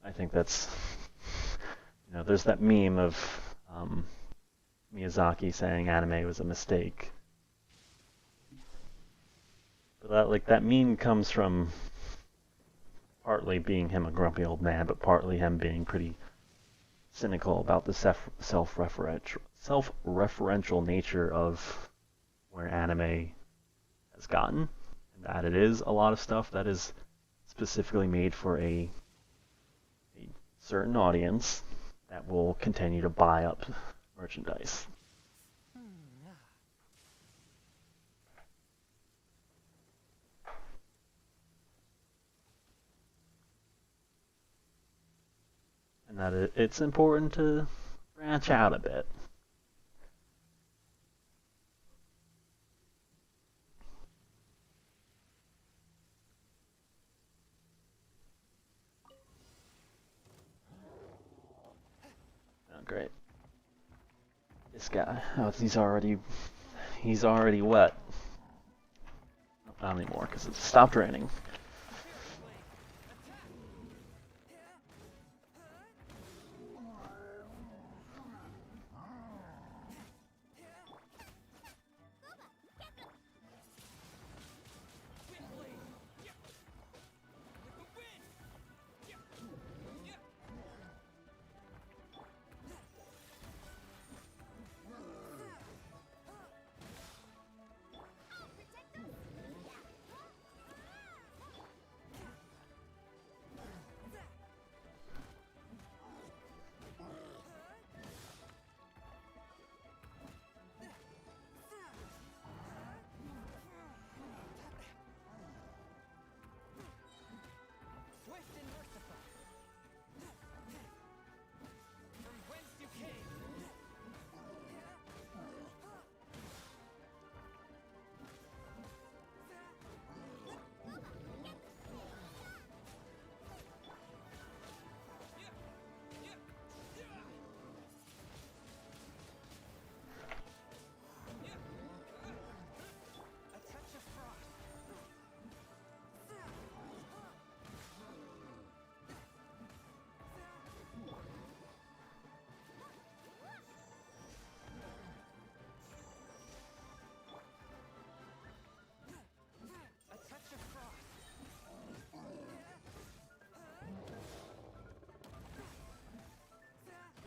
I think that's, you know, there's that meme of Miyazaki saying anime was a mistake. But that meme comes from partly being him a grumpy old man, but partly him being pretty cynical about the self-referential nature of where anime has gotten, and that it is a lot of stuff that is specifically made for a certain audience that will continue to buy up merchandise. And that it's important to branch out a bit. great. This guy. Oh, he's already wet. Not anymore, because it stopped raining.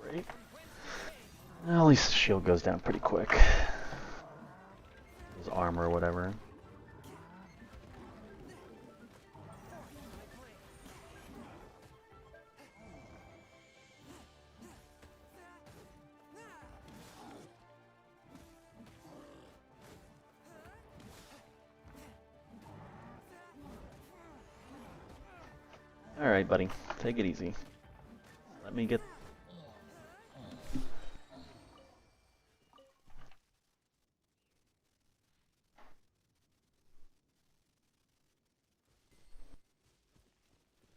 Great. Well, at least the shield goes down pretty quick. His armor or whatever. Alright, buddy. Take it easy. Let me get...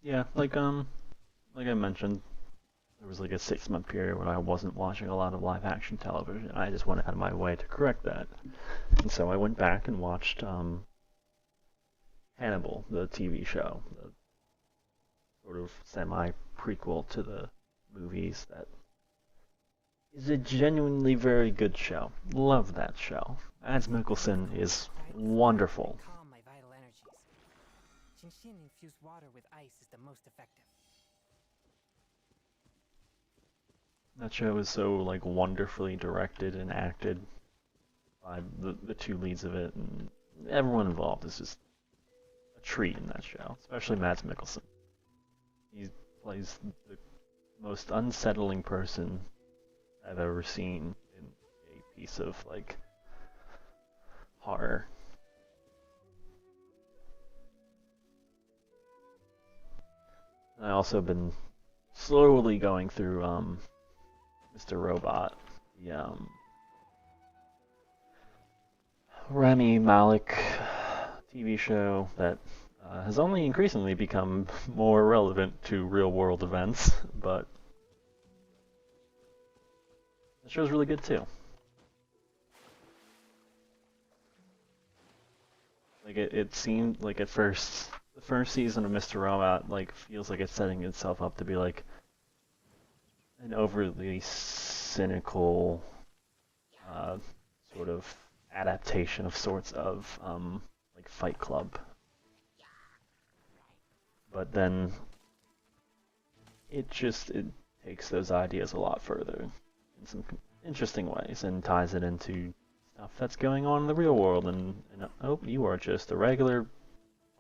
Yeah, like I mentioned, there was like a 6-month period when I wasn't watching a lot of live action television. I just went out of my way to correct that. And so I went back and watched Hannibal, the TV show, the sort of semi-prequel to the movies that is a genuinely very good show. Love that show. Mads Mikkelsen is wonderful. Calm my vital energies. Genshin infused water with ice is the most effective. That show is so like wonderfully directed and acted by the two leads of it, and everyone involved is just a treat in that show, especially Mads Mikkelsen. He plays the most unsettling person I've ever seen in a piece of like horror. I also been slowly going through Mr. Robot, the Rami Malek TV show that has only increasingly become more relevant to real-world events, but the show's really good too. Like it seemed like at first, the first season of Mr. Robot like feels like it's setting itself up to be like an overly cynical sort of adaptation of sorts of like Fight Club. But then it takes those ideas a lot further in some interesting ways and ties it into stuff that's going on in the real world. And oh, you are just a regular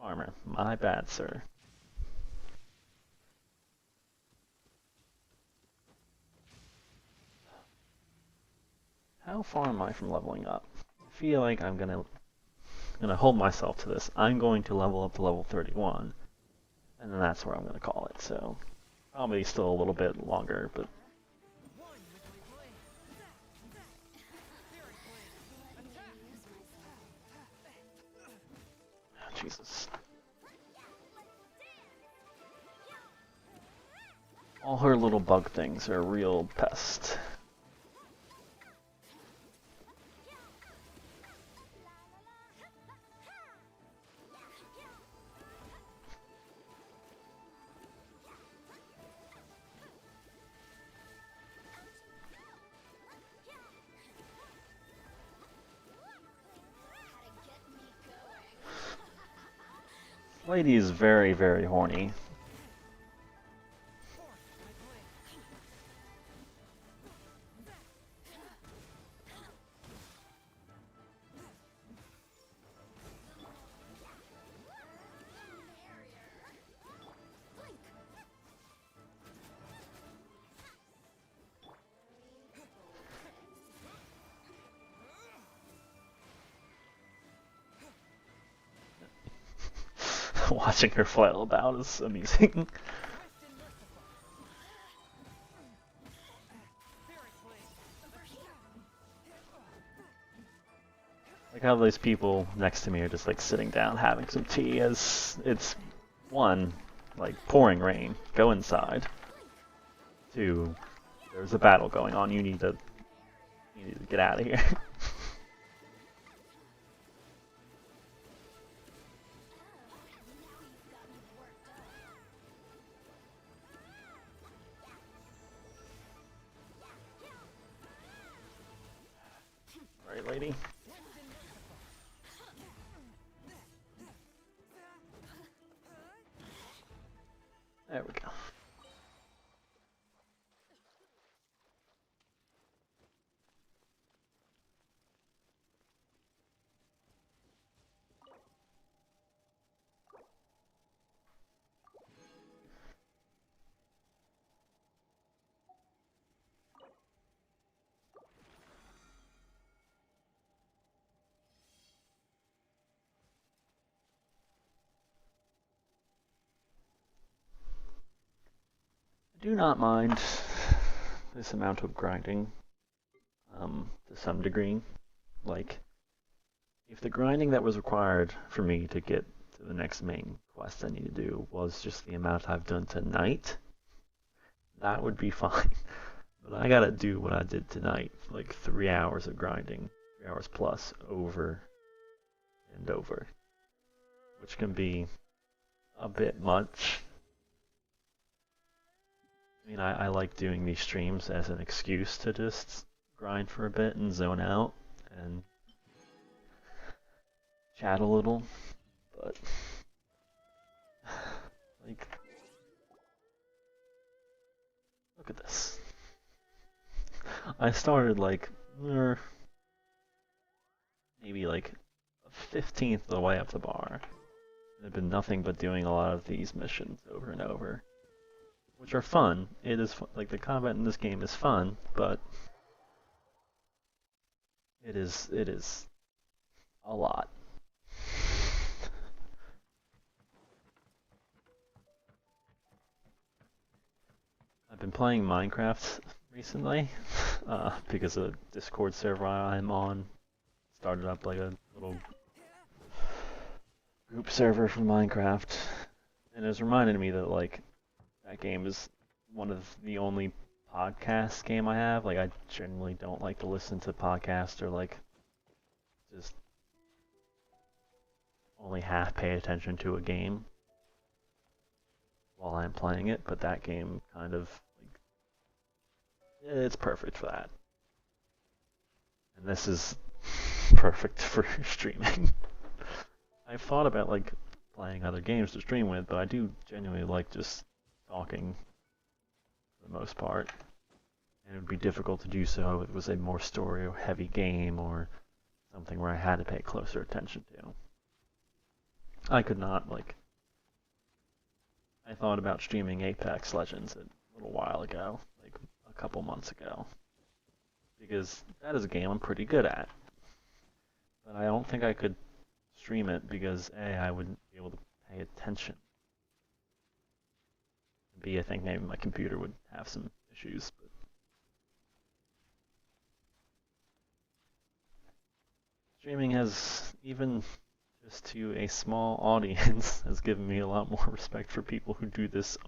farmer. My bad, sir. How far am I from leveling up? I feel like I'm gonna hold myself to this. I'm going to level up to level 31. And then that's where I'm going to call it, so probably still a little bit longer, but... Oh, Jesus. All her little little bug things are a real pest. Lady is very, very horny. Watching her flail about is amusing. Like how those people next to me are just like sitting down having some tea as it's one, like pouring rain, go inside. Two, there's a battle going on, you need to get out of here. Right, lady? There we go. I do not mind this amount of grinding, to some degree. Like, if the grinding that was required for me to get to the next main quest I need to do was just the amount I've done tonight, that would be fine. But I gotta do what I did tonight, like 3 hours of grinding, 3 hours plus, over and over, which can be a bit much. I mean, I like doing these streams as an excuse to just grind for a bit and zone out and chat a little, but like, look at this. I started like maybe like a 15th of the way up the bar. I've been nothing but doing a lot of these missions over and over, which are fun. It is like the combat in this game is fun, but it is a lot. I've been playing Minecraft recently because a Discord server I'm on started up like a little group server for Minecraft, and it's reminded me that like that game is one of the only podcast game I have. Like, I generally don't like to listen to podcasts or like just only half pay attention to a game while I'm playing it, but that game kind of like, it's perfect for that. And this is perfect for streaming. I've thought about like playing other games to stream with, but I do genuinely like just talking for the most part. And it would be difficult to do so if it was a more story-heavy game or something where I had to pay closer attention to. I could not, like... I thought about streaming Apex Legends a little while ago, like a couple months ago, because that is a game I'm pretty good at. But I don't think I could stream it because A, I wouldn't be able to pay attention. B, I think maybe my computer would have some issues. But streaming has, even just to a small audience, has given me a lot more respect for people who do this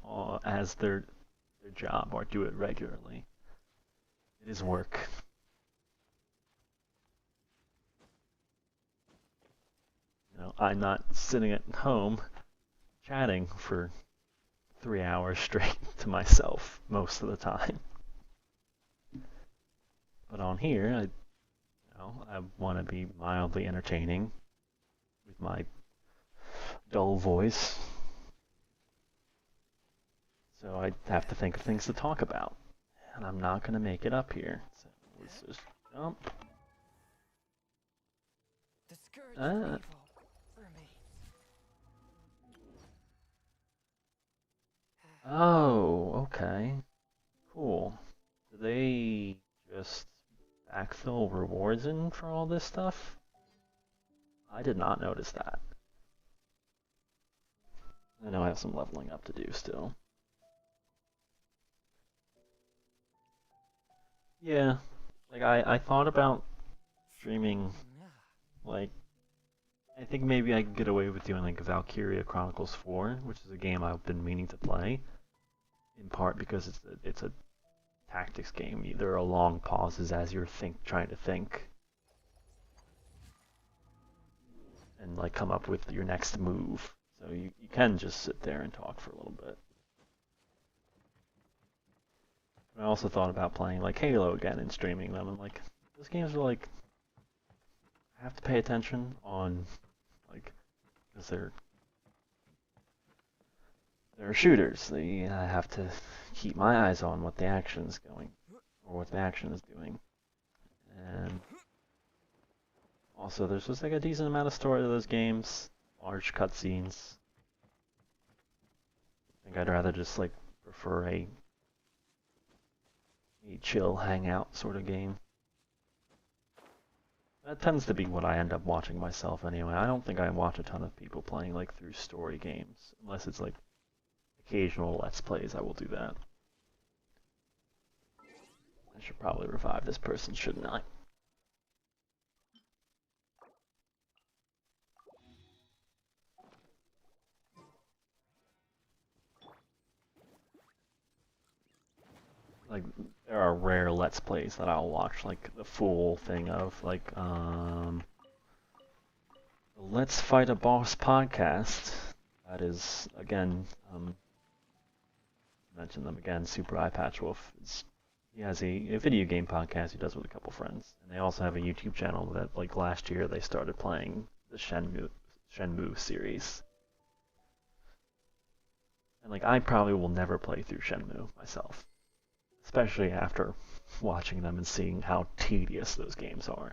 as their their job or do it regularly. It is work. I'm not sitting at home chatting for 3 hours straight to myself most of the time. But on here, I want to be mildly entertaining with my dull voice. So I have to think of things to talk about. And I'm not going to make it up here. So let's just jump. The scourge of evil remains. Oh, okay. Cool. Do they just backfill rewards in for all this stuff? I did not notice that. I know I have some leveling up to do still. Yeah, like I thought about streaming, like, I think maybe I could get away with doing like Valkyria Chronicles 4, which is a game I've been meaning to play, in part because it's a tactics game. There are long pauses as you're trying to think and like come up with your next move. So you can just sit there and talk for a little bit. I also thought about playing like Halo again and streaming them, and like those games are like I have to pay attention on like because they're shooters. I have to keep my eyes on what the action is going or what the action is doing, and also there's just like a decent amount of story to those games, large cutscenes. I think I'd rather just like prefer a chill hangout sort of game. That tends to be what I end up watching myself anyway. I don't think I watch a ton of people playing like through story games, unless it's like occasional Let's Plays. I will do that. I should probably revive this person, shouldn't I? Like, there are rare Let's Plays that I'll watch, like the full thing of, like, the Let's Fight a Boss podcast. That is, again, mention them again, Super Eye Patch Wolf. He has a video game podcast he does with a couple friends. And they also have a YouTube channel that, like, last year they started playing the Shenmue series. And, like, I probably will never play through Shenmue myself. Especially after watching them and seeing how tedious those games are.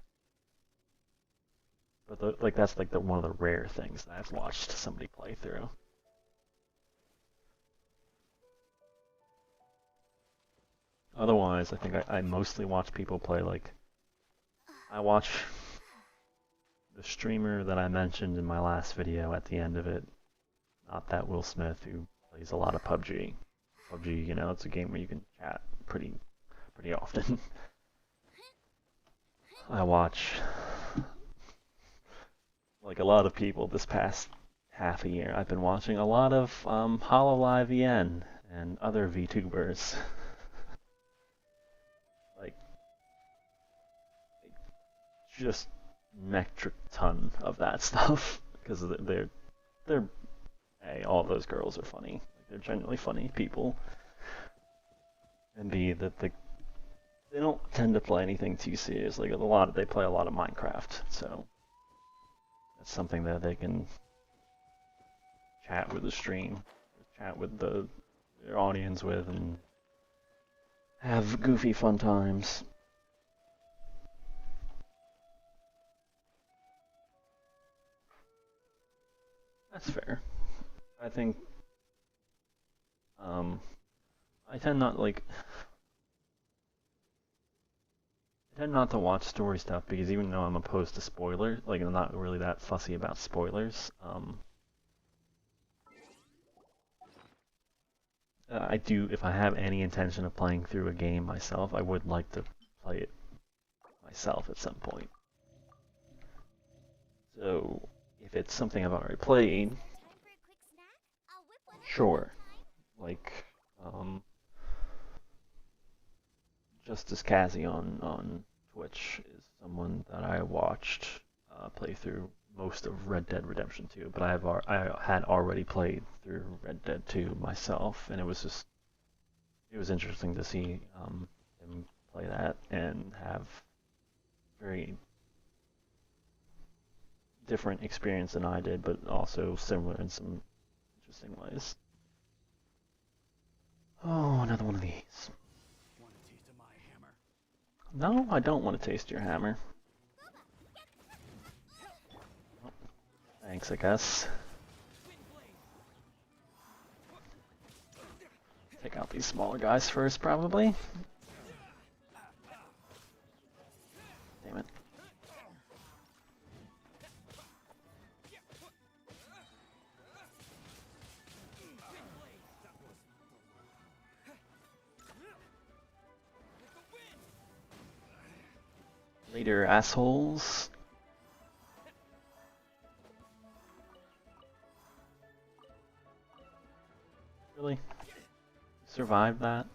But that's like one of the rare things that I've watched somebody play through. Otherwise, I think I mostly watch people play like I watch the streamer that I mentioned in my last video at the end of it. Not that Will Smith who plays a lot of PUBG. PUBG, it's a game where you can chat pretty often. I watch like a lot of people this past half a year. I've been watching a lot of HoloLive EN and other VTubers. like just metric ton of that stuff because they're A, all those girls are funny. They're genuinely funny people. And B, that they don't tend to play anything too serious. Like they play a lot of Minecraft, so that's something that they can chat with the stream, chat with their audience with, and have goofy fun times. That's fair. I think I tend not to watch story stuff because even though I'm opposed to spoilers, like I'm not really that fussy about spoilers. I do, if I have any intention of playing through a game myself, I would like to play it myself at some point. So if it's something I've already played, sure. Like, Justice Cassie on Twitch is someone that I watched play through most of Red Dead Redemption 2, but I had already played through Red Dead 2 myself, and it was interesting to see him play that and have very different experience than I did, but also similar in some interesting ways. Oh, another one of these. Want a taste of my hammer? No, I don't want to taste your hammer. Oh, thanks, I guess. Take out these smaller guys first, probably. Damn it. Later, assholes. Really? Survived that?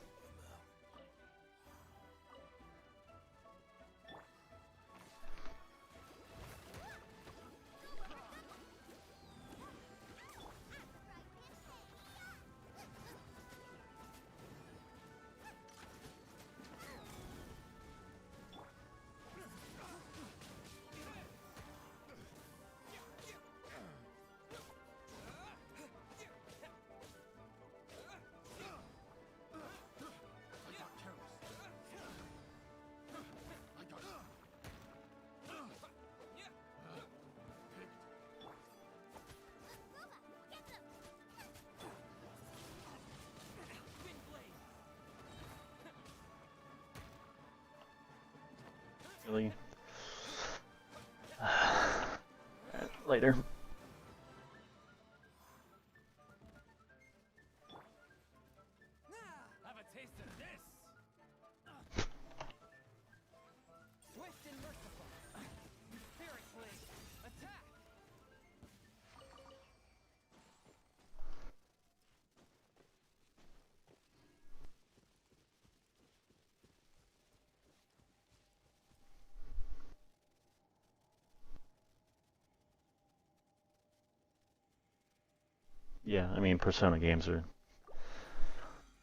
Really? Later. Have a taste of this. Swift and merciful. Spirit blade. Attack. Yeah, I mean, Persona games are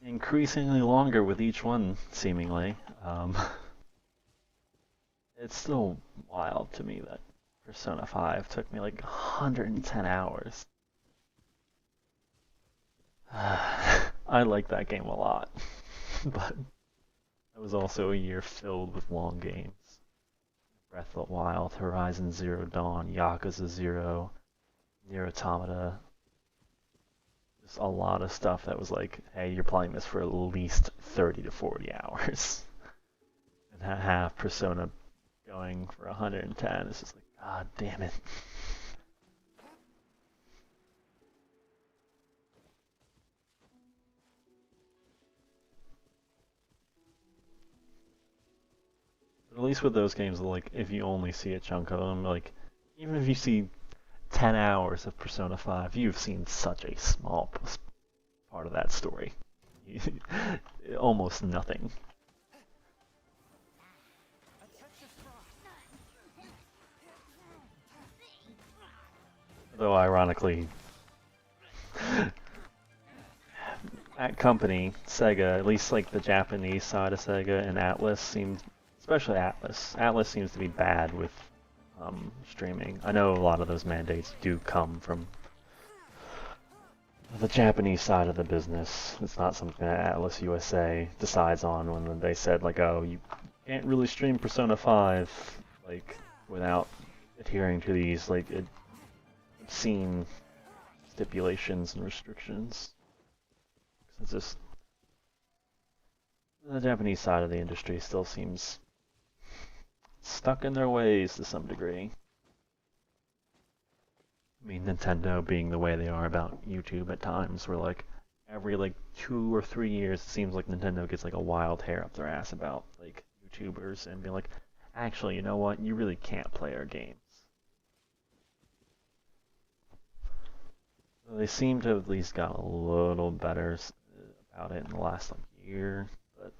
increasingly longer with each one, seemingly. It's still wild to me that Persona 5 took me like 110 hours. I like that game a lot, but it was also a year filled with long games. Breath of the Wild, Horizon Zero Dawn, Yakuza 0, Nier Automata. Just a lot of stuff that was like, hey, you're playing this for at least 30 to 40 hours. And have Persona going for 110. It's just like, god damn it. But at least with those games, like, if you only see a chunk of them, like, even if you see 10 hours of Persona 5, you've seen such a small part of that story. Almost nothing. Though, ironically, that company, Sega, at least like the Japanese side of Sega and Atlas seems, especially Atlas seems to be bad with streaming. I know a lot of those mandates do come from the Japanese side of the business. It's not something that Atlas USA decides on when they said like, oh, you can't really stream Persona 5 like without adhering to these like obscene stipulations and restrictions. It's just the Japanese side of the industry still seems stuck in their ways to some degree. I mean, Nintendo being the way they are about YouTube at times, where like every like 2 or 3 years, it seems like Nintendo gets like a wild hair up their ass about like YouTubers and being like, actually, you know what? You really can't play our games. So they seem to have at least got a little better about it in the last like year, but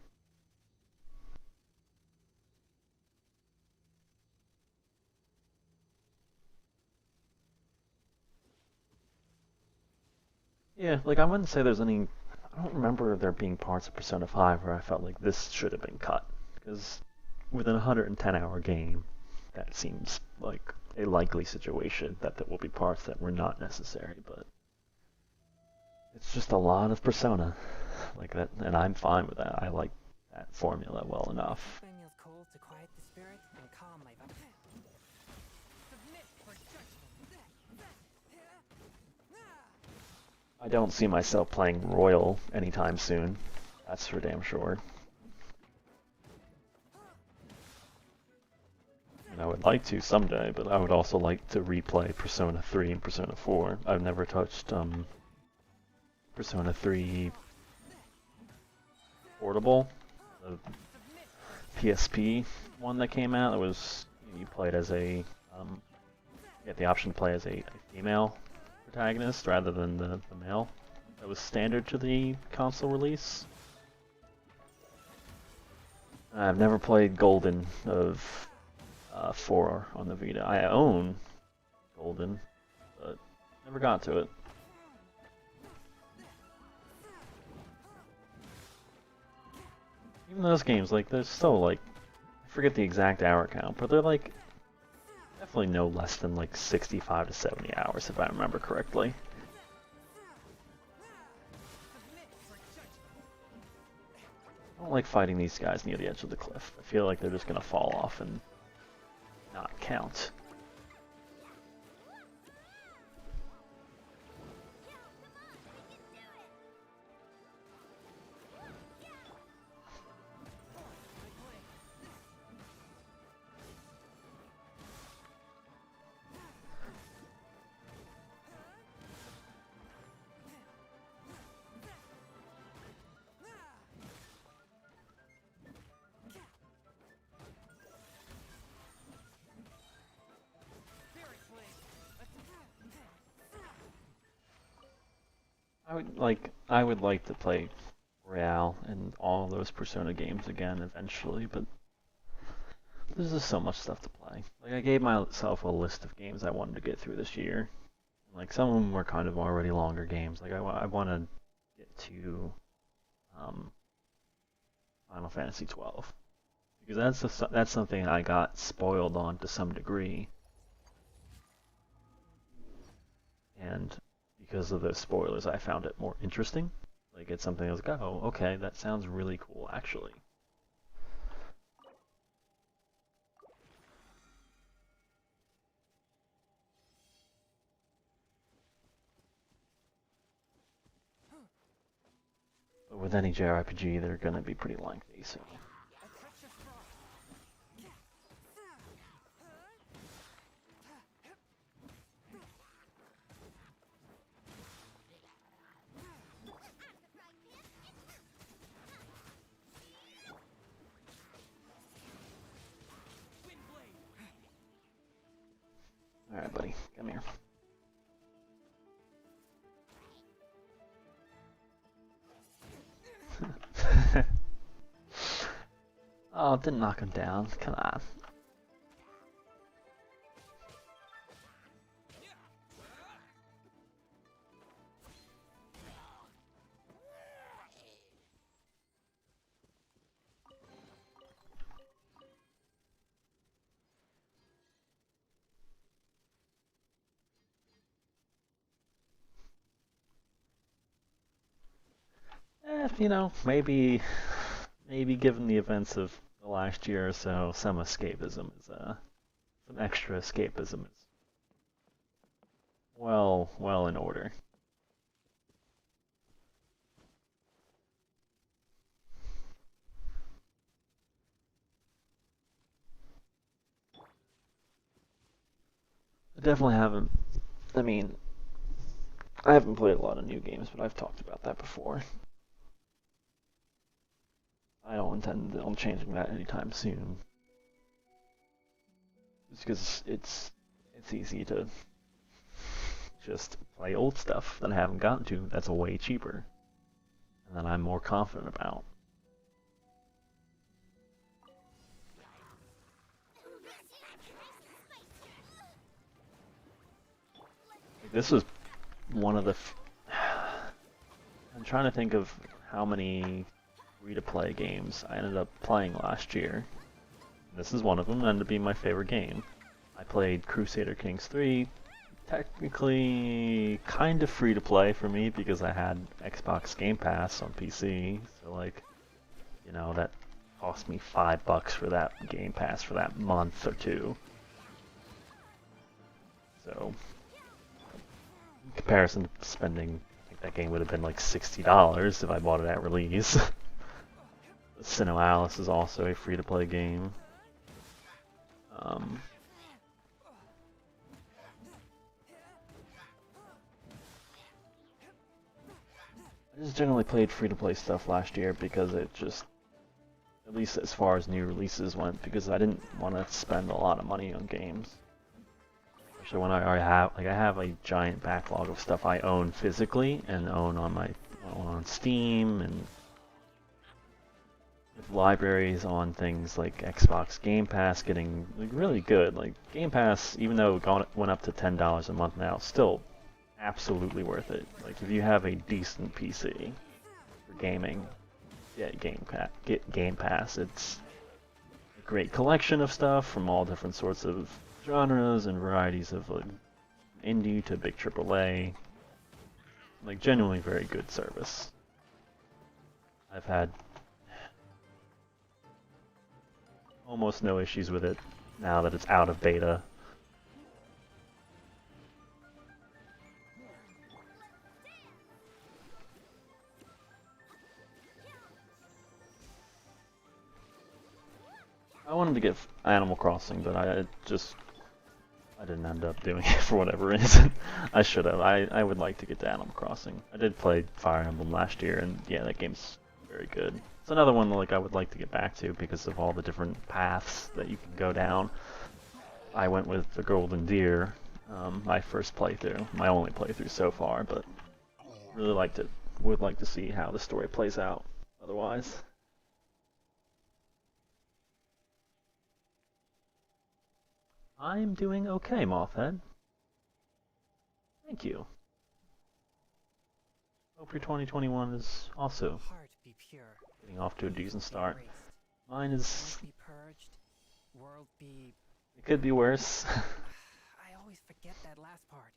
Yeah, like I wouldn't say there's any. I don't remember there being parts of Persona 5 where I felt like this should have been cut. Because within a 110-hour game, that seems like a likely situation that there will be parts that were not necessary, but it's just a lot of Persona. Like that, and I'm fine with that. I like that formula well enough. My meal's cold to quiet the spirit and calm my vital. Submit for judgment. I don't see myself playing Royal anytime soon. That's for damn sure. And I would like to someday, but I would also like to replay Persona 3 and Persona 4. I've never touched Persona 3 Portable, the PSP one that came out. It was you played as a you had the option to play as a female protagonist rather than the male. That was standard to the console release. I've never played Golden of 4 on the Vita. I own Golden, but never got to it. Even those games, like, they're still, like, I forget the exact hour count, but they're, like, definitely no less than, like, 65 to 70 hours, if I remember correctly. I don't like fighting these guys near the edge of the cliff. I feel like they're just gonna fall off and not count. I would like to play Royale and all those Persona games again eventually, but there's just so much stuff to play. Like I gave myself a list of games I wanted to get through this year. Like some of them were kind of already longer games. Like I want to get to Final Fantasy 12 because that's something I got spoiled on to some degree, and because of the spoilers, I found it more interesting. Like it's something I was like, oh, okay, that sounds really cool, actually. But with any JRPG, they're gonna be pretty lengthy, so. Alright, buddy, come here. Oh, didn't knock him down. Come on. You know, maybe given the events of the last year or so, some escapism is some extra escapism is well in order. I definitely haven't. I mean, I haven't played a lot of new games, but I've talked about that before. I don't intend on changing that anytime soon. Just because it's easy to just play old stuff that I haven't gotten to that's way cheaper and that I'm more confident about. Like, this was one of the I'm trying to think of how many free-to-play games I ended up playing last year. This is one of them, ended up being my favorite game. I played Crusader Kings 3, technically kind of free-to-play for me because I had Xbox Game Pass on PC, so like, you know, that cost me $5 for that Game Pass for that month or two. So, in comparison to spending, I think that game would have been like $60 if I bought it at release. Sinnoh Alice is also a free-to-play game. I just generally played free-to-play stuff last year because it just, at least as far as new releases went, because I didn't want to spend a lot of money on games. Especially when I already have, like, I have a giant backlog of stuff I own physically and own on Steam and with libraries on things like Xbox Game Pass getting like, really good. Like Game Pass, even though it went up to $10 a month now, still absolutely worth it. Like if you have a decent PC for gaming, get Game Pass. It's a great collection of stuff from all different sorts of genres and varieties of like indie to big AAA. Like genuinely very good service. I've had almost no issues with it now that it's out of beta. I wanted to get Animal Crossing, but I didn't end up doing it for whatever reason. I should have. I would like to get to Animal Crossing. I did play Fire Emblem last year, and yeah, that game's very good. It's another one like I would like to get back to because of all the different paths that you can go down. I went with the Golden Deer, my first playthrough, my only playthrough so far, but really liked it. Would like to see how the story plays out otherwise. I'm doing okay, Mothhead. Thank you. Hope your 2021 is also Heart be pure. getting off to a decent start. Erased. Mine is... Mind be purged. World be... It could be worse. I always forget that last part.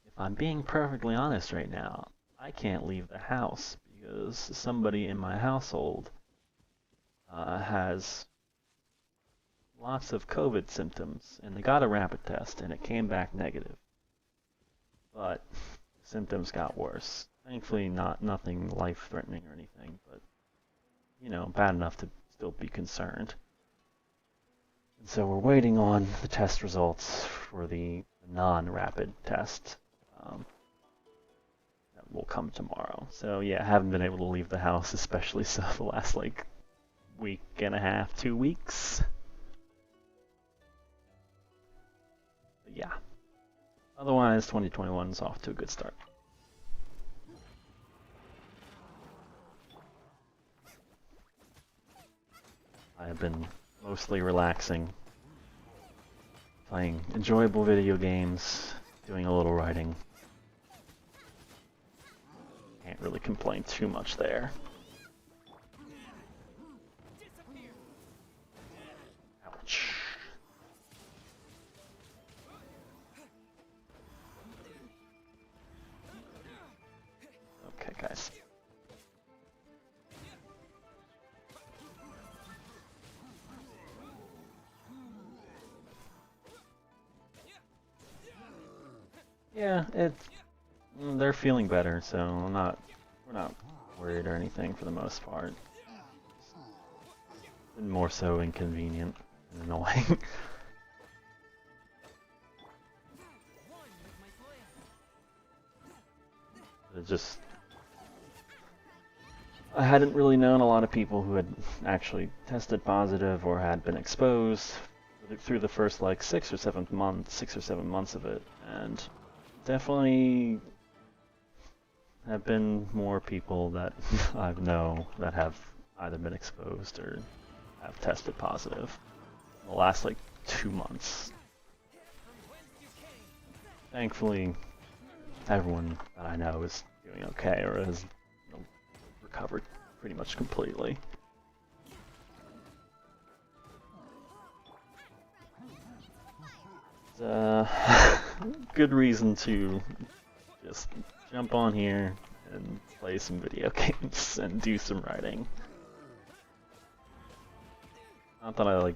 If I'm being perfectly honest right now, I can't leave the house because somebody in my household has lots of COVID symptoms, and they got a rapid test, and it came back negative. But symptoms got worse. Thankfully, nothing life-threatening or anything, but you know, bad enough to still be concerned. And so we're waiting on the test results for the non-rapid test. That will come tomorrow. So yeah, I haven't been able to leave the house, especially so the last like week and a half, 2 weeks. But yeah. Otherwise, 2021 is off to a good start. I have been mostly relaxing, playing enjoyable video games, doing a little writing. Can't really complain too much there. Ouch. Okay, guys. Yeah, they're feeling better, so we're not worried or anything for the most part. Been more so inconvenient and annoying. It just, I hadn't really known a lot of people who had actually tested positive or had been exposed through the first like 6 or 7 months of it, and definitely have been more people that I know that have either been exposed or have tested positive in the last like 2 months. Thankfully, everyone that I know is doing okay or has recovered pretty much completely. Good reason to just jump on here and play some video games and do some writing. Not that I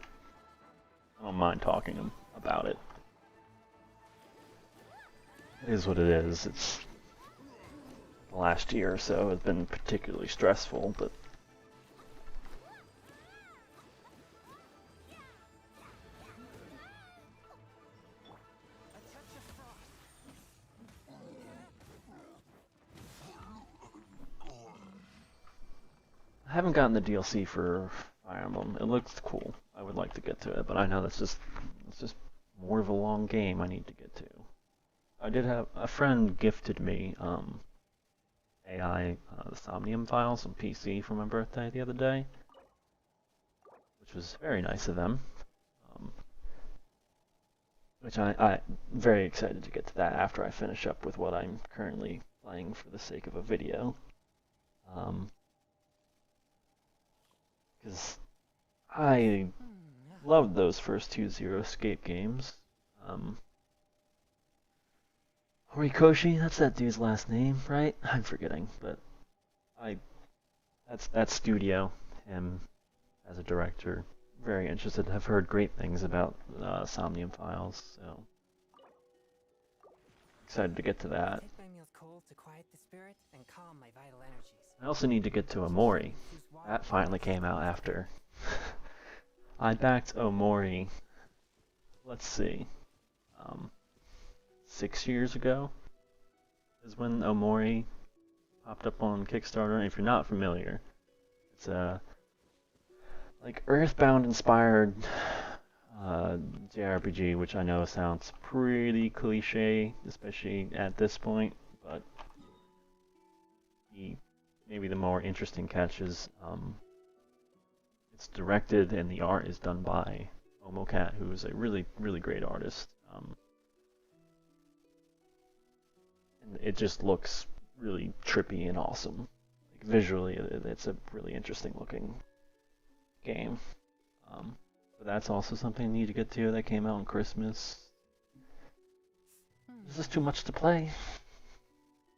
don't mind talking about it. It is what it is. It's the last year or so has been particularly stressful, but I haven't gotten the DLC for Fire Emblem. It looks cool. I would like to get to it, but I know it's just more of a long game I need to get to. I did have a friend gifted me AI the Somnium files on PC for my birthday the other day, which was very nice of them. Which I'm very excited to get to that after I finish up with what I'm currently playing for the sake of a video. Because I loved those first two Zero Escape games. Horikoshi, that's that dude's last name, right? I'm forgetting, but that's that studio, him as a director. Very interested. I've heard great things about Somnium Files, so excited to get to that. Take my meals cold to quiet the spirit and calm my vital energies. I also need to get to Omori. That finally came out after. I backed Omori, let's see, 6 years ago is when Omori popped up on Kickstarter. And if you're not familiar, it's a like Earthbound inspired JRPG, which I know sounds pretty cliche, especially at this point, but maybe the more interesting catch is it's directed and the art is done by Omocat, who is a really, really great artist. And it just looks really trippy and awesome. Like visually, it's a really interesting looking game. But that's also something I need to get to that came out on Christmas. This is too much to play.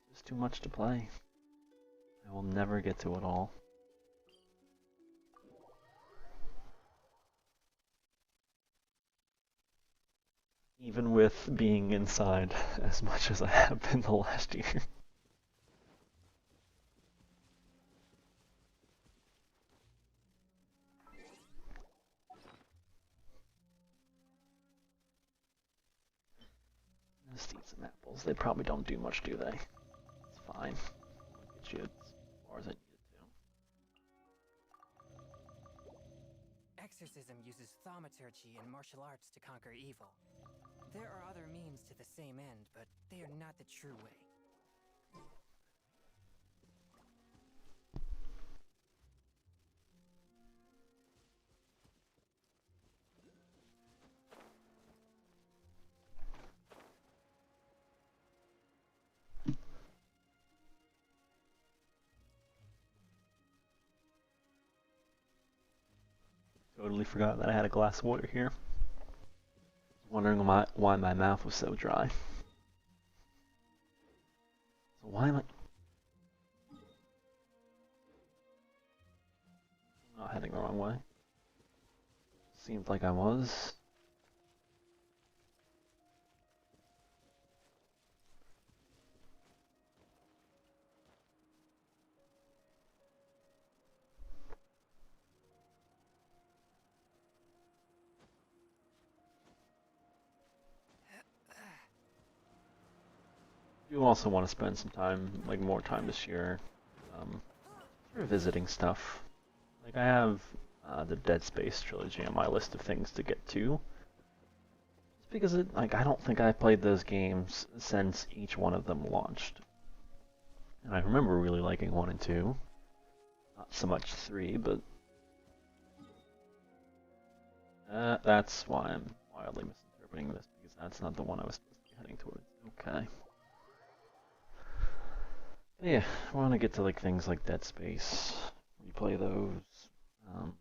There's too much to play. I will never get to it all. Even with being inside as much as I have been the last year. Let's eat some apples. They probably don't do much, do they? It's fine. I'll get you as far as I need it to. Exorcism uses thaumaturgy and martial arts to conquer evil. There are other means to the same end, but they are not the true way. Totally forgot that I had a glass of water here. Wondering why my mouth was so dry. So why am I not heading the wrong way? Seemed like I was. You also want to spend some time, like more time this year, revisiting stuff. Like I have the Dead Space trilogy on my list of things to get to. Just because I don't think I've played those games since each one of them launched. And I remember really liking 1 and 2. Not so much 3, but that's why I'm wildly misinterpreting this, because that's not the one I was supposed to be heading towards. Okay. Yeah, I want to get to like things like Dead Space, replay those. Um,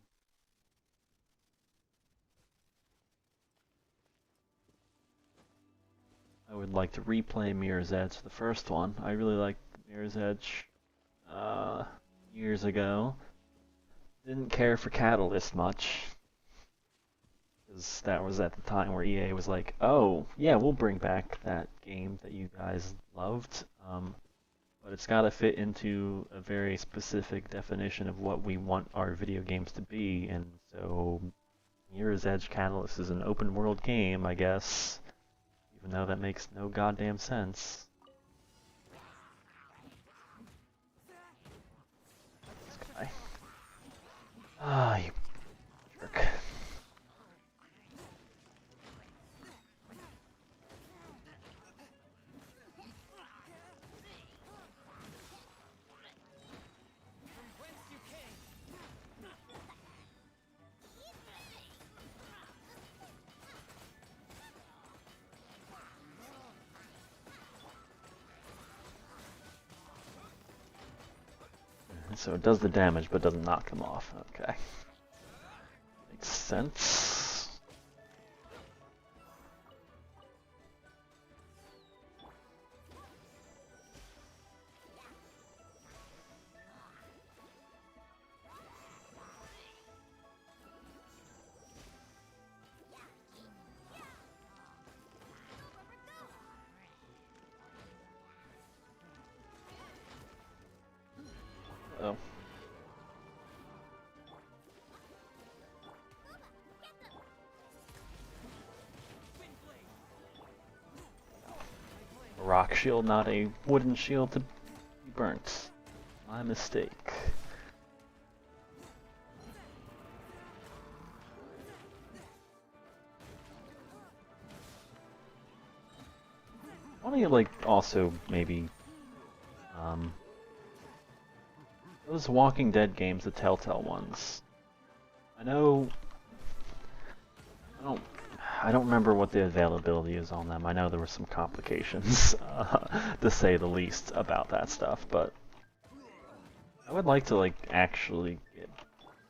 I would like to replay Mirror's Edge, the first one. I really liked Mirror's Edge uh, years ago. Didn't care for Catalyst much, because that was at the time where EA was like, oh, yeah, we'll bring back that game that you guys loved. But it's got to fit into a very specific definition of what we want our video games to be, and so Mirror's Edge Catalyst is an open world game, I guess, even though that makes no goddamn sense. This guy. Ah, you jerk. So it does the damage, but doesn't knock them off. Okay. Makes sense. Oh. A rock shield, not a wooden shield to be burnt. My mistake. Why don't you like also maybe those Walking Dead games, the Telltale ones. I know I don't remember what the availability is on them. I know there were some complications, to say the least, about that stuff, but I would like to like actually get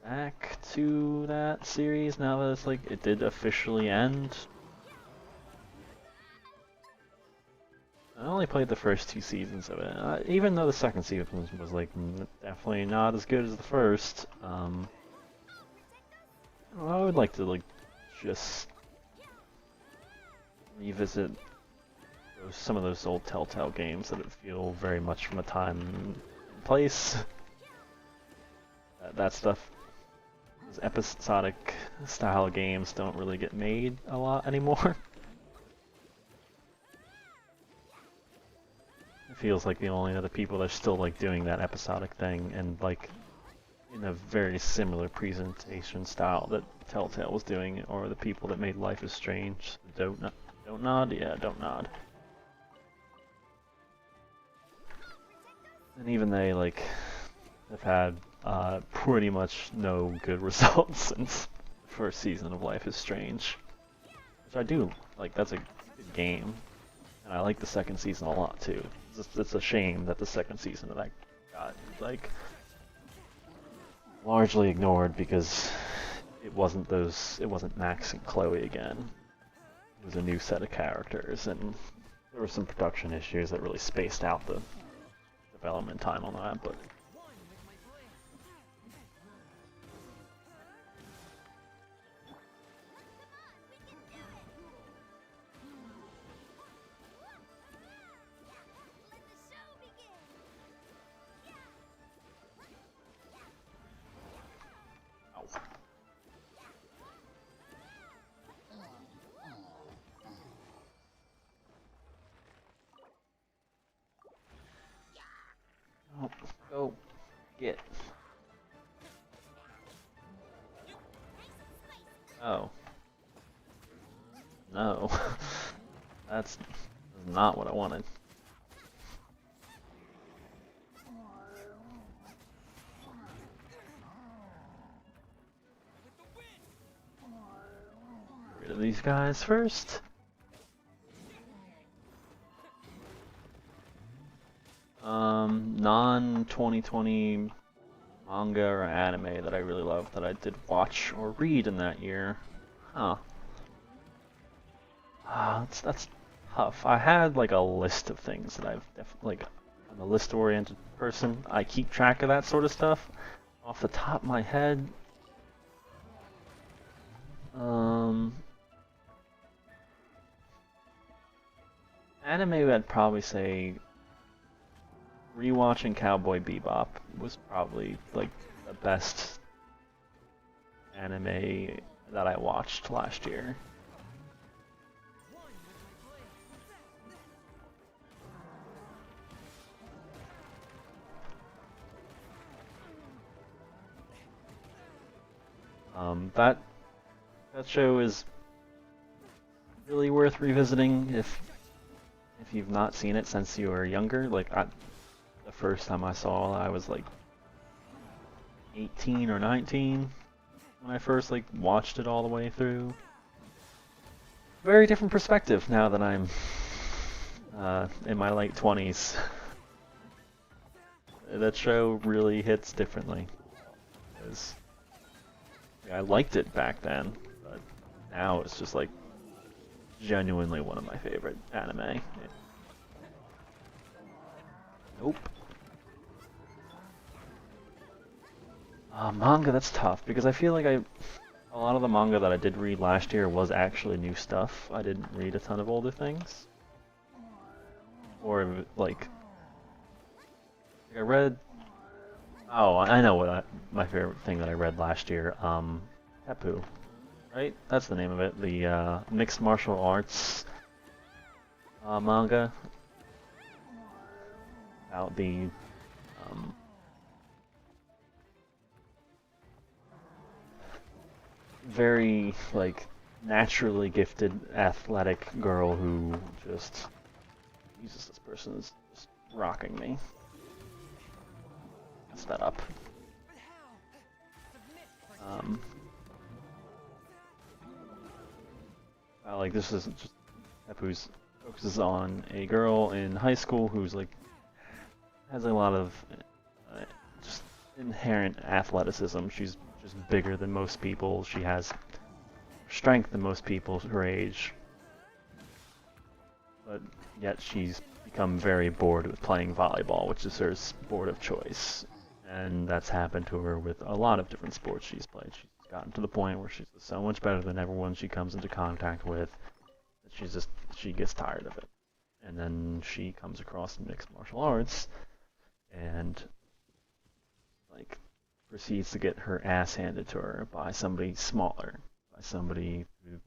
back to that series now that it's like it did officially end. I only played the first 2 seasons of it, even though the second season was like definitely not as good as the first. I would like to like just revisit some of those old Telltale games that feel very much from a time and place. That stuff, those episodic style games don't really get made a lot anymore. It feels like the only other people that are still like doing that episodic thing and like in a very similar presentation style that Telltale was doing, or the people that made Life is Strange. Don't nod? Yeah, don't nod. And even they like have had pretty much no good results since the first season of Life is Strange. Which I do like, that's a good game. And I like the second season a lot too. It's a shame that the second season of that got like largely ignored because it wasn't Max and Chloe again. It was a new set of characters, and there were some production issues that really spaced out the development time on that, but go get. Oh. No. That's not what I wanted. Get rid of these guys first. non-2020 manga or anime that I really love that I did watch or read in that year. Huh. That's tough. I had like a list of things that I've like. I'm a list-oriented person. I keep track of that sort of stuff. Off the top of my head, anime I'd probably say rewatching Cowboy Bebop was probably like the best anime that I watched last year. That show is really worth revisiting if you've not seen it since you were younger. Like the first time I saw it, I was like 18 or 19 when I first like watched it all the way through. Very different perspective now that I'm in my late 20s. That show really hits differently. 'Cause I liked it back then, but now it's just like genuinely one of my favorite anime. Nope. Manga, that's tough because I feel like a lot of the manga that I did read last year was actually new stuff. I didn't read a ton of older things. Or like I read. Oh, I know what my favorite thing that I read last year. Tepu, right? That's the name of it. The mixed martial arts manga about the very like naturally gifted athletic girl who just Jesus, this person is just rocking me. Mess that up. Like this is just Tepu's focuses on a girl in high school who's like has a lot of just inherent athleticism. She's just bigger than most people. She has strength than most people her age. But yet she's become very bored with playing volleyball, which is her sport of choice. And that's happened to her with a lot of different sports she's played. She's gotten to the point where she's so much better than everyone she comes into contact with that she gets tired of it. And then she comes across mixed martial arts and like proceeds to get her ass handed to her by somebody smaller, by somebody who,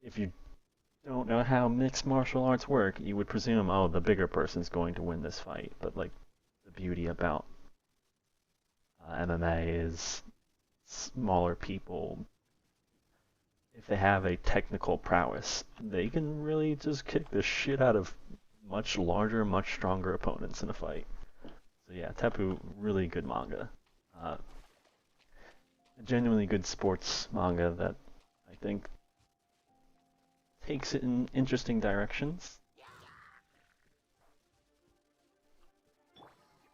if you don't know how mixed martial arts work, you would presume, oh, the bigger person's going to win this fight. But like the beauty about MMA is smaller people, if they have a technical prowess, they can really just kick the shit out of much larger, much stronger opponents in a fight. So yeah, Tepu, really good manga. A genuinely good sports manga that I think takes it in interesting directions.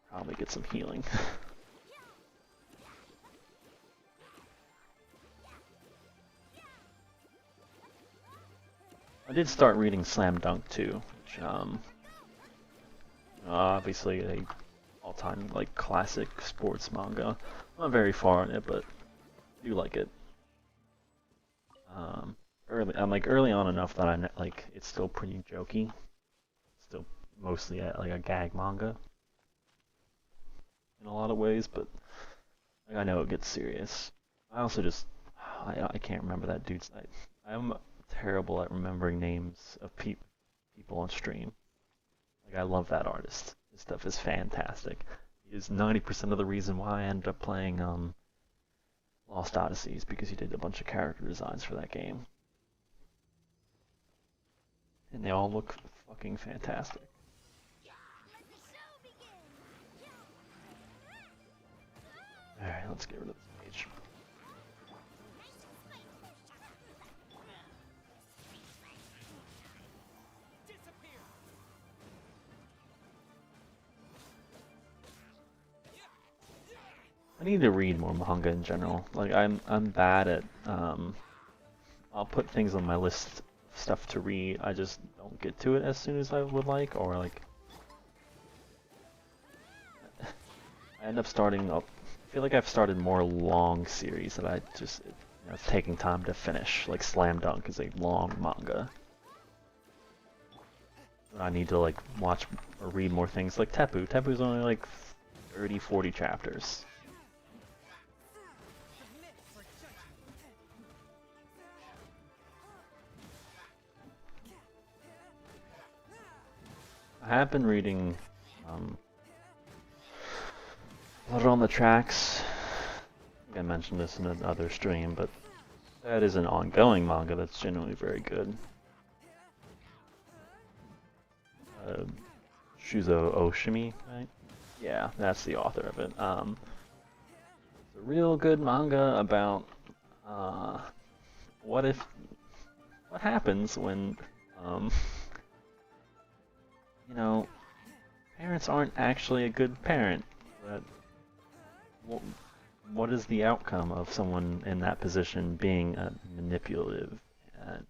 Probably get some healing. I did start reading Slam Dunk too, which obviously a all-time like classic sports manga. I'm not very far in it, but I do like it. I'm like early on enough that I like it's still pretty jokey. Still mostly like a gag manga in a lot of ways, but like, I know it gets serious. I also just I can't remember that dude's name. I'm terrible at remembering names of people on stream. Like I love that artist. His stuff is fantastic. He is 90% of the reason why I ended up playing Lost Odysseys because he did a bunch of character designs for that game. And they all look fucking fantastic. Alright, let's get rid of this page. need to read more manga in general. Like I'm bad at I'll put things on my list of stuff to read. I just don't get to it as soon as I would like, or like I end up starting up. I feel like I've started more long series that I just it's taking time to finish. Like Slam Dunk is a long manga. I need to like watch or read more things like Tepu. Tepu's only like 30, 40 chapters. I have been reading Blood on the Tracks. I think I mentioned this in another stream, but that is an ongoing manga that's genuinely very good. Shuzo Oshimi, right? Yeah, that's the author of it. It's a real good manga about what happens when you know, parents aren't actually a good parent. That what is the outcome of someone in that position being manipulative and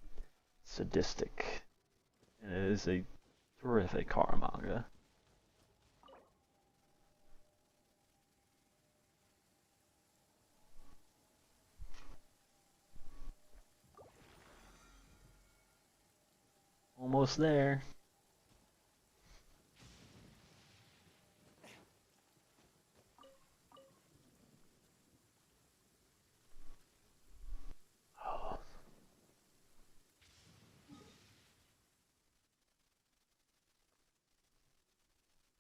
sadistic? And it is a terrific horror manga. Almost there.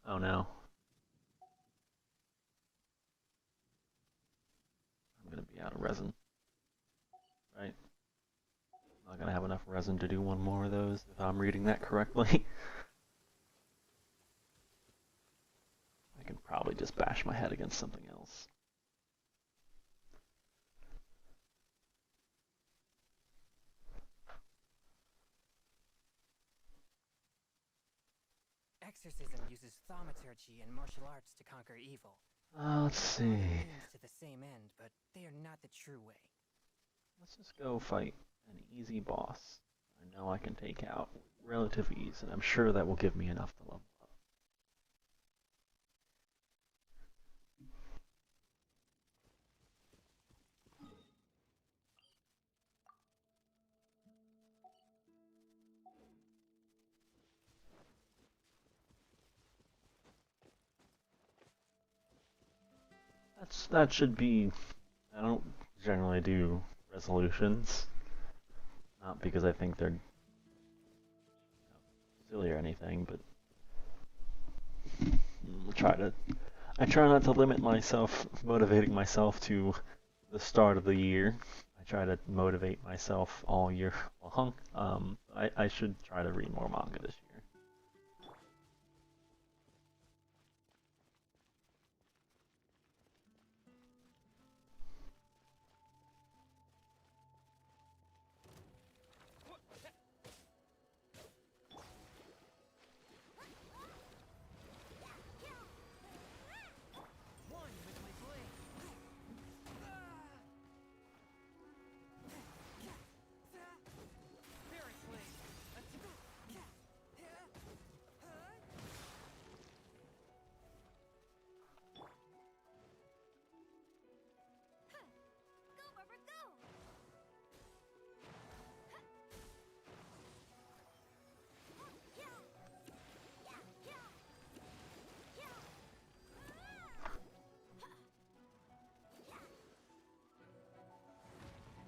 Oh no. I'm gonna be out of resin. Right? I'm not gonna have enough resin to do one more of those if I'm reading that correctly. I can probably just bash my head against something else. Exorcism uses thaumaturgy and martial arts to conquer evil. Let's see. Means to the same end, but they are not the true way. Let's just go fight an easy boss. I know I can take out with relative ease, and I'm sure that will give me enough to level up. That should be. I don't generally do resolutions, not because I think they're silly or anything, but I try not to limit myself, motivating myself to the start of the year. I try to motivate myself all year long. I should try to read more manga this year.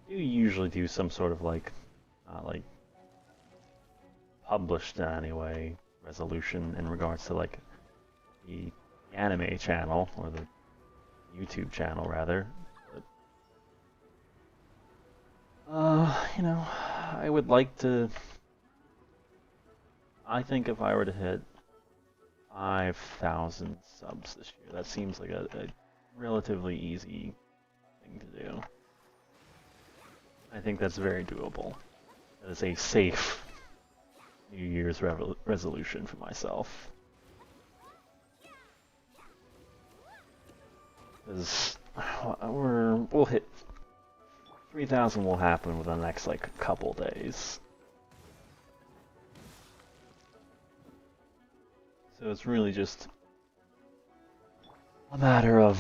You usually do some sort of like published anyway resolution in regards to like the anime channel or the YouTube channel rather. But, you know, I would like to. I think if I were to hit 5,000 subs this year, that seems like a relatively easy thing to do. I think that's very doable. That is a safe New Year's resolution for myself. Because we'll hit 3,000 will happen within the next like couple days. So it's really just a matter of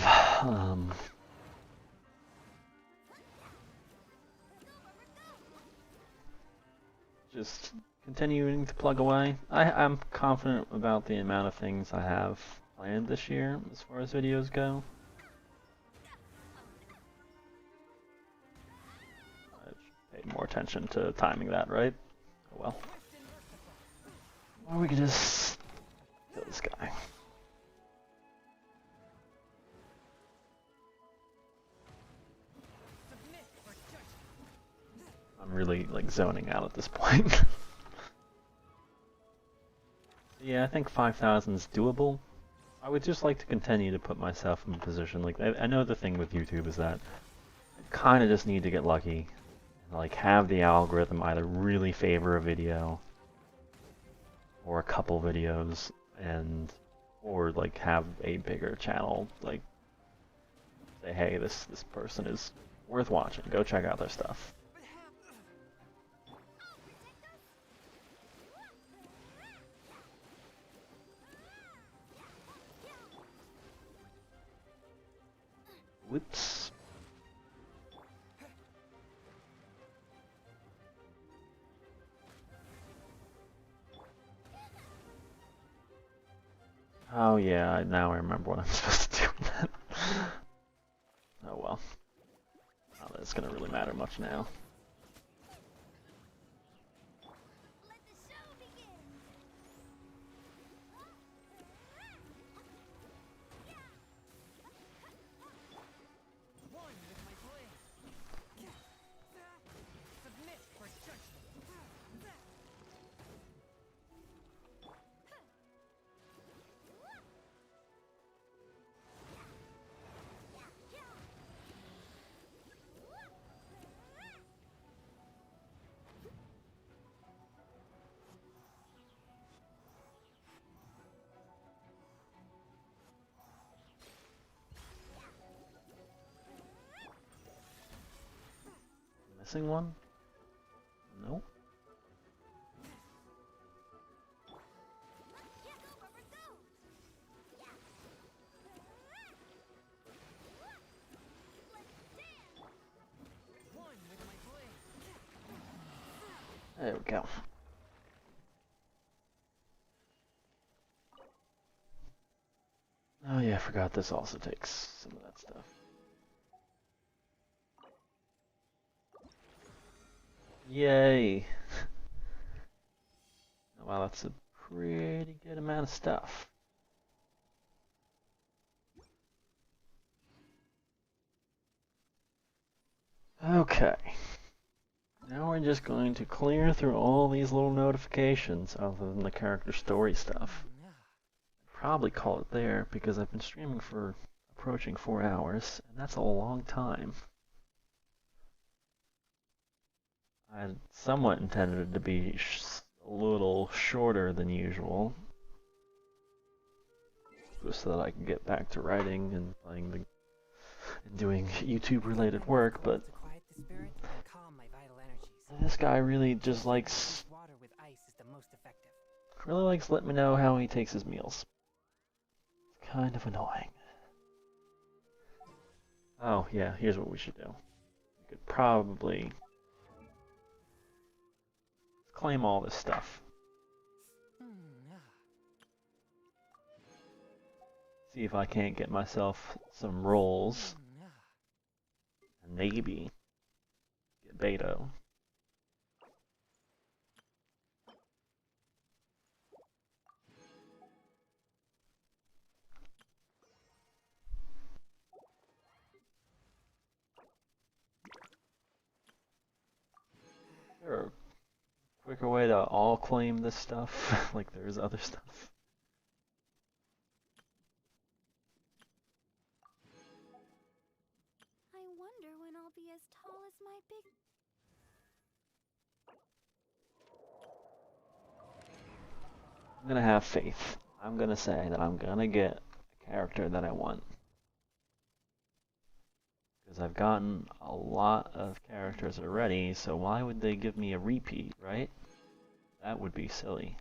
just continuing to plug away. I'm confident about the amount of things I have planned this year as far as videos go. I should pay more attention to timing that, right? Oh well. Or we could just kill this guy. I'm really like zoning out at this point. Yeah, I think 5,000 is doable. I would just like to continue to put myself in a position, like, I know the thing with YouTube is that I kind of just need to get lucky. And, like, have the algorithm either really favor a video, or a couple videos, or like have a bigger channel, like, say, hey, this person is worth watching, go check out their stuff. Whoops. Oh yeah, now I remember what I'm supposed to do with that. Oh well. Not that it's gonna really matter much now. Let the show begin. One with my blade. Submit for judgment. Missing one? Nope. One with my blade. There we go. Oh yeah, I forgot this also takes some of that stuff. Yay! Wow, that's a pretty good amount of stuff. Okay. Now we're just going to clear through all these little notifications other than the character story stuff. Probably call it there because I've been streaming for approaching 4 hours, and that's a long time. I had somewhat intended it to be a little shorter than usual, just so that I can get back to writing and playing and doing YouTube-related work, but To quiet the spirit and calm my vital energies. this guy really just likes Water with ice is the most effective. letting me know how he takes his meals. It's kind of annoying. Oh yeah, here's what we should do. We could probably claim all this stuff. See if I can't get myself some rolls, and maybe get Beidou. Is there a quicker way to all claim this stuff? Like there's other stuff. I wonder when I'll be as tall as my big... I'm gonna have faith. I'm gonna say that I'm gonna get a character that I want. Because I've gotten a lot of characters already, so why would they give me a repeat, right? That would be silly.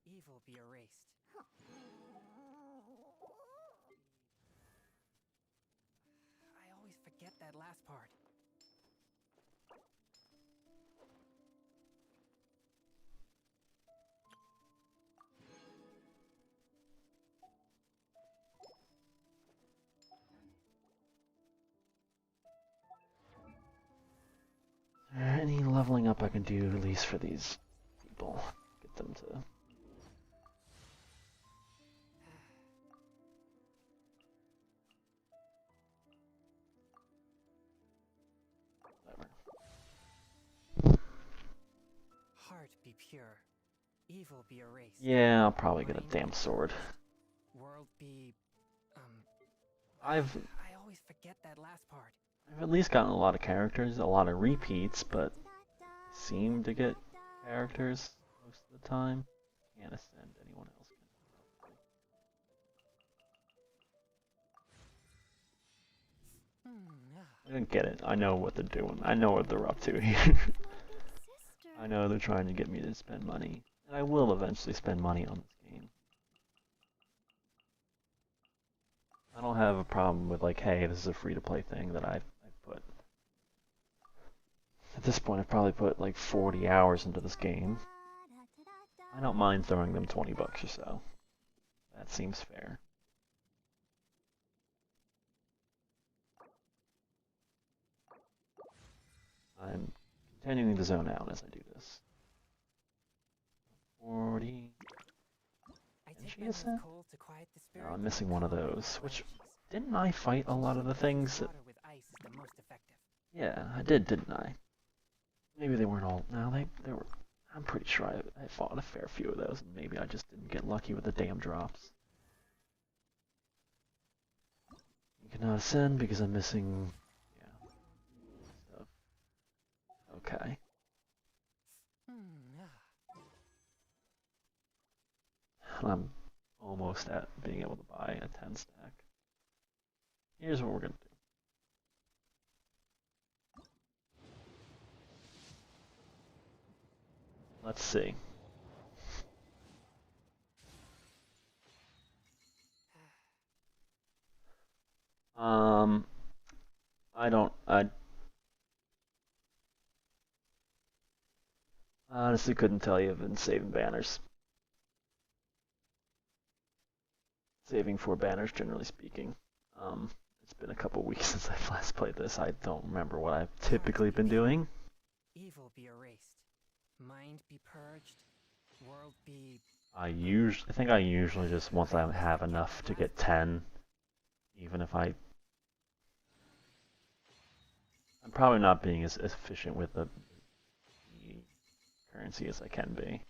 Evil be erased. I always forget that last part. Is there any leveling up I can do, at least for these people? Get them to... whatever. Heart be pure. Evil be erased. Yeah, I'll probably get a Mind damn be sword. purged. World be... I've I always forget that last part. at least gotten a lot of characters, a lot of repeats, but seem to get characters most of the time. Can't ascend, anyone else can. I don't get it. I know what they're doing. I know what they're up to here. I know they're trying to get me to spend money. And I will eventually spend money on this game. I don't have a problem with like, hey, this is a free-to-play thing that I've put. At this point, I've probably put like 40 hours into this game. I don't mind throwing them 20 bucks or so. That seems fair. I'm continuing to zone out as I do this. 40. I Can take she my ascend? coal to quiet the No, spirit I'm missing and one of calm my those. vital Which, energies. didn't I fight a lot of the things that... Water with ice is the most effective. Yeah, I did, didn't I? Maybe they weren't all... No, they were... I'm pretty sure I fought a fair few of those, and maybe I just didn't get lucky with the damn drops. You cannot ascend because I'm missing... Yeah. Stuff. Okay. I'm almost at being able to buy a 10 stack. Here's what we're gonna do. Let's see. I honestly couldn't tell you. I've been saving banners. Saving for banners, generally speaking. It's been a couple weeks since I've last played this. I don't remember what I've typically been doing. Evil be erased. Mind be purged. World be... I think I usually just, once I have enough to get 10, even if I'm probably not being as efficient with the currency as I can be.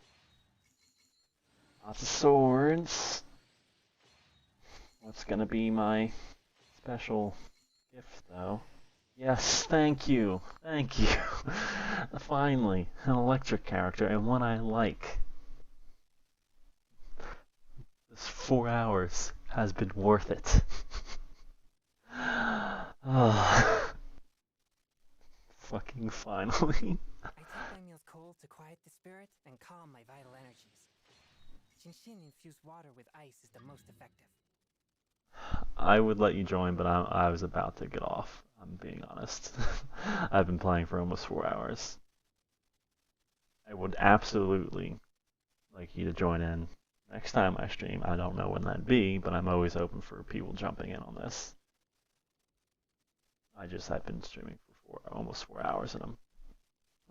Lots of swords. What's gonna be my special gift, though? Yes, thank you. Thank you. Finally, an electric character, and one I like. This 4 hours has been worth it. Oh, fucking finally. I take my meal's coal to quiet the spirit and calm my vital energies. Genshin infused water with ice is the most effective. I would let you join, but I was about to get off. I'm being honest. I've been playing for almost 4 hours. I would absolutely like you to join in next time I stream. I don't know when that'd be, but I'm always open for people jumping in on this. I've been streaming for almost 4 hours, and I'm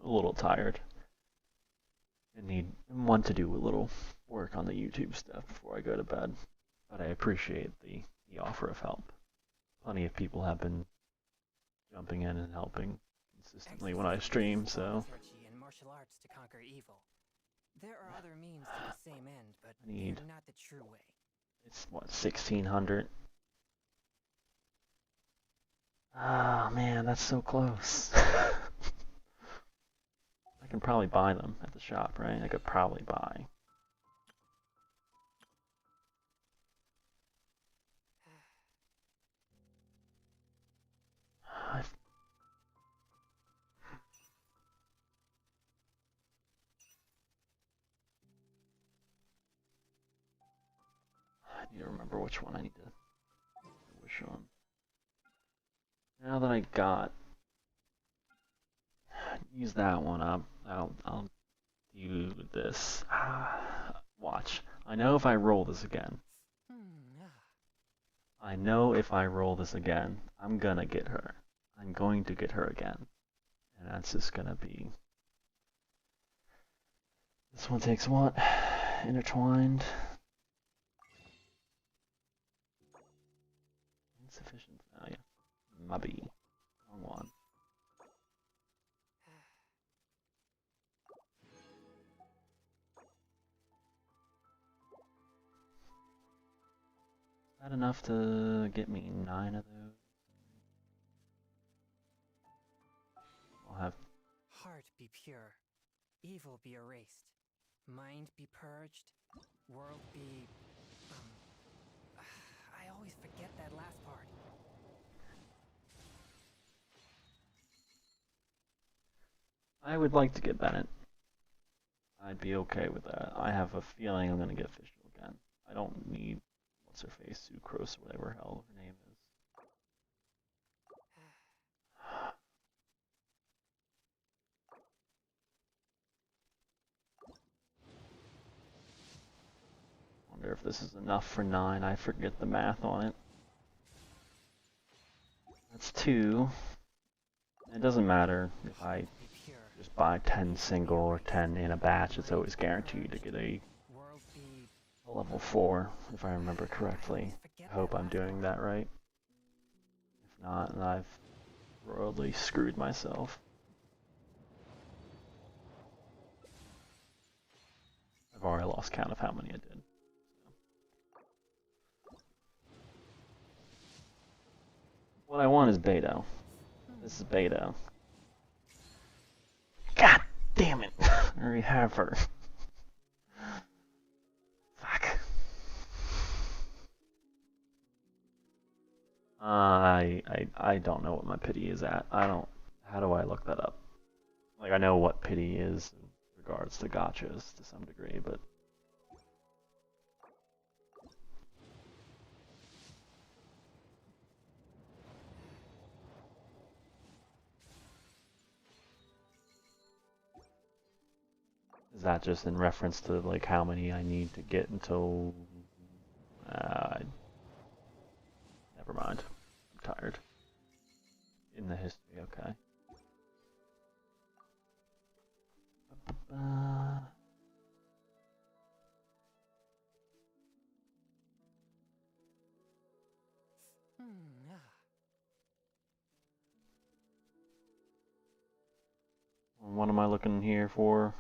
a little tired. I want to do a little work on the YouTube stuff before I go to bed. But I appreciate the offer of help. Plenty of people have been jumping in and helping consistently when I stream, so... And martial arts to conquer evil. There are other means to the same end, but Need- they're not the true way. It's, what, 1600? Ah, man, that's so close. I I can probably buy them at the shop, right? I could probably buy. I need to remember which one I need to wish on. Now that I got, use that one up. I'll do this. Watch. I know if I roll this again. I know if I roll this again, I'm gonna get her. I'm going to get her again. And that's just gonna be... This one takes what? Intertwined. Insufficient value. Maybe. Wrong one. Is that enough to get me 9 of those? I'll have... Heart be pure, evil be erased, mind be purged, world be... I always forget that last part. I would like to get Bennett. I'd be okay with that. I have a feeling I'm gonna get Fischl again. I don't need what's her face, Sucrose, or whatever hell her name is. Wonder if this is enough for 9. I forget the math on it. That's 2. It doesn't matter if I just buy 10 single or 10 in a batch. It's always guaranteed to get a level 4, if I remember correctly. I hope I'm doing that right. If not, then I've royally screwed myself. I've already lost count of how many I did. What I want is Beidou. This is Beidou. God damn it! I already have her. Fuck. I don't know what my pity is at. I don't. How do I look that up? Like, I know what pity is in regards to gachas to some degree, but... Is that just in reference to, like, how many I need to get until... never mind. I'm tired. In the history, okay. What am I looking here for?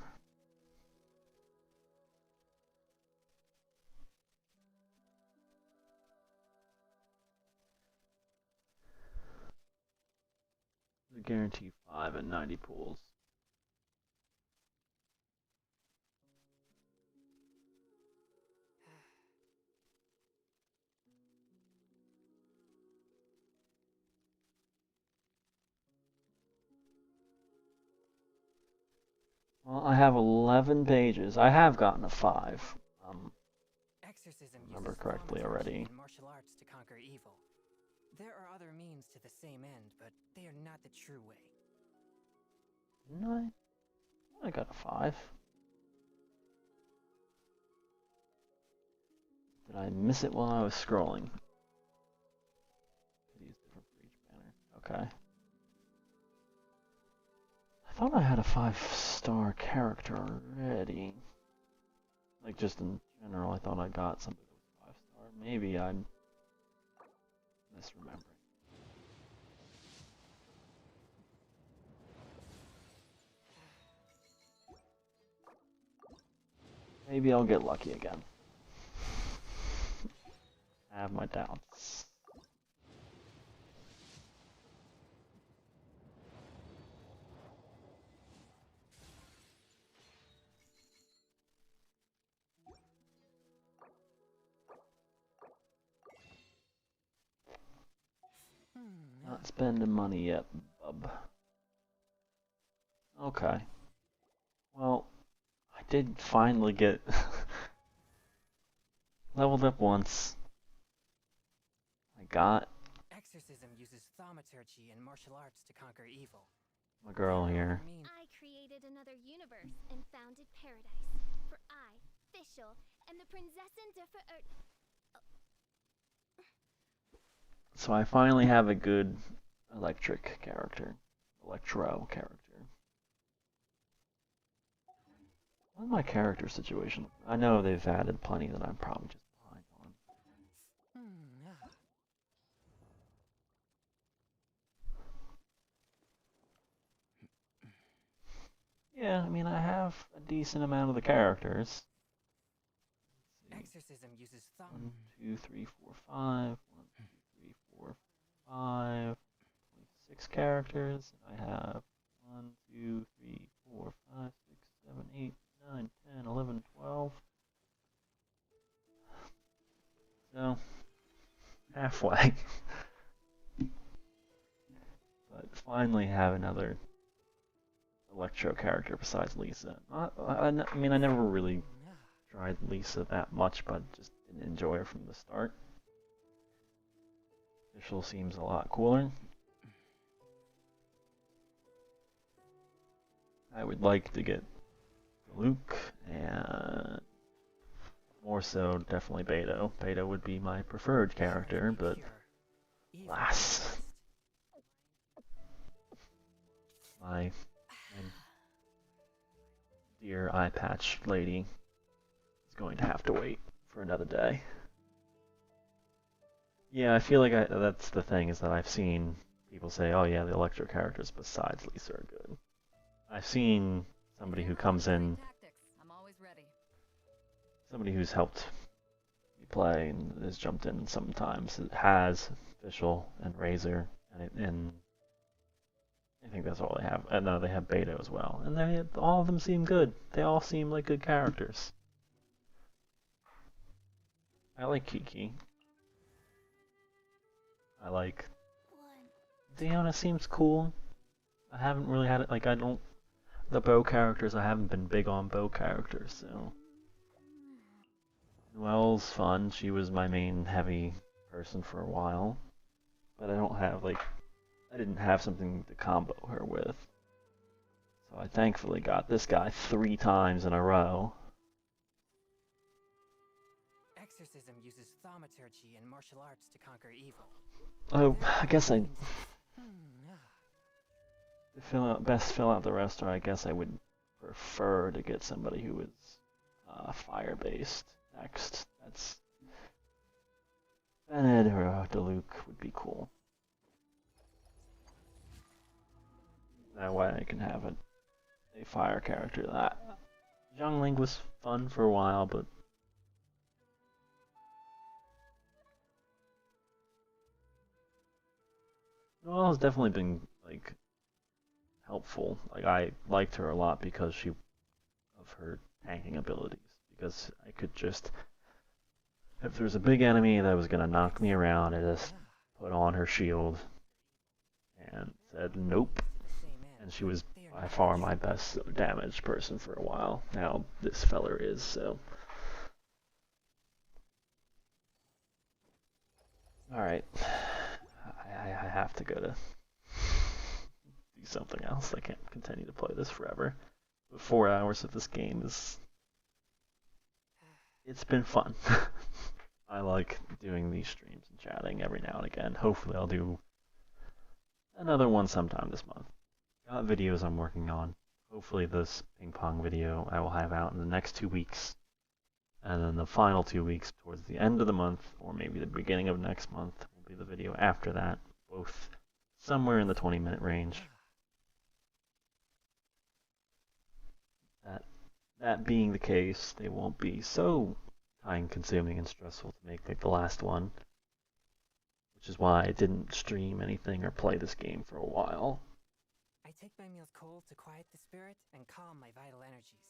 The guarantee 5 and 90 pools. Well, I have 11 pages. I have gotten a 5. Exorcism Remember uses correctly already. and martial arts to conquer evil. There are other means to the same end, but they are not the true way. Didn't I got a 5. Did I miss it while I was scrolling? It is different for each banner. Okay. I thought I had a 5-star character already. Like, just in general, I thought I got something that was 5-star. Maybe I'm misremembering. Maybe I'll get lucky again. I have my doubts. spending money yet, bub. Okay. Well, I did finally get leveled up once. I got Exorcism uses thaumaturgy and martial arts to conquer evil. my girl here. I created another universe and founded paradise. For I, Fischl, am the Prinzessin der So I finally have a good electro character. What's my character situation? I know they've added plenty that I'm probably just behind on. Yeah, I mean, I have a decent amount of the characters. Exorcism uses thumb. 1, 2, 3, 4, 5. 1, 2, 3, 4, 5. 6 characters. I have 1, 2, 3, 4, 5, 6, 7, 8, 9, 10, 11, 12. So, halfway. But finally have another electro character besides Lisa. I mean, I never really tried Lisa that much, but just didn't enjoy her from the start. Fischl seems a lot cooler. I would like to get Luke, and more so, definitely Beidou. Beidou would be my preferred character, but alas, my dear eye patch lady is going to have to wait for another day. Yeah, I feel like that's the thing, is that I've seen people say, oh yeah, the electro characters besides Lisa are good. I've seen somebody who comes in, somebody who's helped me play and has jumped in sometimes. It has Fischl and Razor, and I think that's all they have. And no, they have Beidou as well, and all of them seem good. They all seem like good characters. I like Kiki. I like Diona. Seems cool. I haven't really had it. Like, I don't. The bow characters, I haven't been big on bow characters, so. Noelle's fun. She was my main heavy person for a while. But I don't have, like, I didn't have something to combo her with. So I thankfully got this guy 3 times in a row. Exorcism uses thaumaturgy and martial arts to conquer evil. Oh, I guess to fill out the roster, I guess I would prefer to get somebody who is fire-based next. That's Bennett or Diluc would be cool. That way I can have a fire character. That Zhongling was fun for a while, but Noelle has definitely been like helpful. Like, I liked her a lot because of her tanking abilities. Because I could just, if there was a big enemy that was gonna knock me around, I just put on her shield and said nope. And she was by far my best damaged person for a while. Now this feller is, so. Alright. I have to go to do something else. I can't continue to play this forever. But 4 hours of this game it's been fun. I like doing these streams and chatting every now and again. Hopefully I'll do another one sometime this month. Got videos I'm working on. Hopefully this ping pong video I will have out in the next 2 weeks. And then the final 2 weeks towards the end of the month, or maybe the beginning of next month, will be the video after that. Both somewhere in the 20-minute range. That being the case, they won't be so time-consuming and stressful to make like the last one. Which is why I didn't stream anything or play this game for a while. I take my meals cold to quiet the spirit and calm my vital energies.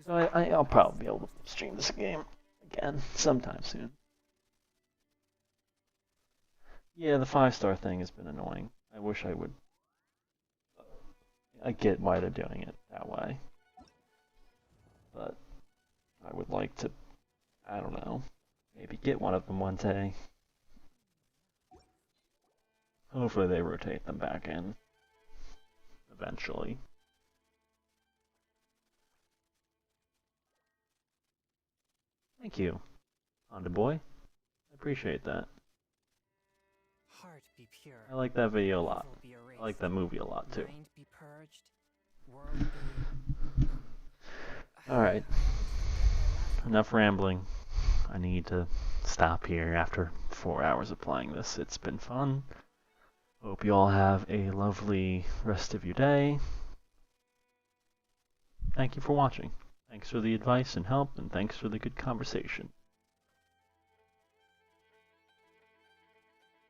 So I'll probably be able to stream this game again sometime soon. Yeah, the 5-star thing has been annoying. I wish I would. I get why they're doing it that way. But I would like to, I don't know, maybe get one of them one day. Hopefully they rotate them back in eventually. Thank you, Honda Boy. I appreciate that. Heart be pure. I like that video a lot. Evil be erased. I like that movie a lot too. Mind be purged. World be. Alright, enough rambling. I need to stop here after 4 hours of playing this. It's been fun. Hope you all have a lovely rest of your day. Thank you for watching. Thanks for the advice and help, and thanks for the good conversation.